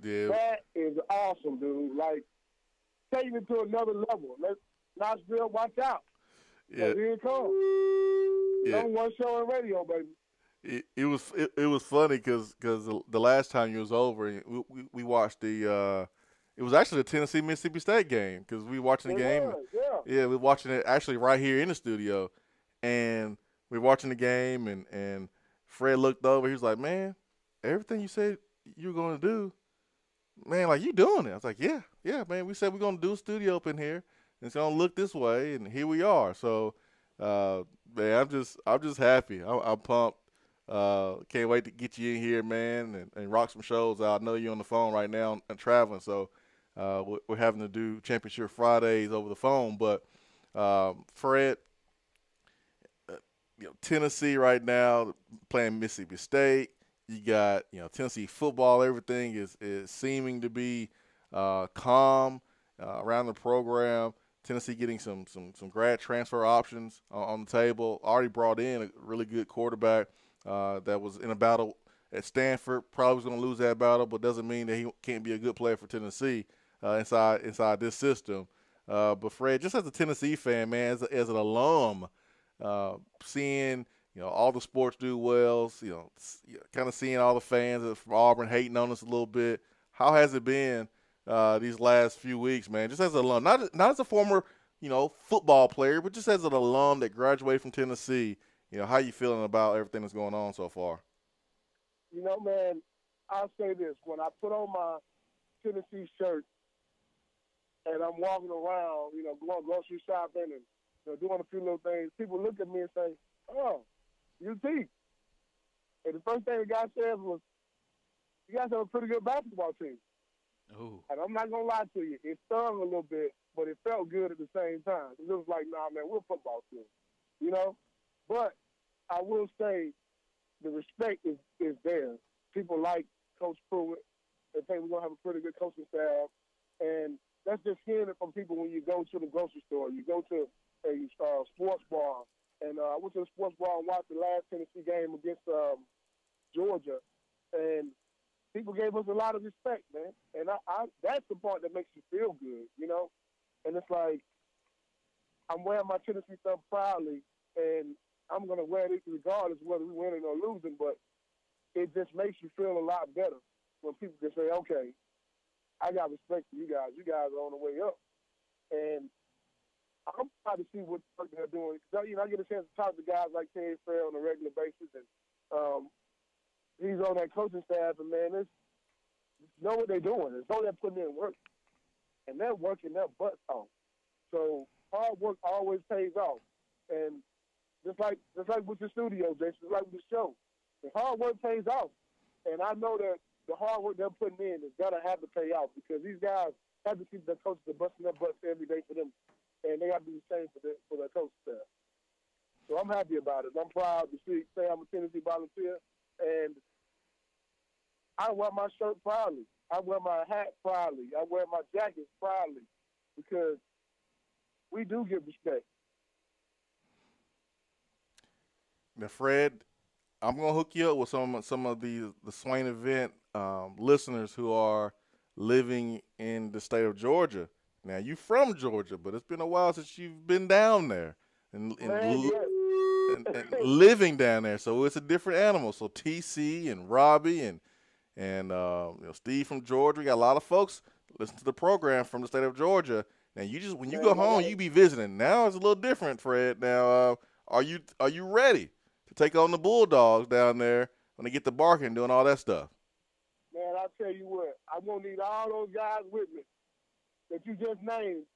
Yeah. That is awesome, dude. Like, taking it to another level. Knoxville, watch out. Yeah. Here it comes. Yeah. Number one show on radio, baby. It was funny because the last time you was over, we watched the it was actually the Tennessee-Mississippi State game because we were watching the game. Yeah, we were watching it actually right here in the studio. And we were watching the game, and Fred looked over. He was like, man, everything you said you were going to do, man, like, you doing it. I was like, yeah, man. We said we're going to do a studio up in here. And it's going to look this way, and here we are. So, man, I'm just happy. I'm pumped. Can't wait to get you in here, man, and rock some shows out. I know you're on the phone right now and traveling, so we're having to do Championship Fridays over the phone. But Fred, Tennessee right now playing Mississippi State. You got Tennessee football. Everything is seeming to be calm around the program. Tennessee getting some grad transfer options on the table. Already brought in a really good quarterback that was in a battle at Stanford. Probably was going to lose that battle, but doesn't mean that he can't be a good player for Tennessee inside this system. But Fred, just as a Tennessee fan, man, as an alum, seeing all the sports do well, kind of seeing all the fans from Auburn hating on us a little bit. How has it been these last few weeks, man? Just as an alum, not as a former football player, but just as an alum that graduated from Tennessee. How you feeling about everything that's going on so far? Man, I'll say this. When I put on my Tennessee shirt and I'm walking around, going grocery shopping and doing a few little things, people look at me and say, oh, UT. And the first thing the guy says was, you guys have a pretty good basketball team. Ooh. And I'm not going to lie to you. It stung a little bit, but it felt good at the same time. It was like, nah, man, we're a football team, But I will say the respect is there. People like Coach Pruitt. they think we're going to have a pretty good coaching staff. And that's just hearing it from people when you go to the grocery store, you go to a sports bar. And I went to the sports bar and watched the last Tennessee game against Georgia. And people gave us a lot of respect, man. And that's the part that makes you feel good, you know? And it's like, I'm wearing my Tennessee stuff proudly, and I'm going to wear it regardless whether we're winning or losing, but it just makes you feel a lot better when people can say, okay, I got respect for you guys. You guys are on the way up. And I'm proud to see what they're doing. You know, I get a chance to talk to guys like Terry Fair on a regular basis, and he's on that coaching staff, and, man, it's know what they're doing. It's know they're putting in work. And they're working their butts off. So hard work always pays off. And just like with the studio, Jason, just like with the show, the hard work pays off. And I know that the hard work they're putting in is going to have to pay off because these guys have to keep their coaches busting their butts every day for them. And they have to do the same for their coach staff. So I'm happy about it. I'm proud to say I'm a Tennessee volunteer. And I wear my shirt proudly. I wear my hat proudly. I wear my jacket proudly because we do give respect. Now, Fred, I'm going to hook you up with some of the Swain Event listeners who are living in the state of Georgia. Now, you from Georgia, but it's been a while since you've been down there and living down there. So it's a different animal. So TC and Robbie and Steve from Georgia. We got a lot of folks listen to the program from the state of Georgia. Now, when you go home, you be visiting. Now it's a little different, Fred. Now, are you ready to take on the Bulldogs down there when they get to barking, doing all that stuff? Man, I'll tell you what. I'm going to need all those guys with me that you just named.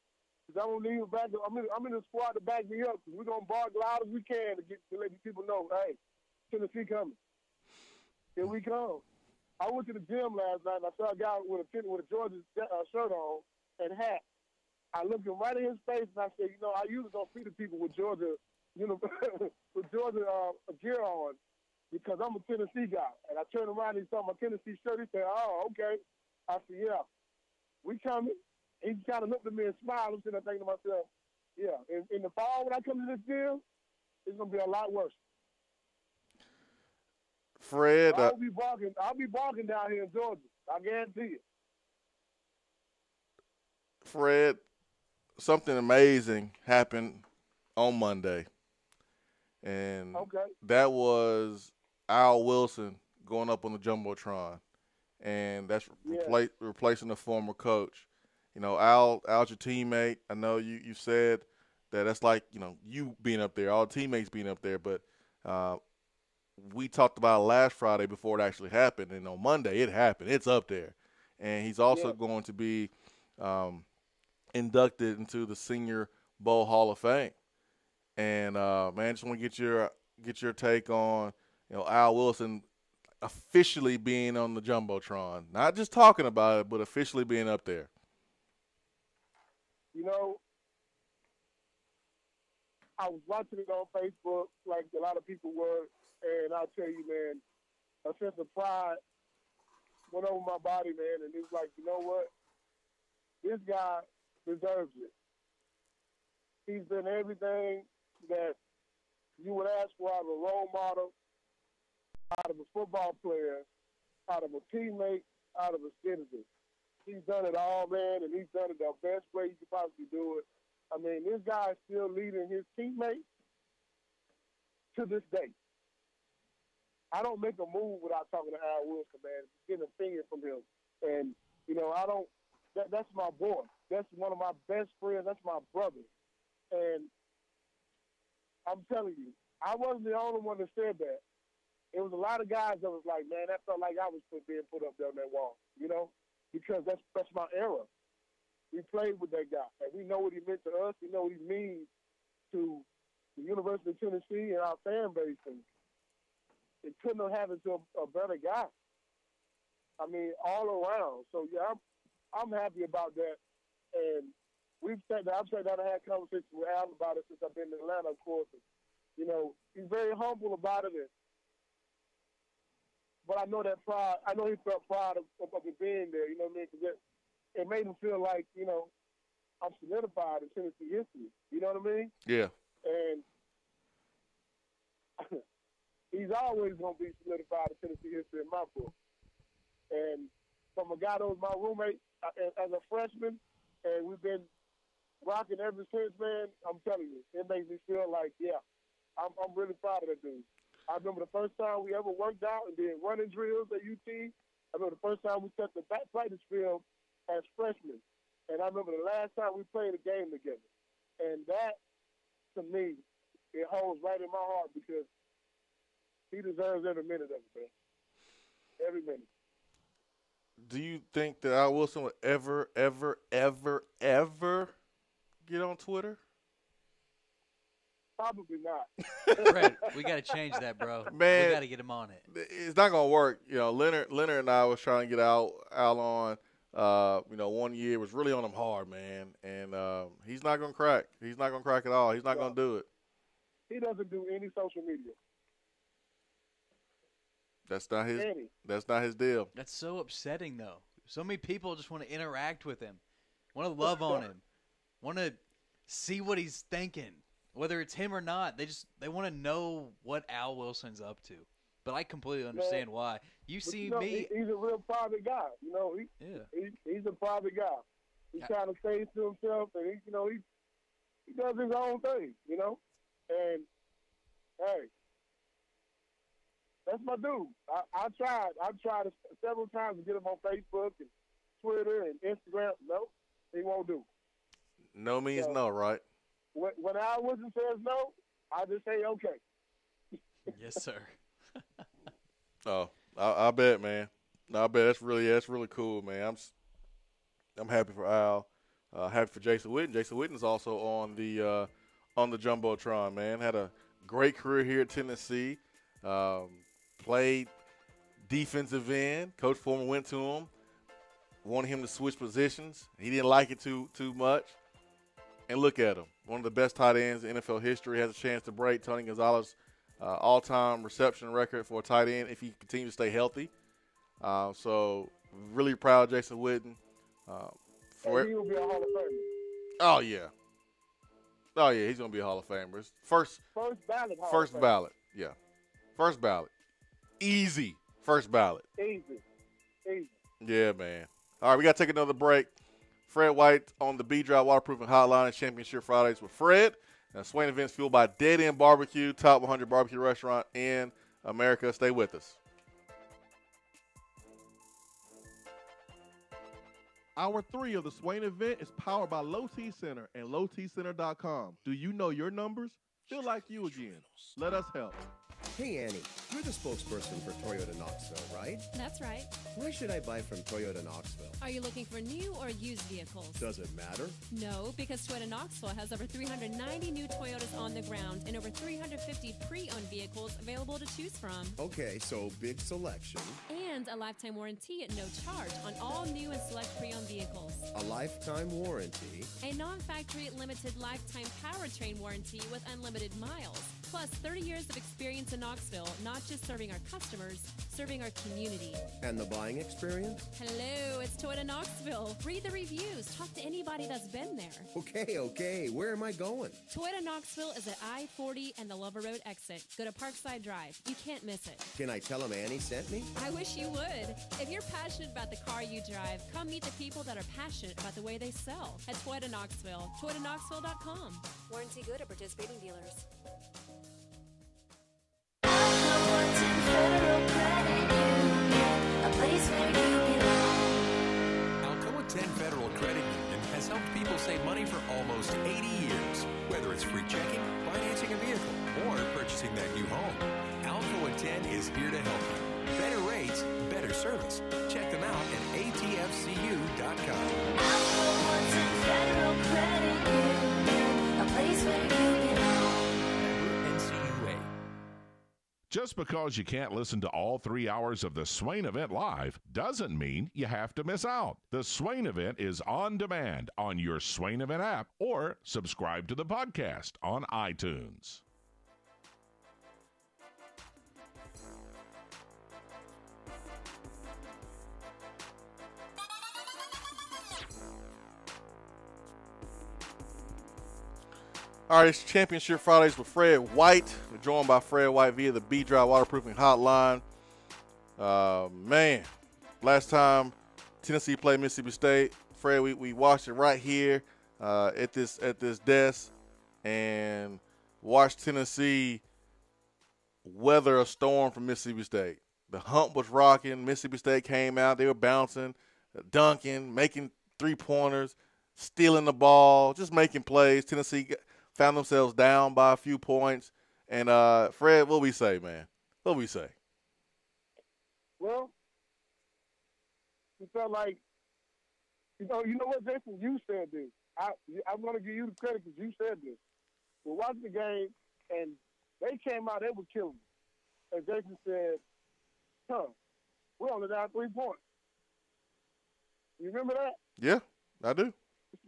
Because I'm going to need them back. I'm in the squad to back me up. We're going to bark loud as we can to let these people know, hey, Tennessee coming. Here we come. I went to the gym last night, and I saw a guy with a Georgia shirt on and hat. I looked him right in his face, and I said, I usually don't speak to people with Georgia, with Georgia gear on because I'm a Tennessee guy. And I turned around and he saw my Tennessee shirt. He said, oh, okay. I said, yeah, we coming. He kind of looked at me and smiled. I'm sitting there thinking to myself, yeah, in the fall when I come to this gym, it's going to be a lot worse. Fred, I'll be barking down here in Georgia. I guarantee you. Fred, something amazing happened on Monday, and that was Al Wilson going up on the jumbotron, and that's replacing the former coach. Al's your teammate. I know you said that's like you being up there, all the teammates being up there, but. We talked about it last Friday before it actually happened, and on Monday it happened. It's up there. And he's also going to be inducted into the Senior Bowl Hall of Fame. And, man, just want to get your take on, Al Wilson officially being on the jumbotron. Not just talking about it, but officially being up there. I was watching it on Facebook like a lot of people were. And I'll tell you, man, a sense of pride went over my body, man. And it was like, you know what? This guy deserves it. He's been everything that you would ask for out of a role model, out of a football player, out of a teammate, out of a citizen. He's done it all, man, and he's done it the best way he could possibly do it. I mean, this guy is still leading his teammates to this day. I don't make a move without talking to Al Wilson, man. Getting an opinion from him. And, that's my boy. That's one of my best friends. That's my brother. And I'm telling you, I wasn't the only one that said that. It was a lot of guys that was like, man, that felt like I was being put up there on that wall, because that's my era. We played with that guy, and we know what he meant to us. We know what he means to the University of Tennessee and our fan base. And it couldn't have happened to a better guy. I mean, all around. So, yeah, I'm happy about that. And I've sat down and had conversations with Al about it since I've been in Atlanta, of course. And, he's very humble about it. And but I know that pride. I know he felt proud of it being there. You know what I mean? Because it made him feel like, you know, I'm solidified in Tennessee history. You know what I mean? Yeah. And he's always going to be solidified in Tennessee history in my book. And from a guy that was my roommate as a freshman, and we've been rocking ever since, man, I'm telling you, it makes me feel like, yeah, I'm really proud of that dude. I remember the first time we ever worked out and did running drills at UT. I remember the first time we took the back practice field as freshmen. And I remember the last time we played a game together. And that, to me, it holds right in my heart because he deserves every minute of it, man. Every minute. Do you think that Al Wilson would ever get on Twitter? Probably not. Fred, we got to change that, bro. Man, we got to get him on it. It's not gonna work. You know, Leonard and I was trying to get Al on. You know, 1 year was really on him hard, man, and he's not gonna crack. He's not gonna crack at all. He's not gonna do it. He doesn't do any social media. That's not his. That's not his deal. That's so upsetting, though. So many people just want to interact with him, want to love on him, want to see what he's thinking, whether it's him or not. They want to know what Al Wilson's up to. But I completely understand why. You see me. He's a real private guy. You know, he's a private guy. He kind of stays to himself, and he does his own thing. You know, and hey. That's my dude. I tried several times to get him on Facebook and Twitter and Instagram. No, he won't do. No means no, right? When Al Wilson says no, I just say okay. Yes, sir. Oh, I bet, man. I bet that's really cool, man. I'm happy for Al. Happy for Jason Witten. Jason Witten is also on the jumbotron, man. Had a great career here at Tennessee. Played defensive end. Coach Foreman went to him, wanted him to switch positions. He didn't like it too much. And look at him. One of the best tight ends in NFL history. Has a chance to break Tony Gonzalez's all-time reception record for a tight end if he continues to stay healthy. So really proud of Jason Witten. He will be a Hall of Famer. Oh, yeah. Oh, yeah, he's going to be a Hall of Famer. First ballot Hall First of Famer. ballot, yeah. First ballot. Easy first ballot. Easy. Yeah, man. All right, we got to take another break. Fred White on the B-Drive Waterproofing Hotline and Championship Fridays with Fred. And Swain Events fueled by Dead End Barbecue, top 100 barbecue restaurant in America. Stay with us. Hour 3 of the Swain event is powered by Low T Center and lowtcenter.com. Do you know your numbers? Feel like you again. Let us help. Hey, Annie, you're the spokesperson for Toyota Knoxville, right? That's right. Where should I buy from Toyota Knoxville? Are you looking for new or used vehicles? Does it matter? No, because Toyota Knoxville has over 390 new Toyotas on the ground and over 350 pre-owned vehicles available to choose from. Okay, so big selection. And a lifetime warranty at no charge on all new and select pre-owned vehicles. A lifetime warranty. A non-factory limited lifetime powertrain warranty with unlimited miles. Plus 30 years of experience in Knoxville, not just serving our customers, serving our community. And the buying experience? Hello, it's Toyota Knoxville. Read the reviews. Talk to anybody that's been there. Okay. Where am I going? Toyota Knoxville is at I-40 and the Lover Road exit. Go to Parkside Drive. You can't miss it. Can I tell them Annie sent me? I wish you would. If you're passionate about the car you drive, come meet the people that are passionate about the way they sell at Toyota Knoxville. ToyotaKnoxville.com. Warranty good at participating dealers. Alcoa 10 Federal Credit Union has helped people save money for almost 80 years. Whether it's free checking, financing a vehicle, or purchasing that new home, Alcoa 10 is here to help you. Better rates, better service. Check them out at atfcu.com. Alcoa 10 Federal Credit Union, a place where you belong. NCUA. Just because you can't listen to all 3 hours of the Swain event live doesn't mean you have to miss out. The Swain event is on demand on your Swain event app or subscribe to the podcast on iTunes. All right, it's Championship Fridays with Fred White. We're joined by Fred White via the B-Dry Waterproofing Hotline. Man, last time Tennessee played Mississippi State, Fred, we watched it right here at this desk and watched Tennessee weather a storm from Mississippi State. The hump was rocking. Mississippi State came out. They were bouncing, dunking, making three-pointers, stealing the ball, just making plays. Tennessee found themselves down by a few points. And, Fred, what we say, man? What we say? Well, it felt like, you know what, Jason? You said this. I'm going to give you the credit because you said this. We watched the game, and they came out, they were killing me. And Jason said, we're only down 3 points. You remember that? Yeah, I do.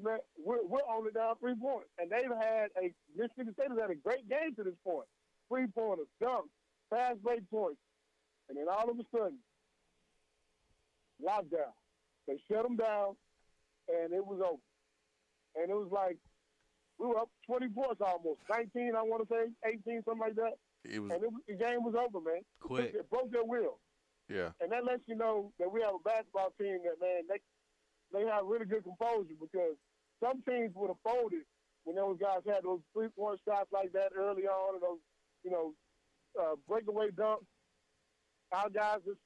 Man, we're only down 3 points. And Mississippi State has had a great game to this point. 3-pointers, dunks, fast break points. And then all of a sudden, lockdown. They shut them down, and it was over. And it was like, we were up 20 points almost. 19, I want to say, 18, something like that. The game was over, man. Quick. It broke their will. Yeah. And that lets you know that we have a basketball team that, man, they have really good composure because some teams would have folded when those guys had those 3-point shots like that early on and those, breakaway dunks. Our guys just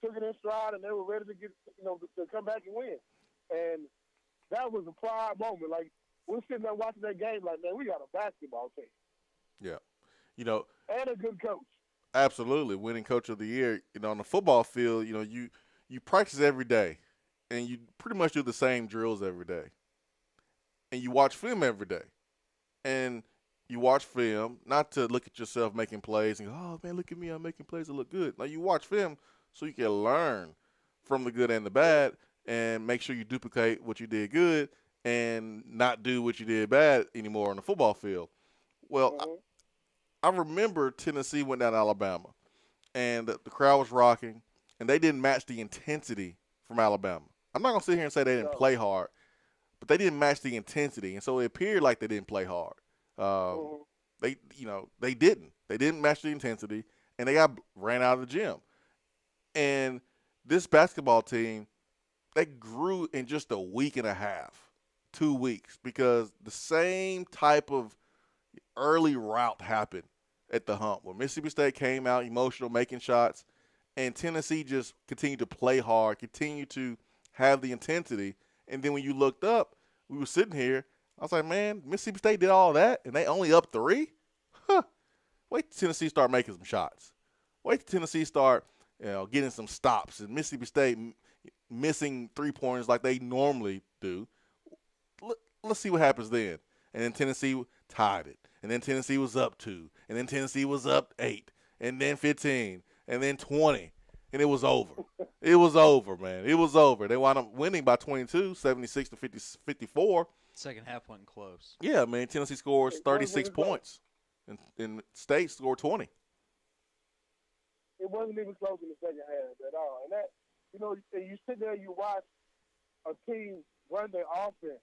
took it in stride and they were ready to get, to come back and win. And that was a pride moment. Like, we're sitting there watching that game like, man, we got a basketball team. Yeah. And a good coach. Absolutely. Winning coach of the year. On the football field, you practice every day. And you pretty much do the same drills every day. And you watch film every day. And you watch film not to look at yourself making plays and go, oh, man, look at me, I'm making plays that look good. Now, you watch film so you can learn from the good and the bad and make sure you duplicate what you did good and not do what you did bad anymore on the football field. Well, I remember Tennessee went down to Alabama, and the crowd was rocking, and they didn't match the intensity from Alabama. I'm not going to sit here and say they didn't play hard, but they didn't match the intensity, and so it appeared like they didn't play hard. They didn't. They didn't match the intensity, and they got ran out of the gym. And this basketball team, they grew in just a week and a half, 2 weeks, because the same type of early route happened at the hump where Mississippi State came out emotional, making shots, and Tennessee just continued to play hard, continued to have the intensity. And then when you looked up, we were sitting here, I was like, man, Mississippi State did all that, and they only up 3? Wait till Tennessee start making some shots. Wait till Tennessee start getting some stops, and Mississippi State missing 3-pointers like they normally do. Let's see what happens then. And then Tennessee tied it. And then Tennessee was up 2. And then Tennessee was up 8. And then 15. And then 20. And it was over. It was over, man. It was over. They wound up winning by 22, 76 to 54. Second half wasn't close. Yeah, man. Tennessee scores 36 points. And State scored 20. It wasn't even close in the second half at all. And that, you sit there, you watch a team run their offense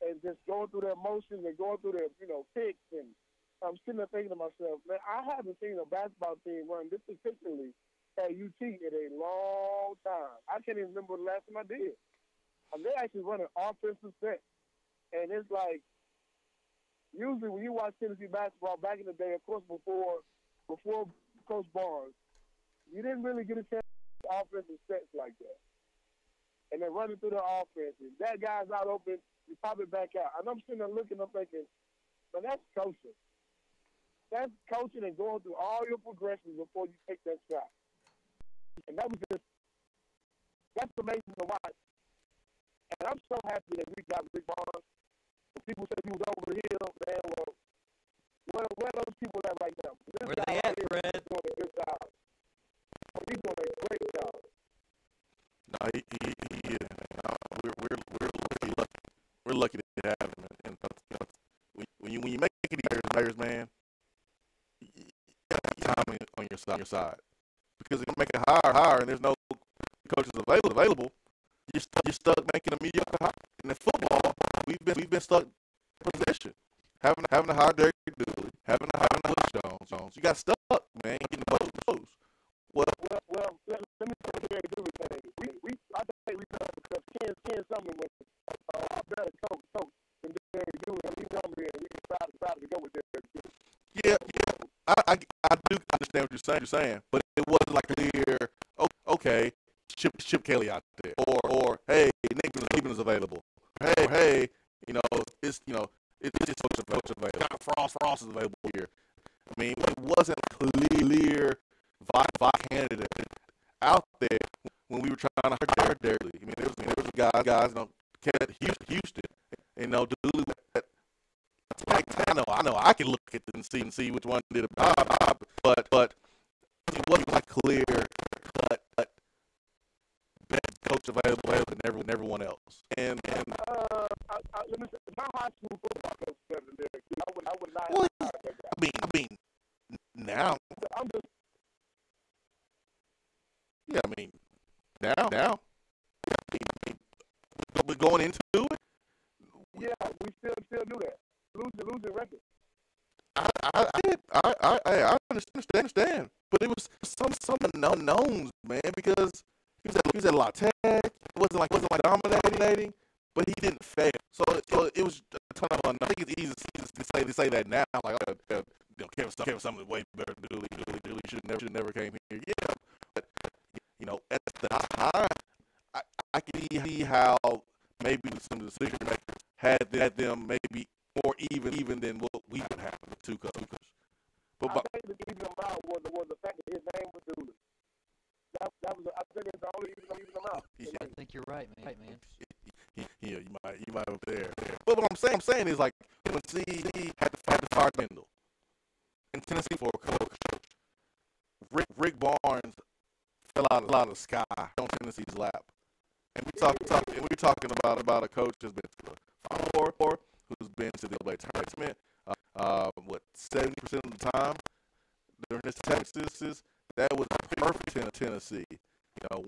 and just going through their motions and going through their, picks. And I'm sitting there thinking to myself, man, I haven't seen a basketball team run this particularly at UT in a long time. I can't even remember the last time I did. They actually run an offensive set. And it's like, usually when you watch Tennessee basketball back in the day, of course, before Coach Barnes, you didn't really get a chance to offensive sets like that. And they're running through the offense. And that guy's not open, you pop it back out. And I'm sitting there looking up thinking, man, that's coaching. That's coaching and going through all your progressions before you take that shot. And that's amazing to watch. And I'm so happy that we got Rick Barnes. When people say he was over the hill, man, well, where are those people at right now? Where are they at, Fred? He's doing a good job. He's doing a great job. No, he is. We're lucky. We're lucky to have him. And when you make these players, man, you got to have time on your side. Because if you make it higher, and there's no coaches available, you're stuck making a mediocre hire. And in football, we've been stuck in position. having to hire Derek Dooley, having to hire Jones. You got stuck, man. Getting close. Well, let me tell you Derek Dooley thing. I think we done because Ken Sumner was a better coach than Derek Dooley. I mean, we decided to go with Derek Dooley. Yeah. I do understand what you're saying, but it wasn't like clear. Okay, Chip Kelly out there, or hey, Nick Saban is available. Hey, it's just coach available. Frost is available here. I mean, it wasn't clear vice candidate out there when we were trying to hire Derek Dooley. I mean, there was guys, Houston, Dooley. I know. I can look at them and see which one did a job, but it wasn't like clear cut best coach available than everyone else. And let me say, my high school football coach is better than Derek Dooley. I would not have hired that guy. I mean, now. I'm just. Yeah, I mean, now. We're going into it. Yeah, we still do that. Losing record. I understand, but it was some unknowns, man, because he was at La Tech. It wasn't like dominating, but he didn't fail. So it was a ton of unknowns. I think it's easy to say that now, like Kevin Sumner way better than Dooley should never came here. Yeah, but at the time, I can see how maybe some of the decision makers had them maybe more even than what we would have with two coaches. But I think the even amount was the fact that his name was Dooley. That was I think it's the only even amount. Yeah, I think you're right, man. Yeah, you might up there. But what I'm saying is like when CD had to fire Kendall in Tennessee for a coach. Rick Barnes fell out of the sky on Tennessee's lap, and we're talking about a coach that's been to the 4, who's been to the NCAA tournament. 70% of the time during his Texas, that was perfect in Tennessee.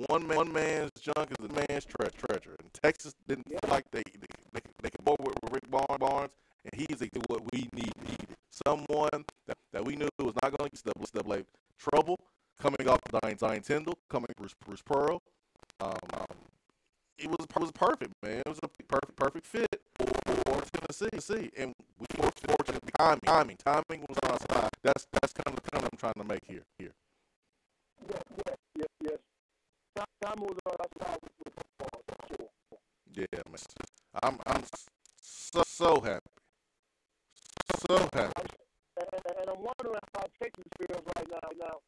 One man's junk is a man's treasure. And Texas didn't feel like they could board with Rick Barnes, and he's exactly what we needed. Someone that we knew was not going to get like trouble coming off Zion Tyndall, coming Bruce Pearl. It was perfect, man. It was a perfect fit for Tennessee, and we were fortunate. Timing was on our side. That's kind of what I'm trying to make here. Yes. Timing was on our side with football, for sure. Yeah, man. I'm so happy. So happy. And I'm wondering how Texas feels right now.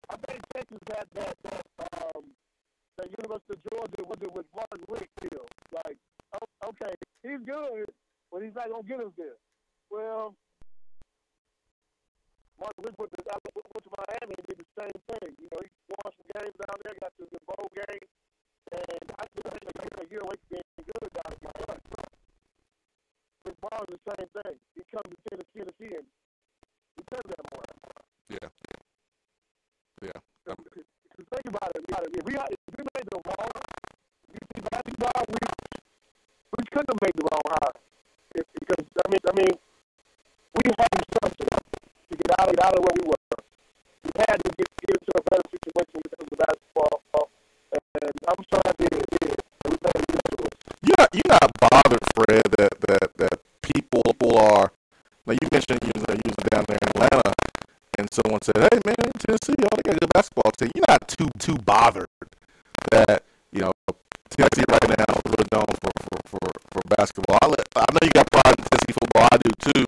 I think Texas had that University of Georgia was it with Martin Rick feel. Like, okay, he's good, but he's not gonna get us there. Well, Martin Rick went to Miami and did the same thing. He won some games down there, got to the bowl game, and I think they're a year away from being good down in Miami. Rick Barnes the same thing. He comes to Tennessee and he does that more. Yeah. Think about it. If we made the wrong UT basketball, we couldn't have made the wrong hire. Because I mean, we had to something to get out of where we were. We had to get into a better situation because of basketball, and I'm sorry we did. We made it. You're not bothered, Fred, that people are. Now you mentioned using down there in Atlanta. And someone said, "Hey man, in Tennessee, they got a good basketball team." You're not too bothered that Tennessee right now is really known for basketball. I know you got pride in Tennessee football. I do too.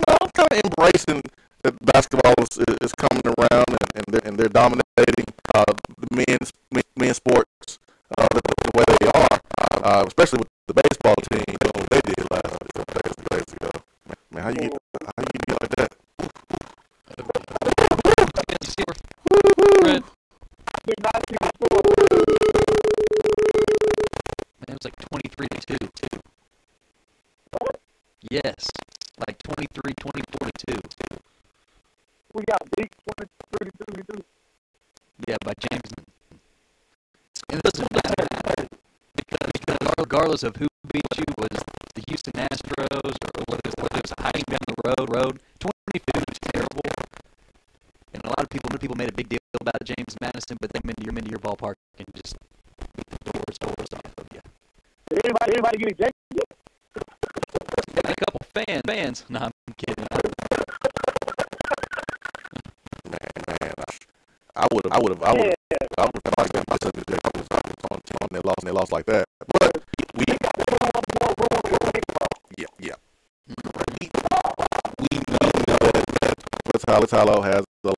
I'm kind of embracing that basketball is coming around and they're dominating the men's sports the way they are, especially with the baseball team. What they did last days ago. Man, how you get like that? Man, it was like 23-2. Yes, like 23-22. We got beat 23-22. Yeah, by James. And it doesn't matter because regardless of who beat you, was the Houston Astros or was it a high down the road. 2015 was terrible, and a lot of people made a big deal about James Madison, but they come into your ballpark and just beat the doors off of you. Did anybody get ejected? Got a couple fans. No, I'm kidding. Man, I would have liked them on they lost like that. But we know Tyler has a lot.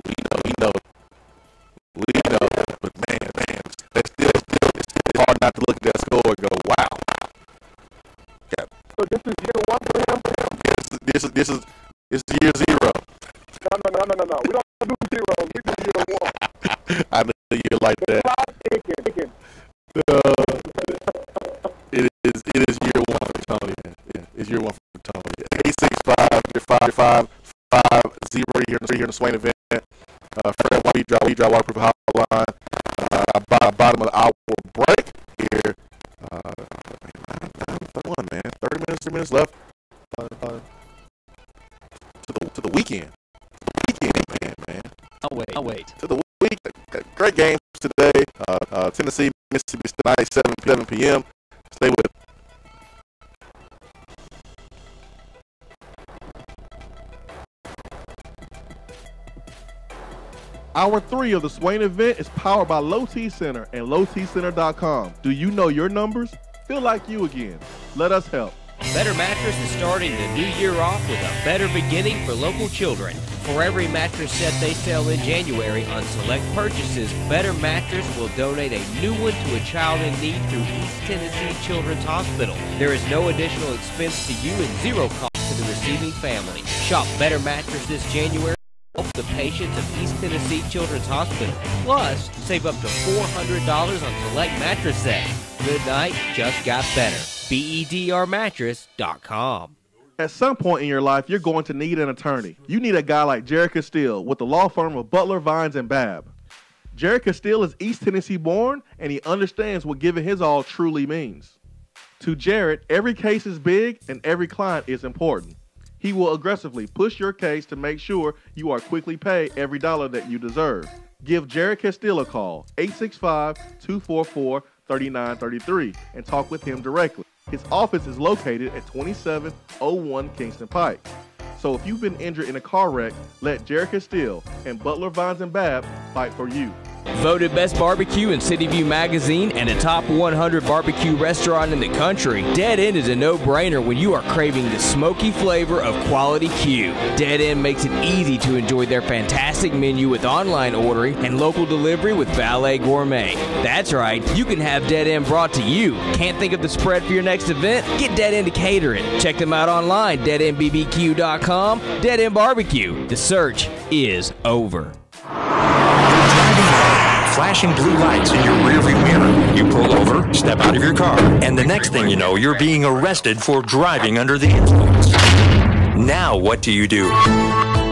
We know. But man, it's still hard not to look at that score and go, wow. Yeah. So this is year one for him? Yes, this is year zero. No. We don't do zeros. We do year one. I know you like that. It is year one for Tony. Yeah, it's year one for Tony. 865-550 here in the Swain event. Fred White drive waterproof hotline. Bottom of the hour break here. 30 minutes left. To the weekend. Man. I'll wait. To the week. Great games today. Tennessee, Mississippi State, 7 p.m. Stay with it. Hour 3 of the Swain event is powered by Low T Center and lowtcenter.com. Do you know your numbers? Feel like you again. Let us help. Better Mattress is starting the new year off with a better beginning for local children. For every mattress set they sell in January on select purchases, Better Mattress will donate a new one to a child in need through East Tennessee Children's Hospital. There is no additional expense to you and zero cost to the receiving family. Shop Better Mattress this January. Help the patients of East Tennessee Children's Hospital. Plus, save up to $400 on select mattress sets. Good night just got better. BEDRmattress.com. At some point in your life, you're going to need an attorney. You need a guy like Jared Castile with the law firm of Butler, Vines, and Babb. Jared Castile is East Tennessee born, and he understands what giving his all truly means. To Jared, every case is big and every client is important. He will aggressively push your case to make sure you are quickly paid every dollar that you deserve. Give Jared Castile a call, 865-244-3933, and talk with him directly. His office is located at 2701 Kingston Pike. So if you've been injured in a car wreck, let Jared Castile and Butler, Vines, and Babb fight for you. Voted Best Barbecue in City View Magazine and a top 100 barbecue restaurant in the country, Dead End is a no-brainer when you are craving the smoky flavor of quality Q. Dead End makes it easy to enjoy their fantastic menu with online ordering and local delivery with Valet Gourmet. That's right, you can have Dead End brought to you. Can't think of the spread for your next event? Get Dead End to cater it. Check them out online, deadendbbq.com. Dead End Barbecue. The search is over. Flashing blue lights in your rearview mirror. You pull over, step out of your car, and the next thing you know, you're being arrested for driving under the influence. Now what do?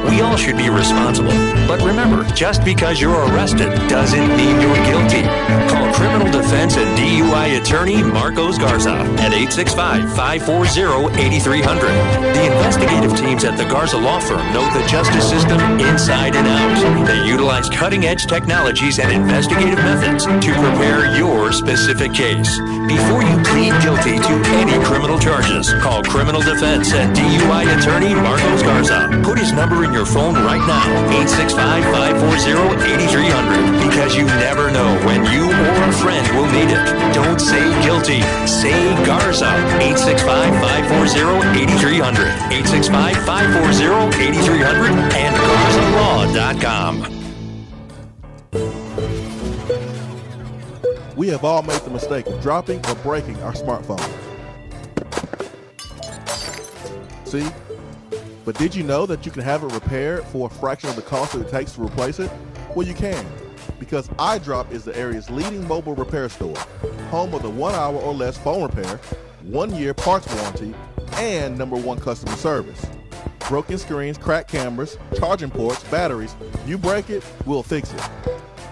We all should be responsible. But remember, just because you're arrested doesn't mean you're guilty. Call criminal defense and DUI attorney Marcos Garza at 865-540-8300. The investigative teams at the Garza Law Firm know the justice system inside and out. They utilize cutting-edge technologies and investigative methods to prepare your specific case. Before you plead guilty to any criminal charges, call criminal defense and DUI attorney Marcos Garza. Put his number in your phone right now, 865-540-8300, because you never know when you or a friend will need it. Don't say guilty, say Garza. 865-540-8300, 865-540-8300, and GarzaLaw.com. We have all made the mistake of dropping or breaking our smartphone. See? But did you know that you can have it repaired for a fraction of the cost that it takes to replace it? Well, you can, because iDrop is the area's leading mobile repair store, home of the 1 hour or less phone repair, 1 year parts warranty, and #1 customer service. Broken screens, cracked cameras, charging ports, batteries, you break it, we'll fix it.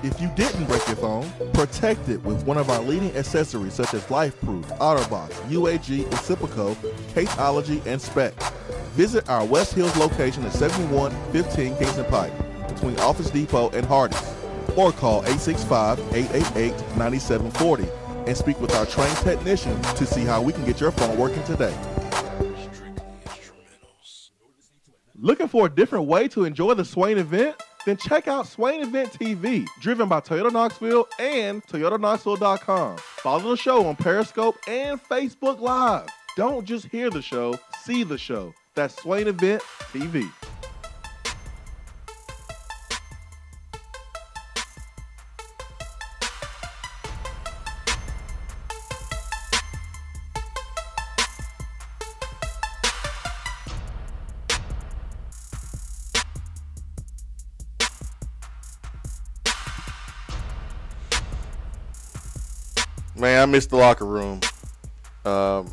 If you didn't break your phone, protect it with one of our leading accessories such as LifeProof, OtterBox, UAG, Reciproco, Caseology, and Spec. Visit our West Hills location at 7115 Kingston Pike between Office Depot and Hardee's, or call 865-888-9740 and speak with our trained technician to see how we can get your phone working today. Looking for a different way to enjoy the Swain event? Then check out Swain Event TV, driven by Toyota Knoxville and ToyotaKnoxville.com. Follow the show on Periscope and Facebook Live. Don't just hear the show, see the show. That's Swain Event TV. Man, I miss the locker room. It's a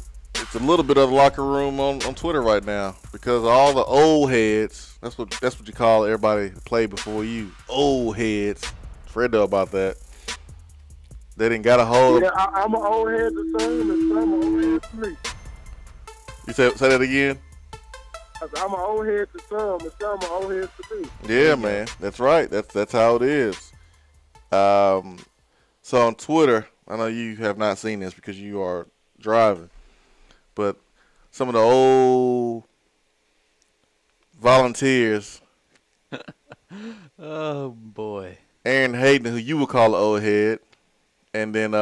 little bit of the locker room on Twitter right now because all the old heads. That's what you call everybody who played before you. Old heads. Fred know about that. They didn't got a hold. Yeah, I'm an old head to some, and some are old head to me. You say that again? I'm an old head to some, and some are old heads to me. Yeah, man. That's right. That's how it is. So on Twitter, I know you have not seen this because you are driving, but some of the old volunteers. Oh, boy. Aaron Hayden, who you would call an old head, and then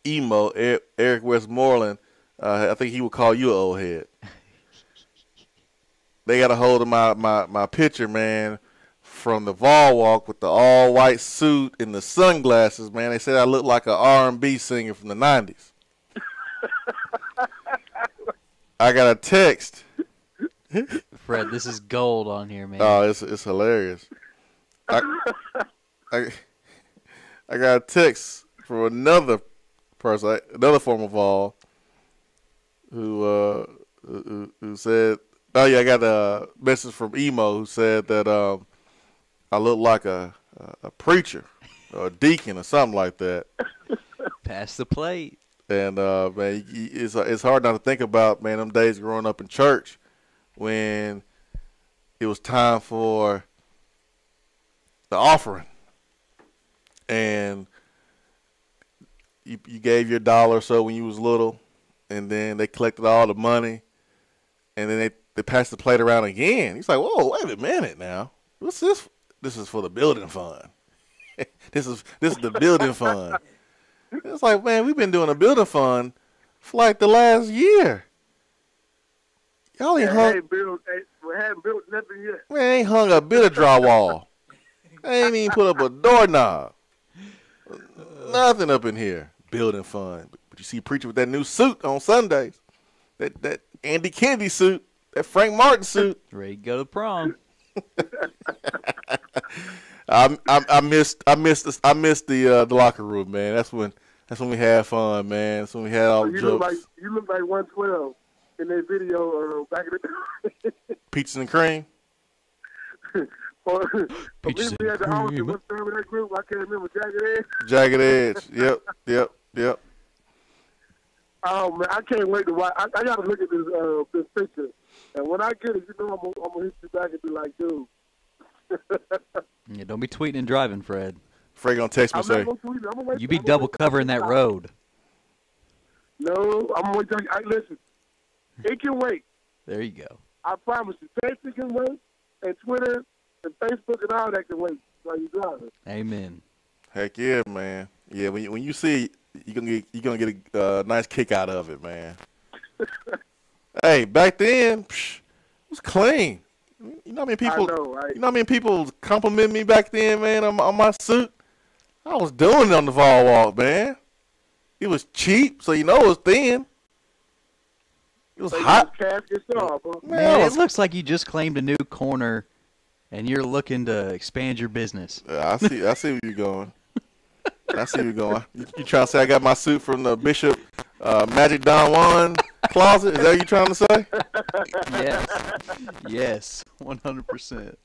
Emo, Eric Westmoreland, I think he would call you an old head. They got a hold of my picture, man, from the Vol Walk with the all-white suit and the sunglasses, man. They said I looked like an R&B singer from the 90s. I got a text. Fred, this is gold on here, man. Oh, it's hilarious. I got a text from another person, another former Vol, who said, oh yeah, I got a message from Emo who said that I look like a preacher or a deacon or something like that. Pass the plate. And man, it's hard not to think about, man, them days growing up in church when it was time for the offering, and you gave your $1 or so when you was little, and then they collected all the money, and then they passed the plate around again. He's like, whoa, wait a minute now, what's this? This is for the building fund. This is the building fund. It's like, man, we've been doing a building fund for like the last year. Y'all ain't hung. We haven't built nothing yet. Man, ain't hung a bit of drywall. Ain't even put up a doorknob. Nothing up in here. Building fund. But you see preacher with that new suit on Sundays. That Andy Kennedy suit. That Frank Martin suit. Ready to go to prom. I missed the locker room, man. That's when we had fun, man. That's when we had all the jokes. You look like 112 in that video back in the day. Peaches and cream. Peaches and cream. What's the name of that group? I can't remember. Jagged Edge. Jagged Edge. Yep. Oh man, I can't wait to watch. I gotta look at this picture, and when I get it, you know I'm gonna hit you back and be like, dude. Yeah, don't be tweeting and driving, Fred. Fred gonna text me say, you be double covering that road. No, I'm gonna tell you. Listen, it can wait. There you go. I promise you, Facebook can wait, and Twitter, and Facebook, and all that can wait while you driving. Amen. Heck yeah, man. Yeah, when you see it, you're gonna get a nice kick out of it, man. Hey, back then, it was clean. You know how many people? I know, right? You know how many people compliment me back then, man, on my suit? I was doing it on the Vol Walk, man. It was cheap, so you know it was thin. It was hot. Man, it looks like you just claimed a new corner, and you're looking to expand your business. I see where you're going. I see where you're going. You trying to say I got my suit from the Bishop Magic Don Juan closet? Is that what you trying to say? Yes, 100%.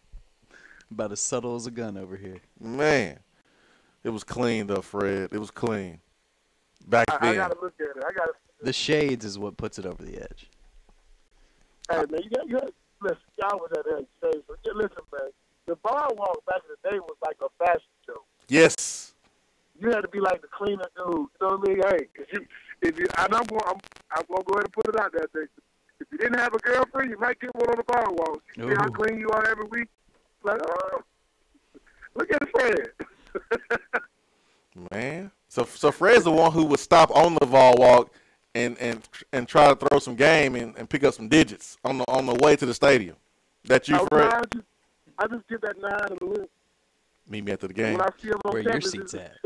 About as subtle as a gun over here. Man, It was clean though, Fred. It was clean. Back then. I gotta look at it. The shades is what puts it over the edge. Hey man, you got listen. Y'all was at that stage. Listen, man. The bar walk back in the day was like a fashion show. Yes. You had to be like the cleaner dude. You know what I mean? Hey, I'm gonna go ahead and put it out there. If you didn't have a girlfriend, you might get one on the bar walk. You see how clean you are every week. Like, oh, look at Fred. Man. So Fred's the one who would stop on the ball walk and try to throw some game and pick up some digits on the way to the stadium. That you, Fred? I just get that 9 and a look. Meet me after the game. When I see him on Where campus, your seat's at.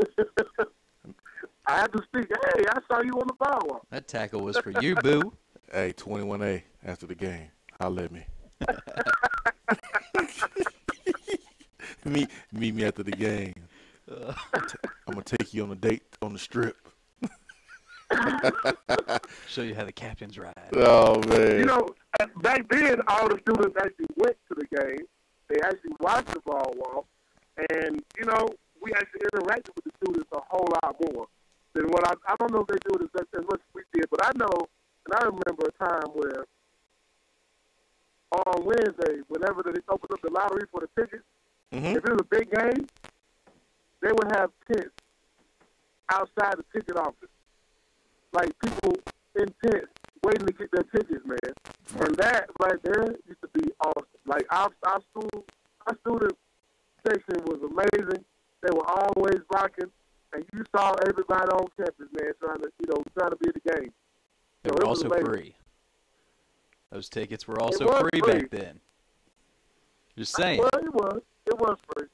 I have to speak. Hey, I saw you on the ball walk. That tackle was for you, boo. Hey, 21A after the game. Holla at me. meet me after the game. I'm gonna take you on a date on the strip. Show you how the captains ride. Oh man! You know, back then all the students actually went to the game. They actually watched the ball walk, and you know, we actually interacted with the students a whole lot more than what I don't know if they do it as much as we did, but I know, and I remember a time where on Wednesday, whenever they opened up the lottery for the tickets, if it was a big game, they would have tents outside the ticket office. Like people in tents waiting to get their tickets, man. And that right there used to be awesome. Like our student section was amazing. They were always rocking, and you saw everybody on campus, man, trying to be at the game. They were also free. Those tickets were also free back then. Just saying. Well, it was free.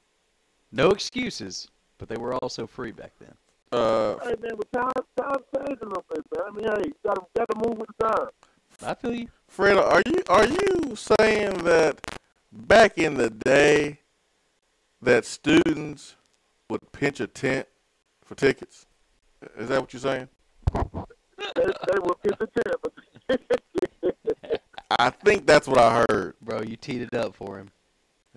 No excuses, but they were also free back then. Hey man, but time's changing a little bit, man. I mean, hey, you gotta move with the time. I feel you. Fred, are you saying that back in the day that students would pinch a tent for tickets? Is that what you're saying? They would pinch a tent for tickets. I think that's what I heard. Bro, you teed it up for him.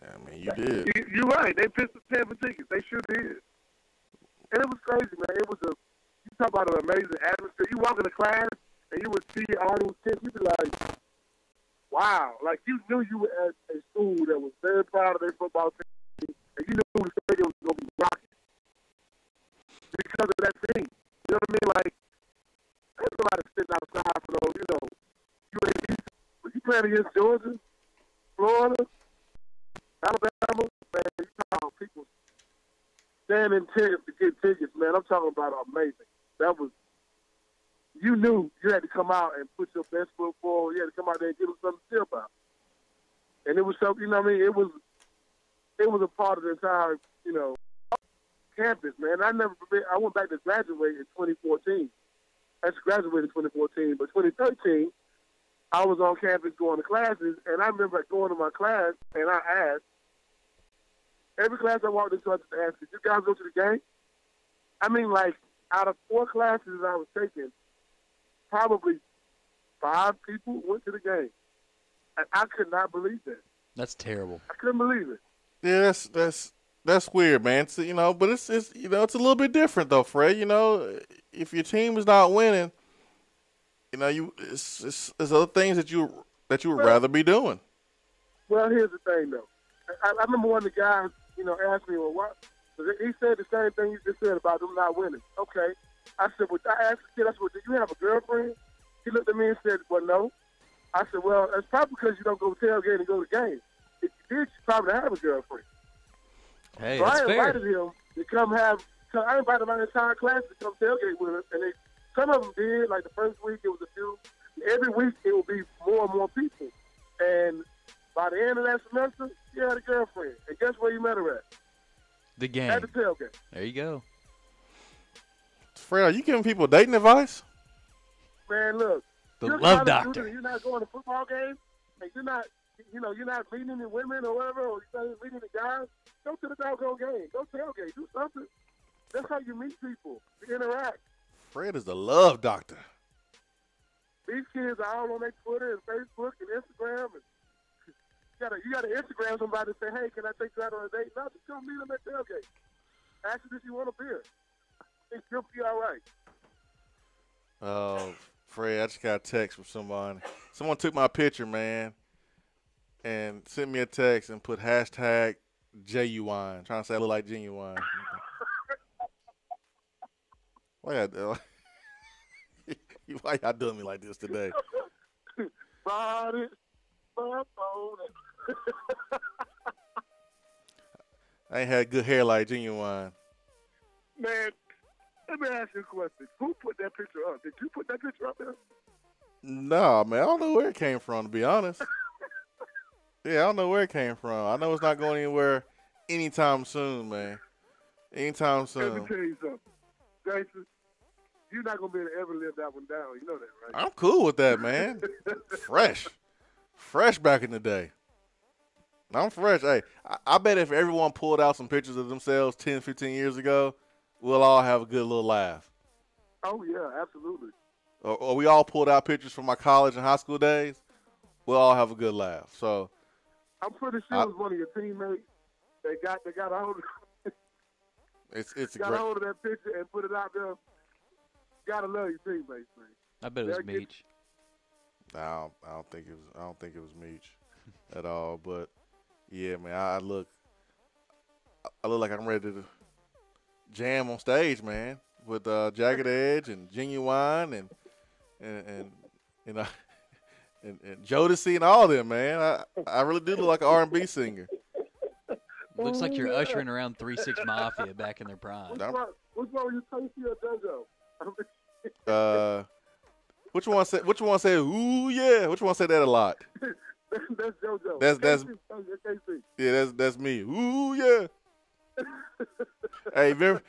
I mean, you did. You're right. They pinched a tent for tickets. They sure did. And it was crazy, man. It was you talk about an amazing atmosphere. You walk into class and you would see all those tents. You'd be like, wow. Like you knew you were at a school that was very proud of their football team. And you knew the stadium was going to be rocking because of that team. You know what I mean? Like, there's a lot of sitting outside for those, you playing against Georgia, Florida, Alabama, man, you talking about people standing tents to get tickets, man. I'm talking about amazing. That was, you knew you had to come out and put your best foot forward. You had to come out there and give them something to feel about. And it was something, you know what I mean? It was a part of the entire, campus, man. I went back to graduate in 2014. I just graduated in 2014, but 2013, I was on campus going to classes, and I remember going to my class, and I asked, every class I walked into, I just asked, did you guys go to the game? I mean, like, out of 4 classes I was taking, probably 5 people went to the game. And I could not believe that. That's terrible. I couldn't believe it. Yeah, that's weird, man. So, but it's it's a little bit different though, Fred. If your team is not winning, it's other things that you would rather be doing. Well, here's the thing though. I remember one of the guys, asked me, well, what? He said the same thing you just said about them not winning. Okay. I said, well, I asked the kid, do you have a girlfriend? He looked at me and said, well, no. I said, well, it's probably because you don't go tailgate and go to games. If you did, you probably have a girlfriend. Hey, so that's I invited fair. him to come I invited my entire class to come tailgate with us, and some of them did. Like the first week, it was a few. Every week, it would be more and more people. And by the end of that semester, he had a girlfriend. And guess where you met her at? The game. At the tailgate. There you go. Fred, are you giving people dating advice? Man, look. The you're love doctor. You're not going to football games, and you're not meeting any women or whatever, or you're not meeting the guys. Go to the doggone game. Go tailgate. Do something. That's how you meet people. You interact. Fred is the love doctor. These kids are all on their Twitter and Facebook and Instagram. And you gotta Instagram somebody and say, hey, can I take you out on a date? No, just come meet them at tailgate. Ask her if she want a beer. I think she'll be all right. Oh, Fred, I just got a text from someone. Someone took my picture, man, and sent me a text and put hashtag Genuine, trying to say I look like Genuine. Why y'all doing me like this today? Body, I ain't had good hair like Genuine. Man, let me ask you a question. Who put that picture up? Did you put that picture up there? No, man, I don't know where it came from, to be honest. Yeah, I don't know where it came from. I know it's not going anywhere anytime soon, man. Anytime soon. Let me tell you something. Jason, you're not going to be able to ever live that one down. You know that, right? I'm cool with that, man. Fresh back in the day. I'm fresh. Hey, I bet if everyone pulled out some pictures of themselves 10, 15 years ago, we'll all have a good little laugh. Oh, yeah, absolutely. Or we all pulled out pictures from my college and high school days, we'll all have a good laugh. So I'm pretty sure it was one of your teammates that got a hold of hold of that picture and put it out there. Gotta love your teammates, man. I bet it was Meach. I don't think it was Meach at all. But yeah, man, I look like I'm ready to jam on stage, man, with Jagged Edge and Genuine and you know and Jodeci and all them, man. I really do look like an R&B singer. Looks like you're ushering around 3-6 Mafia back in their prime. What's wrong with you, Casey or JoJo? Which one say ooh yeah? Which one say that a lot? That's JoJo. That's KC. Yeah, that's me. Ooh yeah. Hey, remember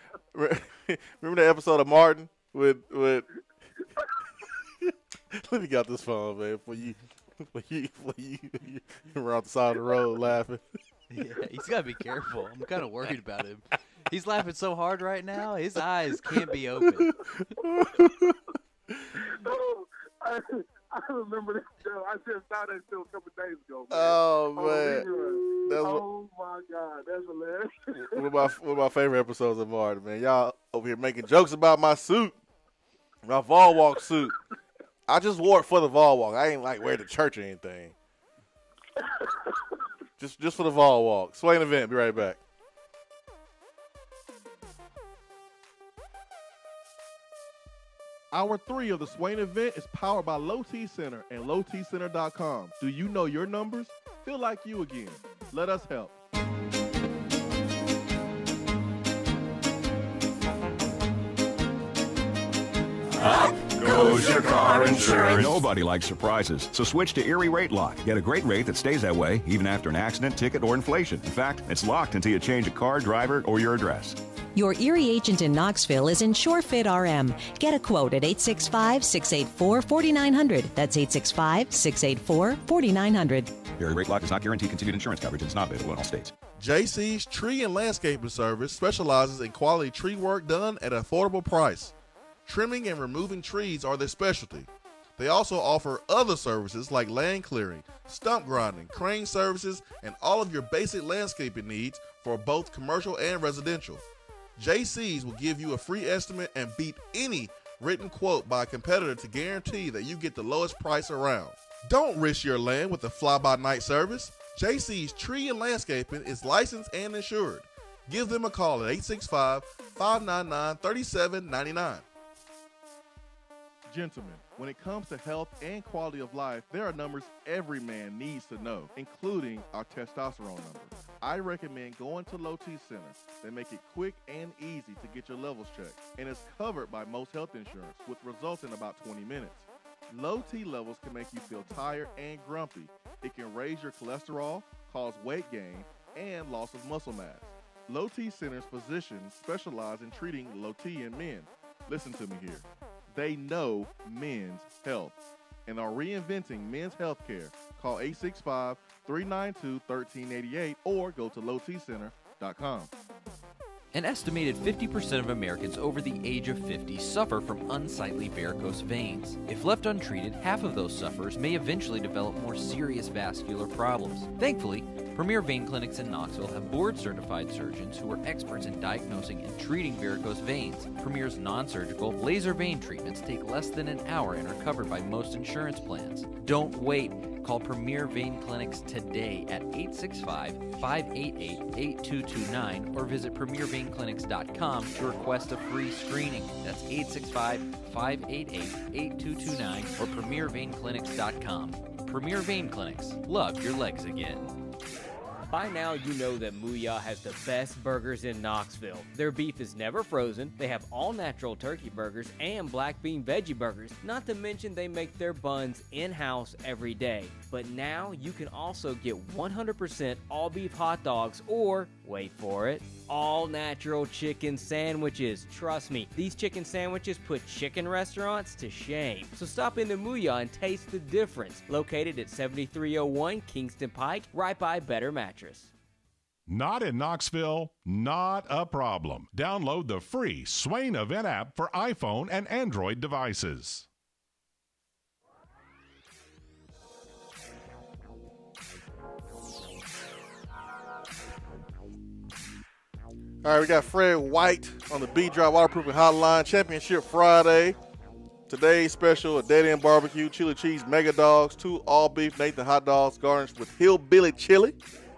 the episode of Martin with let me get this phone, man, for you you're on the side of the road laughing. Yeah, he's got to be careful. I'm kind of worried about him. He's laughing so hard right now, his eyes can't be open. Oh, I remember that show. I just saw that show a couple days ago, man. Oh, man. Oh, my God. That's hilarious. One of my favorite episodes of Martin, man. Y'all over here making jokes about my suit, my Vol Walk suit. I just wore it for the Vol Walk. I ain't like wear it to church or anything. Just for the Vol Walk. Swain Event. Be right back. Hour 3 of the Swain Event is powered by Low T Center and lowtcenter.com. Do you know your numbers? Feel like you again. Let us help. Up goes your car insurance. Nobody likes surprises, so switch to Erie Rate Lock. Get a great rate that stays that way even after an accident, ticket, or inflation. In fact, it's locked until you change a car, driver, or your address. Your Erie agent in Knoxville is InsureFit RM. Get a quote at 865-684-4900. That's 865-684-4900. Erie Rate Lock does not guarantee continued insurance coverage and is not available in all states. JC's Tree and Landscaping Service specializes in quality tree work done at an affordable price. Trimming and removing trees are their specialty. They also offer other services like land clearing, stump grinding, crane services, and all of your basic landscaping needs for both commercial and residential. JC's will give you a free estimate and beat any written quote by a competitor to guarantee that you get the lowest price around. Don't risk your land with a fly-by-night service. JC's Tree and Landscaping is licensed and insured. Give them a call at 865-599-3799. Gentlemen, when it comes to health and quality of life, there are numbers every man needs to know, including our testosterone number. I recommend going to Low T Center. They make it quick and easy to get your levels checked, and it's covered by most health insurance, with results in about 20 minutes. Low T levels can make you feel tired and grumpy. It can raise your cholesterol, cause weight gain, and loss of muscle mass. Low T Center's physicians specialize in treating low T in men. Listen to me here. They know men's health and are reinventing men's health care. Call 865-392-1388 or go to lowtcenter.com. An estimated 50% of Americans over the age of 50 suffer from unsightly varicose veins. If left untreated, half of those sufferers may eventually develop more serious vascular problems. Thankfully, Premier Vein Clinics in Knoxville have board-certified surgeons who are experts in diagnosing and treating varicose veins. Premier's non-surgical laser vein treatments take less than an hour and are covered by most insurance plans. Don't wait. Call Premier Vein Clinics today at 865-588-8229 or visit premierveinclinics.com to request a free screening. That's 865-588-8229 or premierveinclinics.com. Premier Vein Clinics. Love your legs again. By now, you know that Mooyah has the best burgers in Knoxville. Their beef is never frozen, they have all-natural turkey burgers and black bean veggie burgers, not to mention they make their buns in-house every day. But now, you can also get 100% all-beef hot dogs or, wait for it, all-natural chicken sandwiches. Trust me, these chicken sandwiches put chicken restaurants to shame. So stop into Mooyah and taste the difference. Located at 7301 Kingston Pike, right by Better Mattress. Not in Knoxville? Not a problem. Download the free Swain Event app for iPhone and Android devices. All right, we got Fred White on the B-Drive Waterproofing Hotline. Championship Friday. Today's special, a dead end barbecue, chili cheese mega dogs, 2 all-beef Nathan hot dogs garnished with hillbilly chili,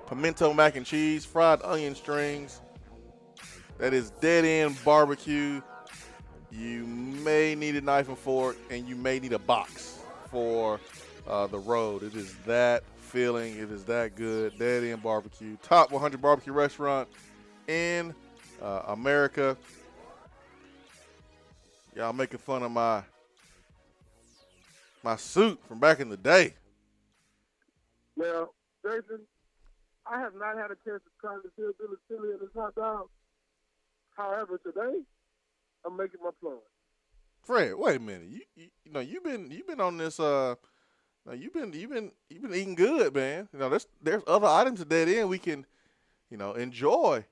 pimento mac and cheese, fried onion strings. That is dead end barbecue. You may need a knife and fork, and you may need a box for the road. It is that filling. It is that good. Dead end barbecue. Top 100 barbecue restaurant in America. Y'all making fun of my suit from back in the day. Now, Jason, I have not had a chance to try this hillbilly chili and this hot dog. However, today I'm making my plunge. Fred, wait a minute. You've been on this. You've been eating good, man. There's other items at that end we can, enjoy.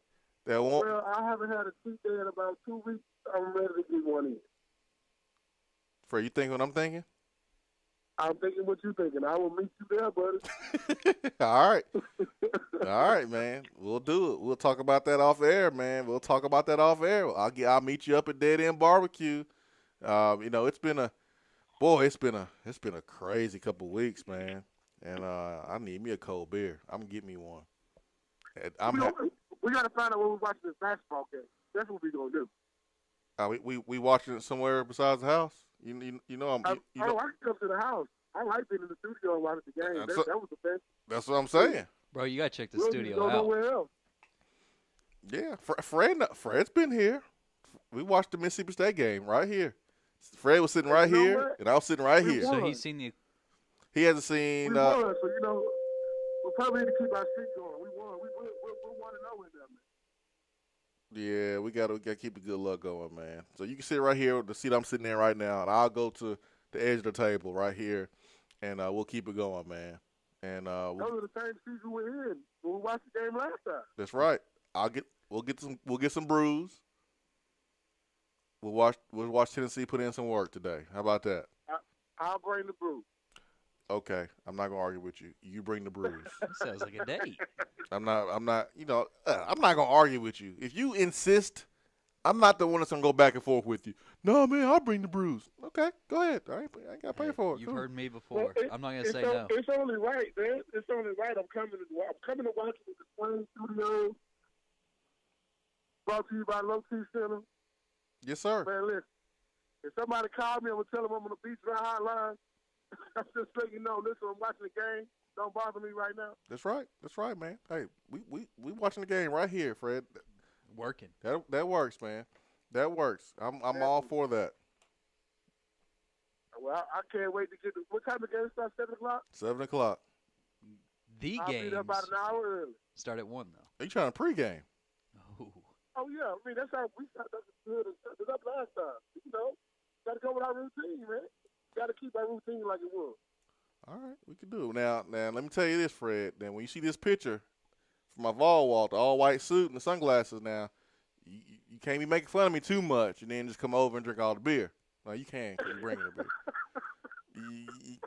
That won't. Well, I haven't had a cheat day in about 2 weeks. I'm ready to get one in. Fred, you think what I'm thinking? I'm thinking what you're thinking. I will meet you there, buddy. All right. All right, man. We'll do it. We'll talk about that off air, man. We'll talk about that off air. I'll meet you up at Dead End Barbecue. It's been a crazy couple of weeks, man. And I need me a cold beer. I'm gonna get me one. We got to find out when we're watching this basketball game. That's what we're gonna do. We watching it somewhere besides the house. I can come to the house. I like being in the studio and watching the game. That was the best. That's what I'm saying. Bro, you got to check the studio go out. Nowhere else. Yeah, Fred's been here. We watched the Mississippi State game right here. Fred was sitting right here, and I was sitting right here. So he's seen the. He hasn't seen. We won, so we probably need to keep our streak going. We won. We're 1-0 in there, man. Yeah, we gotta keep the good luck going, man. So you can sit right here, the seat I'm sitting in right now, and I'll go to the edge of the table right here, and we'll keep it going, man. And those are the same seats we were in when we watched the game last time. That's right. We'll get some brews. We'll watch Tennessee put in some work today. How about that? I'll bring the brew. Okay, I'm not gonna argue with you. You bring the brews. That sounds like a date. I'm not. I'm not gonna argue with you. If you insist, I'm not the one that's gonna go back and forth with you. No, man, I'll bring the brews. Okay, go ahead. I ain't got to pay for it. You've heard me before. I'm not gonna say no. It's only right, man. It's only right. I'm coming to watch it at the Swain Studios. Brought to you by Low T Center. Yes, sir. Man, listen. If somebody called me, I'm gonna tell them I'm on the B-Drive hotline. I'm just letting you know. Listen, I'm watching the game. Don't bother me right now. That's right. That's right, man. Hey, we watching the game right here, Fred. Working. That works, man. That works. I'm all for that. Well, I can't wait to get to. What time the game starts? 7 o'clock. 7 o'clock. The I'll game. be there about an hour early. Start at 1 though. Are you trying to pregame? Oh yeah. I mean that's how we started it up last time. Got to go with our routine, man. Got to keep our routine like it was. All right, we can do it. Now, let me tell you this, Fred. Then when you see this picture from my Vol wall, the all-white suit and the sunglasses now, You can't be making fun of me too much and then just come over and drink all the beer. No, you can because you're bringing the beer.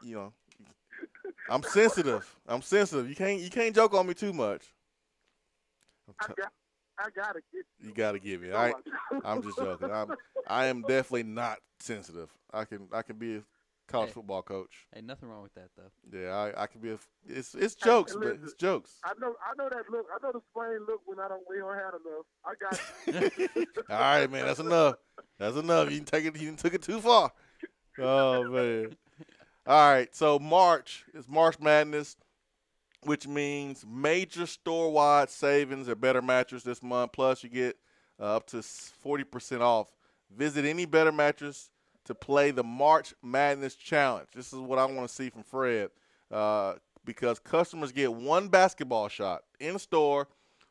You know, I'm sensitive. You can't joke on me too much. I gotta get you. Gotta give it. I'm just joking. I am definitely not sensitive. I can be a college football coach. Ain't nothing wrong with that though. Yeah, I can be it's jokes, but it's jokes. I know that look. I know the Swain look when we don't have enough. I got you. All right, man. That's enough. That's enough. You took it too far. Oh man. All right. So March is March Madness, which means major store-wide savings at Better Mattress this month. Plus, you get up to 40% off. Visit any Better Mattress to play the March Madness Challenge. This is what I want to see from Fred because customers get one basketball shot in store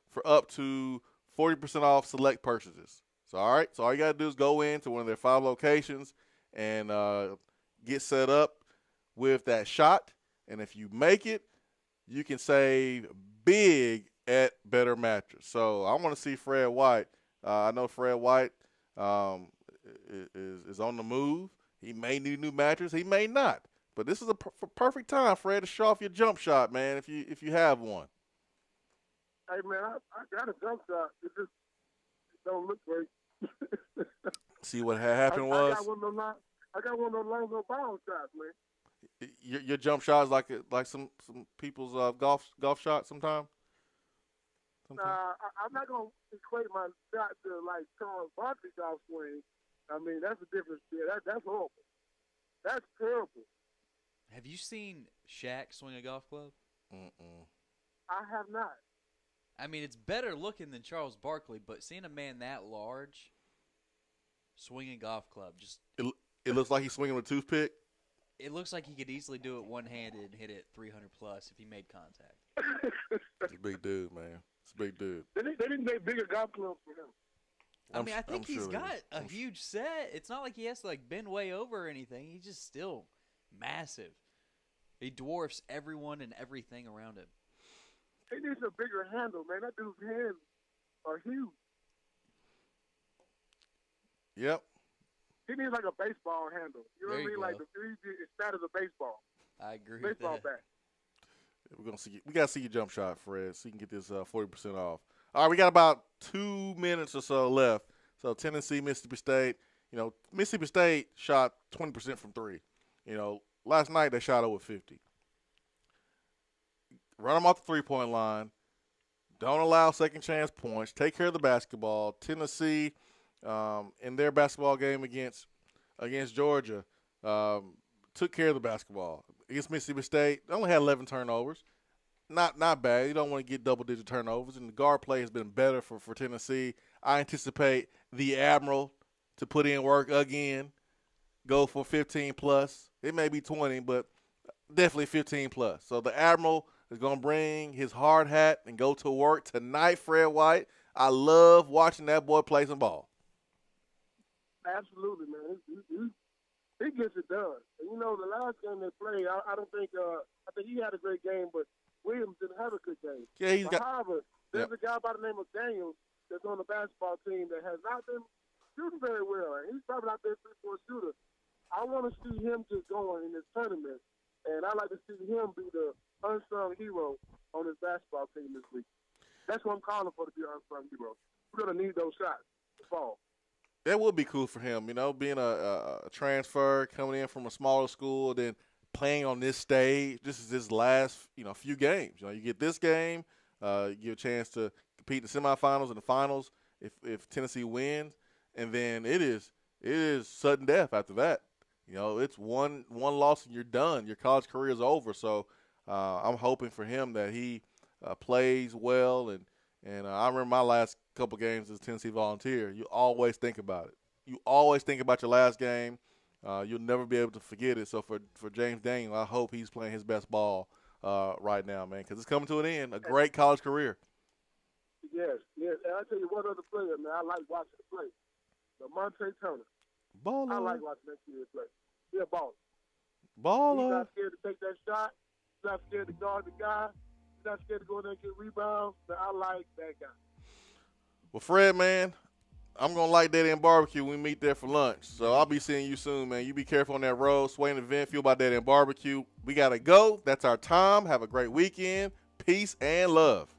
for up to 40% off select purchases. So, all right. So, all you got to do is go into one of their 5 locations and get set up with that shot. And if you make it, you can save big at Better Mattress. So I want to see Fred White. I know Fred White is on the move. He may need a new mattress. He may not. But this is a perfect time, Fred, to show off your jump shot, man, if you have one. Hey, man, I got a jump shot. It don't look great. See what happened was? I got one of those long ball shots, man. Your jump shot is like some people's golf shot sometimes? I'm not going to equate my shot to like Charles Barkley golf swing. I mean, that's a difference. Yeah, that's horrible. That's terrible. Have you seen Shaq swing a golf club? I have not. I mean, it's better looking than Charles Barkley, but seeing a man that large swing a golf club, it looks like he's swinging with a toothpick. It looks like he could easily do it one-handed and hit it 300 plus if he made contact. He's a big dude, man. He's a big dude. They didn't make bigger golf clubs for him. I think he's got a huge set. It's not like he has to like bend way over or anything. He's just still massive. He dwarfs everyone and everything around him. He needs a bigger handle, man. That dude's hands are huge. Yep. He needs like a baseball handle. You know what I mean? Like it's fat as a baseball. I agree. Baseball with that. bat. We're gonna see. We gotta see your jump shot, Fred, so you can get this 40% off. All right, we got about 2 minutes or so left. So Tennessee, Mississippi State. You know, Mississippi State shot 20% from 3. You know, last night they shot over 50. Run them off the 3-point line. Don't allow second chance points. Take care of the basketball. Tennessee, in their basketball game against Georgia, took care of the basketball. Against Mississippi State, they only had 11 turnovers. Not bad. You don't want to get double-digit turnovers, and the guard play has been better for Tennessee. I anticipate the Admiral to put in work again, go for 15+. It may be 20, but definitely 15+. So the Admiral is going to bring his hard hat and go to work tonight, Fred White. I love watching that boy play some ball. Absolutely, man. He gets it done. And, you know, the last game they played, I don't think I think he had a great game, but Williams didn't have a good game. Yeah, however, there's a guy by the name of Daniels that's on the basketball team that has not been shooting very well. And he's probably not their 3-4 shooter. I want to see him just going in this tournament, and I like to see him be the unsung hero on his basketball team this week. That's what I'm calling for, to be an unsung hero. We're going to need those shots to fall. That would be cool for him, you know, being a transfer, coming in from a smaller school, then playing on this stage. This is his last, few games. You know, you get this game, you get a chance to compete in the semifinals and the finals if Tennessee wins, and then it is sudden death after that. You know, it's one loss and you're done. Your college career is over. So I'm hoping for him that he plays well. And I remember my last couple games as a Tennessee Volunteer. You always think about it. You always think about your last game. You'll never be able to forget it. So for James Daniel, I hope he's playing his best ball right now, man, because it's coming to an end. A great college career. Yes. And I'll tell you one other player, man, I like watching him play. Lamonte Turner. Baller. I like watching that kid play. He's a baller. Baller. He's not scared to take that shot. He's not scared to guard the guy. He's not scared to go in there and get rebounds. But I like that guy. Well, Fred, man, I'm going to like Daddy and Barbecue when we meet there for lunch. So I'll be seeing you soon, man. You be careful on that road. Swain Event, Fueled by Daddy and Barbecue. We got to go. That's our time. Have a great weekend. Peace and love.